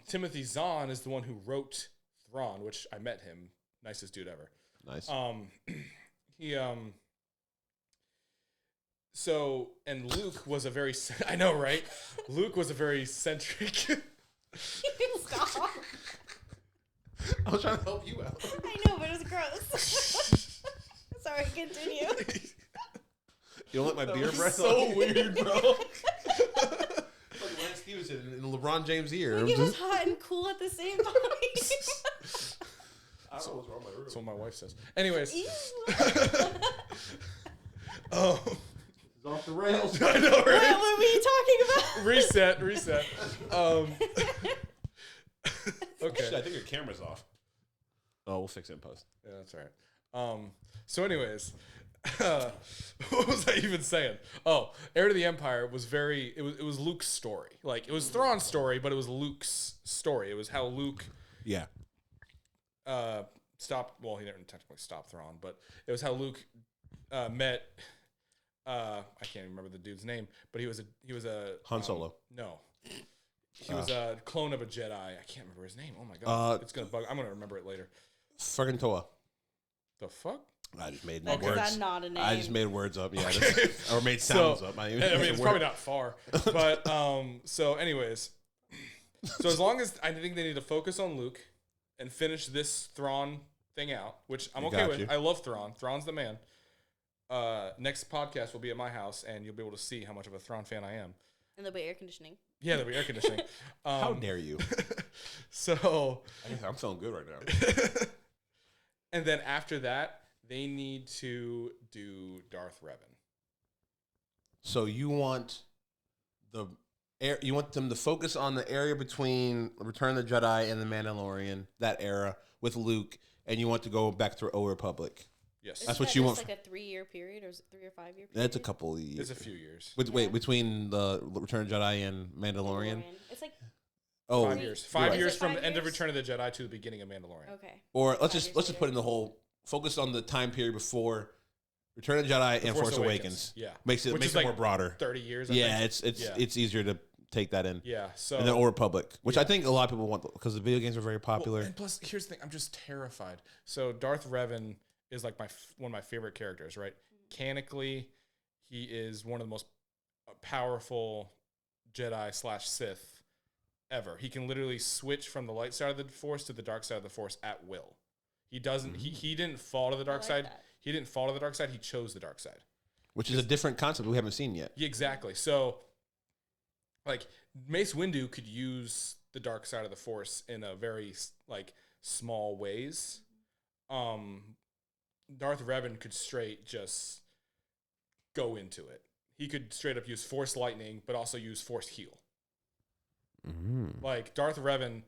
[SPEAKER 1] Timothy Zahn is the one who wrote Thrawn, which I met him, nicest dude ever.
[SPEAKER 3] Nice.
[SPEAKER 1] He so and Luke was a very I know, right? Luke was a very centric
[SPEAKER 2] Stop.
[SPEAKER 3] I was trying to help you out.
[SPEAKER 2] I know, but it was gross. Sorry, continue.
[SPEAKER 3] You don't let my beer breath.
[SPEAKER 1] so weird, bro.
[SPEAKER 3] Like Lance Stevenson in LeBron James' ear.
[SPEAKER 2] Like it was hot and cool at the same time.
[SPEAKER 3] I don't know what's wrong with my room.
[SPEAKER 1] That's what my wife says. Anyways,
[SPEAKER 2] Ew.
[SPEAKER 1] oh,
[SPEAKER 3] It's off the rails.
[SPEAKER 1] I know,
[SPEAKER 2] What
[SPEAKER 1] right?
[SPEAKER 2] were we talking about?
[SPEAKER 1] Reset.
[SPEAKER 3] Shit,
[SPEAKER 1] Okay.
[SPEAKER 3] I think your camera's off. Oh, we'll fix it in post.
[SPEAKER 1] Yeah, that's all right. So anyways, what was I even saying? Oh, Heir to the Empire was it was Luke's story. Like it was Thrawn's story, but it was Luke's story. It was how Luke
[SPEAKER 3] Yeah.
[SPEAKER 1] stopped. Well, he didn't technically stop Thrawn, but it was how Luke met. I can't even remember the dude's name, but he was a
[SPEAKER 3] Han Solo.
[SPEAKER 1] No, he was a clone of a Jedi. I can't remember his name. Oh my god, it's gonna bug. I'm gonna remember it later.
[SPEAKER 3] Fucking Toa.
[SPEAKER 1] The fuck?
[SPEAKER 3] I just made
[SPEAKER 2] That's
[SPEAKER 3] words.
[SPEAKER 2] not a name.
[SPEAKER 3] I just made words up. Yeah.
[SPEAKER 1] Okay.
[SPEAKER 3] Or made
[SPEAKER 1] So,
[SPEAKER 3] sounds up.
[SPEAKER 1] I mean, it's probably not far, but so anyways, so as long as I think they need to focus on Luke and finish this Thrawn thing out, which I'm okay
[SPEAKER 3] Got
[SPEAKER 1] with.
[SPEAKER 3] you.
[SPEAKER 1] I love Thrawn. Thrawn's the man. Next podcast will be at my house, and you'll be able to see how much of a Thrawn fan I am.
[SPEAKER 2] And there'll be air conditioning.
[SPEAKER 1] Yeah, there'll be air conditioning.
[SPEAKER 3] How dare you?
[SPEAKER 1] So,
[SPEAKER 3] I'm feeling good right now.
[SPEAKER 1] and then after that, they need to do Darth Revan.
[SPEAKER 3] So you want you want them to focus on the area between Return of the Jedi and the Mandalorian, that era with Luke, and you want to go back to Old Republic.
[SPEAKER 1] Yes,
[SPEAKER 3] That's
[SPEAKER 2] Isn't
[SPEAKER 3] what
[SPEAKER 2] that
[SPEAKER 3] you
[SPEAKER 2] just
[SPEAKER 3] want
[SPEAKER 2] like a 3-year period, or is it 3 or 5 year period?
[SPEAKER 3] That's a couple of years.
[SPEAKER 1] it's a few years.
[SPEAKER 3] Wait, between the Return of the Jedi and Mandalorian?
[SPEAKER 2] It's like,
[SPEAKER 3] Oh,
[SPEAKER 1] 5 years.
[SPEAKER 2] Is
[SPEAKER 1] 5
[SPEAKER 2] it
[SPEAKER 1] years from
[SPEAKER 2] 5
[SPEAKER 1] the end of
[SPEAKER 2] years?
[SPEAKER 1] Return of the Jedi to the beginning of Mandalorian.
[SPEAKER 2] okay.
[SPEAKER 3] or let's
[SPEAKER 2] 5
[SPEAKER 3] just
[SPEAKER 2] years
[SPEAKER 3] put in the whole focus on the time period before Return of the Jedi and Force Awakens.
[SPEAKER 1] Yeah,
[SPEAKER 3] Makes it
[SPEAKER 1] Which
[SPEAKER 3] makes
[SPEAKER 1] is
[SPEAKER 3] it
[SPEAKER 1] like
[SPEAKER 3] more broader.
[SPEAKER 1] 30 years. I
[SPEAKER 3] Yeah,
[SPEAKER 1] think.
[SPEAKER 3] it's easier to take that in.
[SPEAKER 1] Yeah. So
[SPEAKER 3] And then Old Republic, which I
[SPEAKER 1] Yeah.
[SPEAKER 3] think a lot of people want because the video games are very popular.
[SPEAKER 1] Well, and plus, here's the thing: I'm just terrified. So Darth Revan is like one of my favorite characters, right? Canonically, he is one of the most powerful Jedi / Sith ever. He can literally switch from the light side of the Force to the dark side of the Force at will. He doesn't. He didn't fall to the dark side.
[SPEAKER 2] that.
[SPEAKER 1] He didn't fall to the dark side. He chose the dark side.
[SPEAKER 3] Which is a different concept we haven't seen yet.
[SPEAKER 1] Yeah, exactly. So, like Mace Windu could use the dark side of the Force in a very like small ways. Darth Revan could straight just go into it. He could straight up use Force lightning, but also use Force heal.
[SPEAKER 3] Mm.
[SPEAKER 1] Like Darth Revan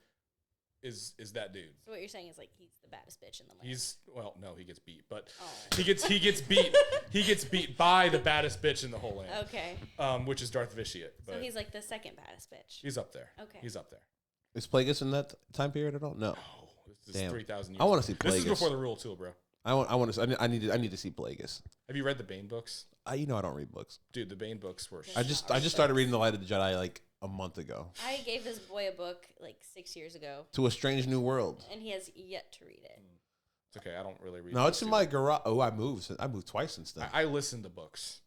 [SPEAKER 1] is that dude.
[SPEAKER 2] So what you're saying is like he's the baddest bitch in the land.
[SPEAKER 1] He gets beat, but
[SPEAKER 2] Oh.
[SPEAKER 1] he gets beat. He gets beat by the baddest bitch in the whole land.
[SPEAKER 2] Okay.
[SPEAKER 1] Which is Darth Vitiate. But
[SPEAKER 2] So he's like the second baddest bitch.
[SPEAKER 1] he's up there.
[SPEAKER 2] Okay.
[SPEAKER 1] He's up there.
[SPEAKER 3] Is Plagueis in that time period at all? No.
[SPEAKER 1] Oh, this is
[SPEAKER 3] Damn.
[SPEAKER 1] 3,000 years.
[SPEAKER 3] I want to see
[SPEAKER 1] This is
[SPEAKER 3] Plagueis.
[SPEAKER 1] before the rule too, bro.
[SPEAKER 3] I need to see Plagueis.
[SPEAKER 1] Have you read the Bane books?
[SPEAKER 3] I don't read books.
[SPEAKER 1] Dude, the Bane books were.
[SPEAKER 3] I just started reading The Light of the Jedi like a month ago.
[SPEAKER 2] I gave this boy a book like 6 years ago,
[SPEAKER 3] To a Strange New World.
[SPEAKER 2] and he has yet to read it.
[SPEAKER 1] It's okay. I don't really read.
[SPEAKER 3] No,
[SPEAKER 1] books
[SPEAKER 3] it's in
[SPEAKER 1] either.
[SPEAKER 3] my garage. Oh, I moved twice since then.
[SPEAKER 1] I listen to books.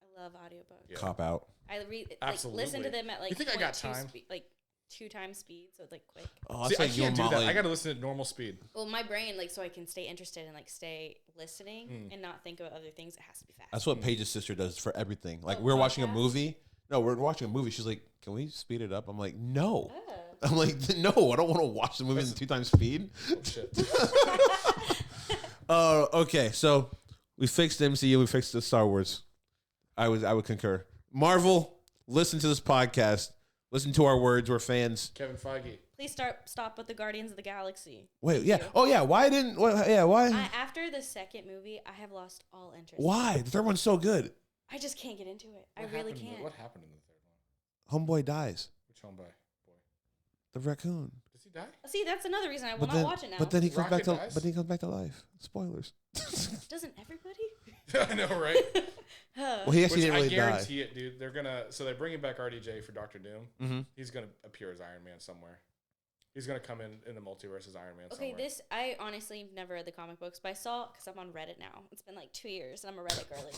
[SPEAKER 2] I love audiobooks.
[SPEAKER 1] Yeah.
[SPEAKER 3] Cop out.
[SPEAKER 2] I read like
[SPEAKER 1] Absolutely.
[SPEAKER 2] listen to them at like
[SPEAKER 1] You think I got
[SPEAKER 2] 0.2
[SPEAKER 1] time?
[SPEAKER 2] like 2 times speed, so it's like quick.
[SPEAKER 3] Oh,
[SPEAKER 1] See,
[SPEAKER 3] that's
[SPEAKER 1] I
[SPEAKER 3] like you
[SPEAKER 1] can't
[SPEAKER 3] and
[SPEAKER 1] do that.
[SPEAKER 3] Molly.
[SPEAKER 1] I got to listen at normal speed.
[SPEAKER 2] Well, my brain like so I can stay interested and like stay listening and not think about other things. It has to be fast.
[SPEAKER 3] That's what Paige's sister does for everything. Like
[SPEAKER 2] Oh,
[SPEAKER 3] we're watching a
[SPEAKER 2] podcasts?
[SPEAKER 3] movie. No, we're watching a movie. She's like, "Can we speed it up?" I'm like, "No."
[SPEAKER 2] Oh.
[SPEAKER 3] I'm like, "No, I don't want to watch the movie in 2 times speed."
[SPEAKER 1] Oh, shit.
[SPEAKER 3] Okay, so we fixed MCU. We fixed the Star Wars. I would concur. Marvel, listen to this podcast. Listen to our words. We're fans.
[SPEAKER 1] Kevin Feige.
[SPEAKER 2] Please stop with the Guardians of the Galaxy.
[SPEAKER 3] Wait,
[SPEAKER 2] Thank
[SPEAKER 3] yeah.
[SPEAKER 2] you.
[SPEAKER 3] Oh, yeah. Why didn't? Why?
[SPEAKER 2] After the second movie, I have lost all interest.
[SPEAKER 3] Why? The third one's so good.
[SPEAKER 2] I just can't get into it. I
[SPEAKER 1] What
[SPEAKER 2] really
[SPEAKER 1] happened-
[SPEAKER 2] can't.
[SPEAKER 1] What happened in the third one?
[SPEAKER 3] Homeboy dies.
[SPEAKER 1] Which homeboy? Boy.
[SPEAKER 3] The raccoon.
[SPEAKER 1] Does he die?
[SPEAKER 2] See, that's another reason I will
[SPEAKER 3] But
[SPEAKER 2] not
[SPEAKER 3] then,
[SPEAKER 2] watch it now.
[SPEAKER 3] but then he comes back
[SPEAKER 1] Rocket
[SPEAKER 3] to.
[SPEAKER 1] dies?
[SPEAKER 3] But then he comes back to life. Spoilers.
[SPEAKER 2] Doesn't everybody?
[SPEAKER 1] I know, right?
[SPEAKER 3] Well, he actually
[SPEAKER 1] Which
[SPEAKER 3] didn't
[SPEAKER 1] I
[SPEAKER 3] really die.
[SPEAKER 1] guarantee it, dude. They're bringing back RDJ for Doctor Doom.
[SPEAKER 3] Mm-hmm.
[SPEAKER 1] He's gonna appear as Iron Man somewhere. He's gonna come in the multiverse as Iron Man
[SPEAKER 2] Okay,
[SPEAKER 1] somewhere.
[SPEAKER 2] I honestly never read the comic books, but I saw, because I'm on Reddit now. It's been like 2 years, and I'm a Reddit girly.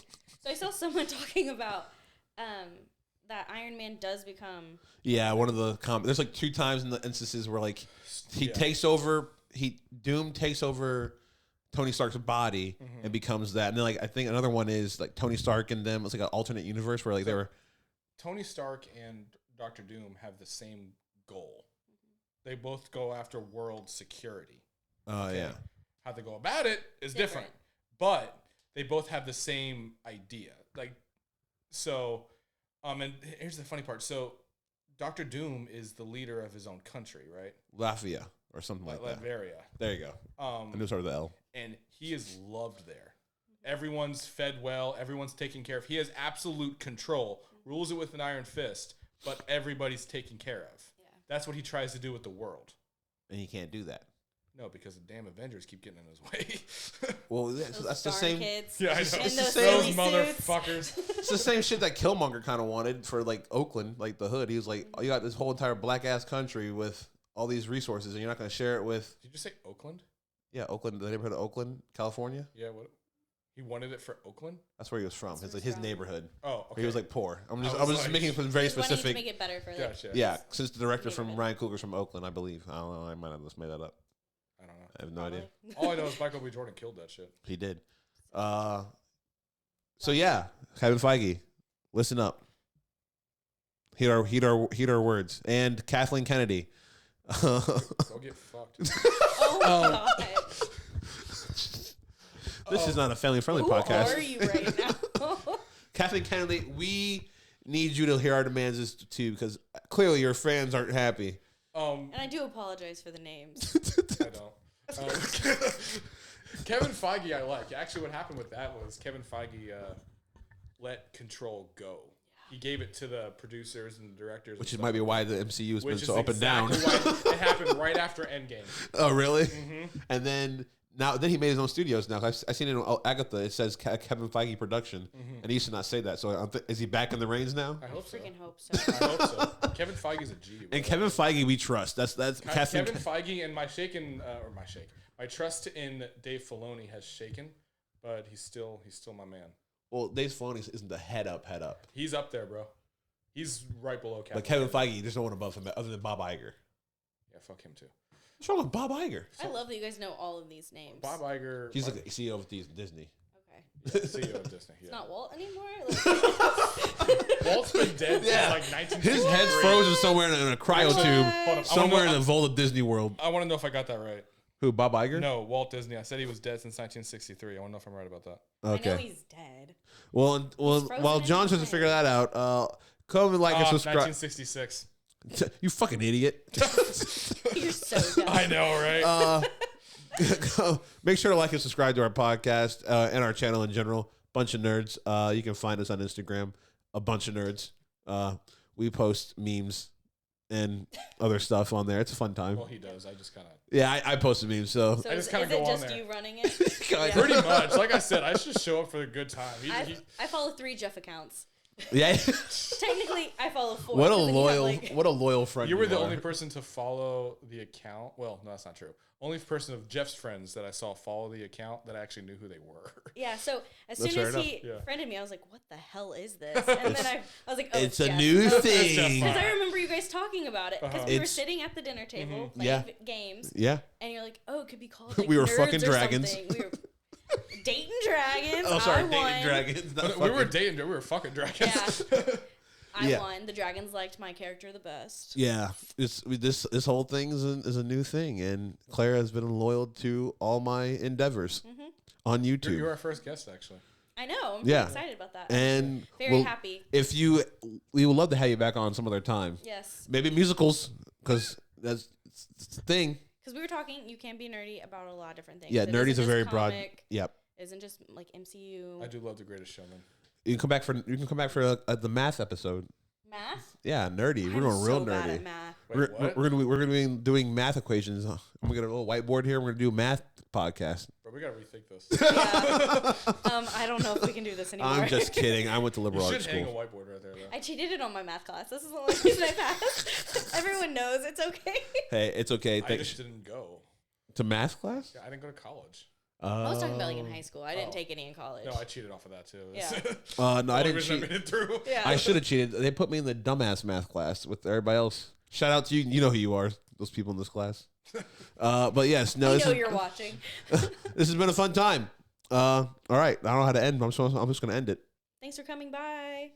[SPEAKER 2] So I saw someone talking about that Iron Man does become.
[SPEAKER 3] Yeah, one of the there's like 2 times in the instances where like he
[SPEAKER 1] Yeah.
[SPEAKER 3] takes over. Doom takes over Tony Stark's body and becomes that. And then like I think another one is like Tony Stark and them. It's like an alternate universe where like they were.
[SPEAKER 1] Tony Stark and Doctor Doom have the same goal. They both go after world security.
[SPEAKER 3] Oh
[SPEAKER 1] Okay.
[SPEAKER 3] yeah.
[SPEAKER 1] How they go about it is different, but they both have the same idea. Like, so, and here's the funny part. So, Doctor Doom is the leader of his own country, right?
[SPEAKER 3] Latvia or something like that.
[SPEAKER 1] Latveria.
[SPEAKER 3] There you go. I knew it started with the L.
[SPEAKER 1] And he is loved there. Everyone's fed well. Everyone's taken care of. He has absolute control. Rules it with an iron fist, but everybody's taken care of.
[SPEAKER 2] Yeah.
[SPEAKER 1] That's what he tries to do with the world.
[SPEAKER 3] And he can't do that.
[SPEAKER 1] No, because the damn Avengers keep getting in his way.
[SPEAKER 3] Well, that's
[SPEAKER 2] Those
[SPEAKER 3] the
[SPEAKER 2] Star
[SPEAKER 3] same.
[SPEAKER 2] Kids.
[SPEAKER 1] Yeah, I know.
[SPEAKER 3] It's
[SPEAKER 2] And
[SPEAKER 3] the
[SPEAKER 2] those
[SPEAKER 3] same-
[SPEAKER 1] Those
[SPEAKER 2] silly suits.
[SPEAKER 1] motherfuckers.
[SPEAKER 3] It's the same shit that Killmonger kind of wanted for like Oakland, like the hood. He was like, "Oh, you got this whole entire black ass country with all these resources, and you're not going to share it with."
[SPEAKER 1] Did you say Oakland?
[SPEAKER 3] Yeah, Oakland, the neighborhood of Oakland, California.
[SPEAKER 1] Yeah, what? He wanted it for Oakland?
[SPEAKER 3] That's where he was from.
[SPEAKER 2] That's
[SPEAKER 3] It's
[SPEAKER 2] where
[SPEAKER 3] like
[SPEAKER 2] he's
[SPEAKER 3] his
[SPEAKER 2] from.
[SPEAKER 3] neighborhood.
[SPEAKER 1] Oh, okay.
[SPEAKER 3] He was like poor. I was
[SPEAKER 1] was
[SPEAKER 3] just
[SPEAKER 1] like-
[SPEAKER 3] making it very
[SPEAKER 2] He's wanting to
[SPEAKER 3] specific.
[SPEAKER 2] make it better for like.
[SPEAKER 1] Gotcha.
[SPEAKER 3] Yeah, since the director from
[SPEAKER 2] Neighborhood.
[SPEAKER 3] Ryan Coogler's from Oakland, I believe. I don't know. I might have just made that up.
[SPEAKER 1] I don't know.
[SPEAKER 3] I have no idea.
[SPEAKER 1] All I know is Michael B. Jordan killed that shit.
[SPEAKER 3] He did. So yeah, Kevin Feige, listen up. Heed our words. And Kathleen Kennedy.
[SPEAKER 1] Go get fucked.
[SPEAKER 2] Oh my god.
[SPEAKER 3] This is not a family-friendly
[SPEAKER 2] Who
[SPEAKER 3] podcast.
[SPEAKER 2] are you right now?
[SPEAKER 3] Kathleen Kennedy, we need you to hear our demands too, because clearly your fans aren't happy.
[SPEAKER 2] And I do apologize for the names.
[SPEAKER 1] I don't. Kevin Feige, I like. Actually, what happened with that was Kevin Feige let control go. He gave it to the producers and the directors.
[SPEAKER 3] Which
[SPEAKER 1] and
[SPEAKER 3] might
[SPEAKER 1] stuff.
[SPEAKER 3] be why the MCU has been
[SPEAKER 1] Which is
[SPEAKER 3] so up and down.
[SPEAKER 1] exactly why it happened right after Endgame.
[SPEAKER 3] Oh, really?
[SPEAKER 1] Mm-hmm.
[SPEAKER 3] And then he made his own studios now. I seen it on Agatha. It says Kevin Feige production, and he used to not say that. So is he back in the reins now?
[SPEAKER 1] I hope so.
[SPEAKER 2] Freaking hope so.
[SPEAKER 1] I hope so. Kevin Feige's a G.
[SPEAKER 3] And Kevin Feige, we trust. That's Kathleen.
[SPEAKER 1] Kevin Feige and my trust in Dave Filoni has shaken, but he's still my man.
[SPEAKER 3] Well, Dave Filoni isn't the head up.
[SPEAKER 1] He's up there, bro. He's right below Kevin.
[SPEAKER 3] But Kevin Feige, there's no one above him other than Bob Iger.
[SPEAKER 1] Yeah, fuck him too.
[SPEAKER 3] What's wrong with Bob Iger?
[SPEAKER 2] I love that you guys know all of these names.
[SPEAKER 1] Bob Iger.
[SPEAKER 3] He's like the CEO of Disney.
[SPEAKER 2] Okay.
[SPEAKER 1] CEO of Disney. Yeah.
[SPEAKER 2] It's not Walt anymore?
[SPEAKER 1] Walt's been dead since like 1963.
[SPEAKER 3] His head's frozen somewhere in a cryo
[SPEAKER 2] What?
[SPEAKER 3] tube,
[SPEAKER 1] Hold on,
[SPEAKER 3] somewhere in the vault of Disney World.
[SPEAKER 1] I want to know if I got that right.
[SPEAKER 3] Who, Bob Iger?
[SPEAKER 1] No, Walt Disney. I said he was dead since 1963. I want to know if I'm right about that.
[SPEAKER 2] I know
[SPEAKER 3] Okay.
[SPEAKER 2] he's dead.
[SPEAKER 3] Well,
[SPEAKER 2] frozen
[SPEAKER 3] while
[SPEAKER 2] in
[SPEAKER 3] John tries to
[SPEAKER 2] time.
[SPEAKER 3] figure that out, come and like and subscribe.
[SPEAKER 1] 1966.
[SPEAKER 3] You fucking idiot.
[SPEAKER 2] You're so dumb.
[SPEAKER 1] I know, right?
[SPEAKER 3] Make sure to like and subscribe to our podcast and our channel in general. Bunch of nerds. You can find us on Instagram. A bunch of nerds. We post memes and other stuff on there. It's a fun time.
[SPEAKER 1] Well, he does. I just kind of.
[SPEAKER 3] Yeah, I posted memes. So
[SPEAKER 2] So
[SPEAKER 1] I
[SPEAKER 2] is
[SPEAKER 1] just kinda
[SPEAKER 2] it
[SPEAKER 1] go on
[SPEAKER 2] just
[SPEAKER 1] there.
[SPEAKER 2] you running it?
[SPEAKER 3] Yeah.
[SPEAKER 1] Pretty much. Like I said, I should show up for a good time.
[SPEAKER 2] I follow 3 Jeff accounts.
[SPEAKER 3] yeah.
[SPEAKER 2] Technically, I follow 4.
[SPEAKER 3] What a
[SPEAKER 2] 'cause then you have,
[SPEAKER 3] loyal,
[SPEAKER 2] like-
[SPEAKER 3] what a loyal friend.
[SPEAKER 1] You were the
[SPEAKER 3] are.
[SPEAKER 1] only person to follow the account. Well, no, that's not true. Only person of Jeff's friends that I saw follow the account that I actually knew who they were.
[SPEAKER 2] Yeah, so as
[SPEAKER 3] That's
[SPEAKER 2] soon
[SPEAKER 3] fair
[SPEAKER 2] as he
[SPEAKER 1] enough. Yeah.
[SPEAKER 2] friended me, I was like, what the hell is this? And then I was like, oh,
[SPEAKER 3] It's a
[SPEAKER 2] Jeff.
[SPEAKER 3] new
[SPEAKER 2] Oh,
[SPEAKER 3] thing.
[SPEAKER 2] Because I remember you guys talking about it. Because we were
[SPEAKER 3] It's-
[SPEAKER 2] sitting at the dinner table
[SPEAKER 3] Mhm. Yeah.
[SPEAKER 2] playing games.
[SPEAKER 3] Yeah.
[SPEAKER 2] And you're like, oh, it could be called like
[SPEAKER 3] We were
[SPEAKER 2] Nerds
[SPEAKER 3] fucking
[SPEAKER 2] or
[SPEAKER 3] dragons.
[SPEAKER 2] something. We were dating dragons.
[SPEAKER 3] Oh, sorry,
[SPEAKER 2] I won.
[SPEAKER 3] dating dragons. not
[SPEAKER 1] We were
[SPEAKER 3] fucking-
[SPEAKER 1] dating. We were fucking dragons.
[SPEAKER 2] Yeah. I
[SPEAKER 3] Yeah.
[SPEAKER 2] won. The dragons liked my character the best.
[SPEAKER 3] Yeah, this whole thing is a new thing, and Claire has been loyal to all my endeavors
[SPEAKER 2] Mhm.
[SPEAKER 3] on YouTube.
[SPEAKER 1] You're our first guest, actually.
[SPEAKER 2] I know. I'm
[SPEAKER 3] Yeah.
[SPEAKER 2] pretty excited about that.
[SPEAKER 3] and
[SPEAKER 2] Very
[SPEAKER 3] we'll-
[SPEAKER 2] happy.
[SPEAKER 3] if we would love to have you back on some other time.
[SPEAKER 2] Yes.
[SPEAKER 3] Maybe musicals, because that's the thing.
[SPEAKER 2] Because we were talking, you can be nerdy about a lot of different things.
[SPEAKER 3] Yeah,
[SPEAKER 2] It
[SPEAKER 3] nerdy's
[SPEAKER 2] isn't
[SPEAKER 3] a very
[SPEAKER 2] just
[SPEAKER 3] broad.
[SPEAKER 2] comic,
[SPEAKER 3] Yep.
[SPEAKER 2] Isn't just like MCU.
[SPEAKER 1] I do love The Greatest Showman.
[SPEAKER 3] You can come back for the math episode.
[SPEAKER 2] Math?
[SPEAKER 3] Yeah, nerdy. We're
[SPEAKER 2] I'm
[SPEAKER 3] going real
[SPEAKER 2] so bad
[SPEAKER 3] nerdy.
[SPEAKER 2] at math.
[SPEAKER 1] Wait,
[SPEAKER 3] We're,
[SPEAKER 1] what?
[SPEAKER 3] we're gonna be doing math equations. I'm gonna get a little whiteboard here. We're gonna do a math podcast.
[SPEAKER 1] Bro, we gotta rethink this.
[SPEAKER 2] Yeah. I don't know if we can do this anymore.
[SPEAKER 3] I'm just kidding. I went to
[SPEAKER 1] You
[SPEAKER 3] liberal
[SPEAKER 1] should
[SPEAKER 3] arts
[SPEAKER 1] hang a
[SPEAKER 3] school.
[SPEAKER 1] whiteboard right there, though.
[SPEAKER 2] I cheated it on my math class. This is the only reason I passed. Everyone knows it's okay.
[SPEAKER 3] Hey, it's okay.
[SPEAKER 1] I
[SPEAKER 3] Thanks
[SPEAKER 1] just didn't go.
[SPEAKER 3] to math class.
[SPEAKER 1] Yeah, I didn't go to college.
[SPEAKER 2] I was talking about like in high school. I didn't
[SPEAKER 1] Oh.
[SPEAKER 2] take any in college.
[SPEAKER 1] No, I cheated off of that too.
[SPEAKER 2] Yeah.
[SPEAKER 3] No, I didn't
[SPEAKER 1] reason
[SPEAKER 3] cheat.
[SPEAKER 1] I made it through.
[SPEAKER 2] Yeah.
[SPEAKER 3] I should have cheated. They put me in the dumbass math class with everybody else. Shout out to you. You know who you are. Those people in this class. But yes, no.
[SPEAKER 2] I
[SPEAKER 3] This,
[SPEAKER 2] know you're watching.
[SPEAKER 3] this has been a fun time. All right. I don't know how to end. But I'm just going to end it.
[SPEAKER 2] Thanks for coming by.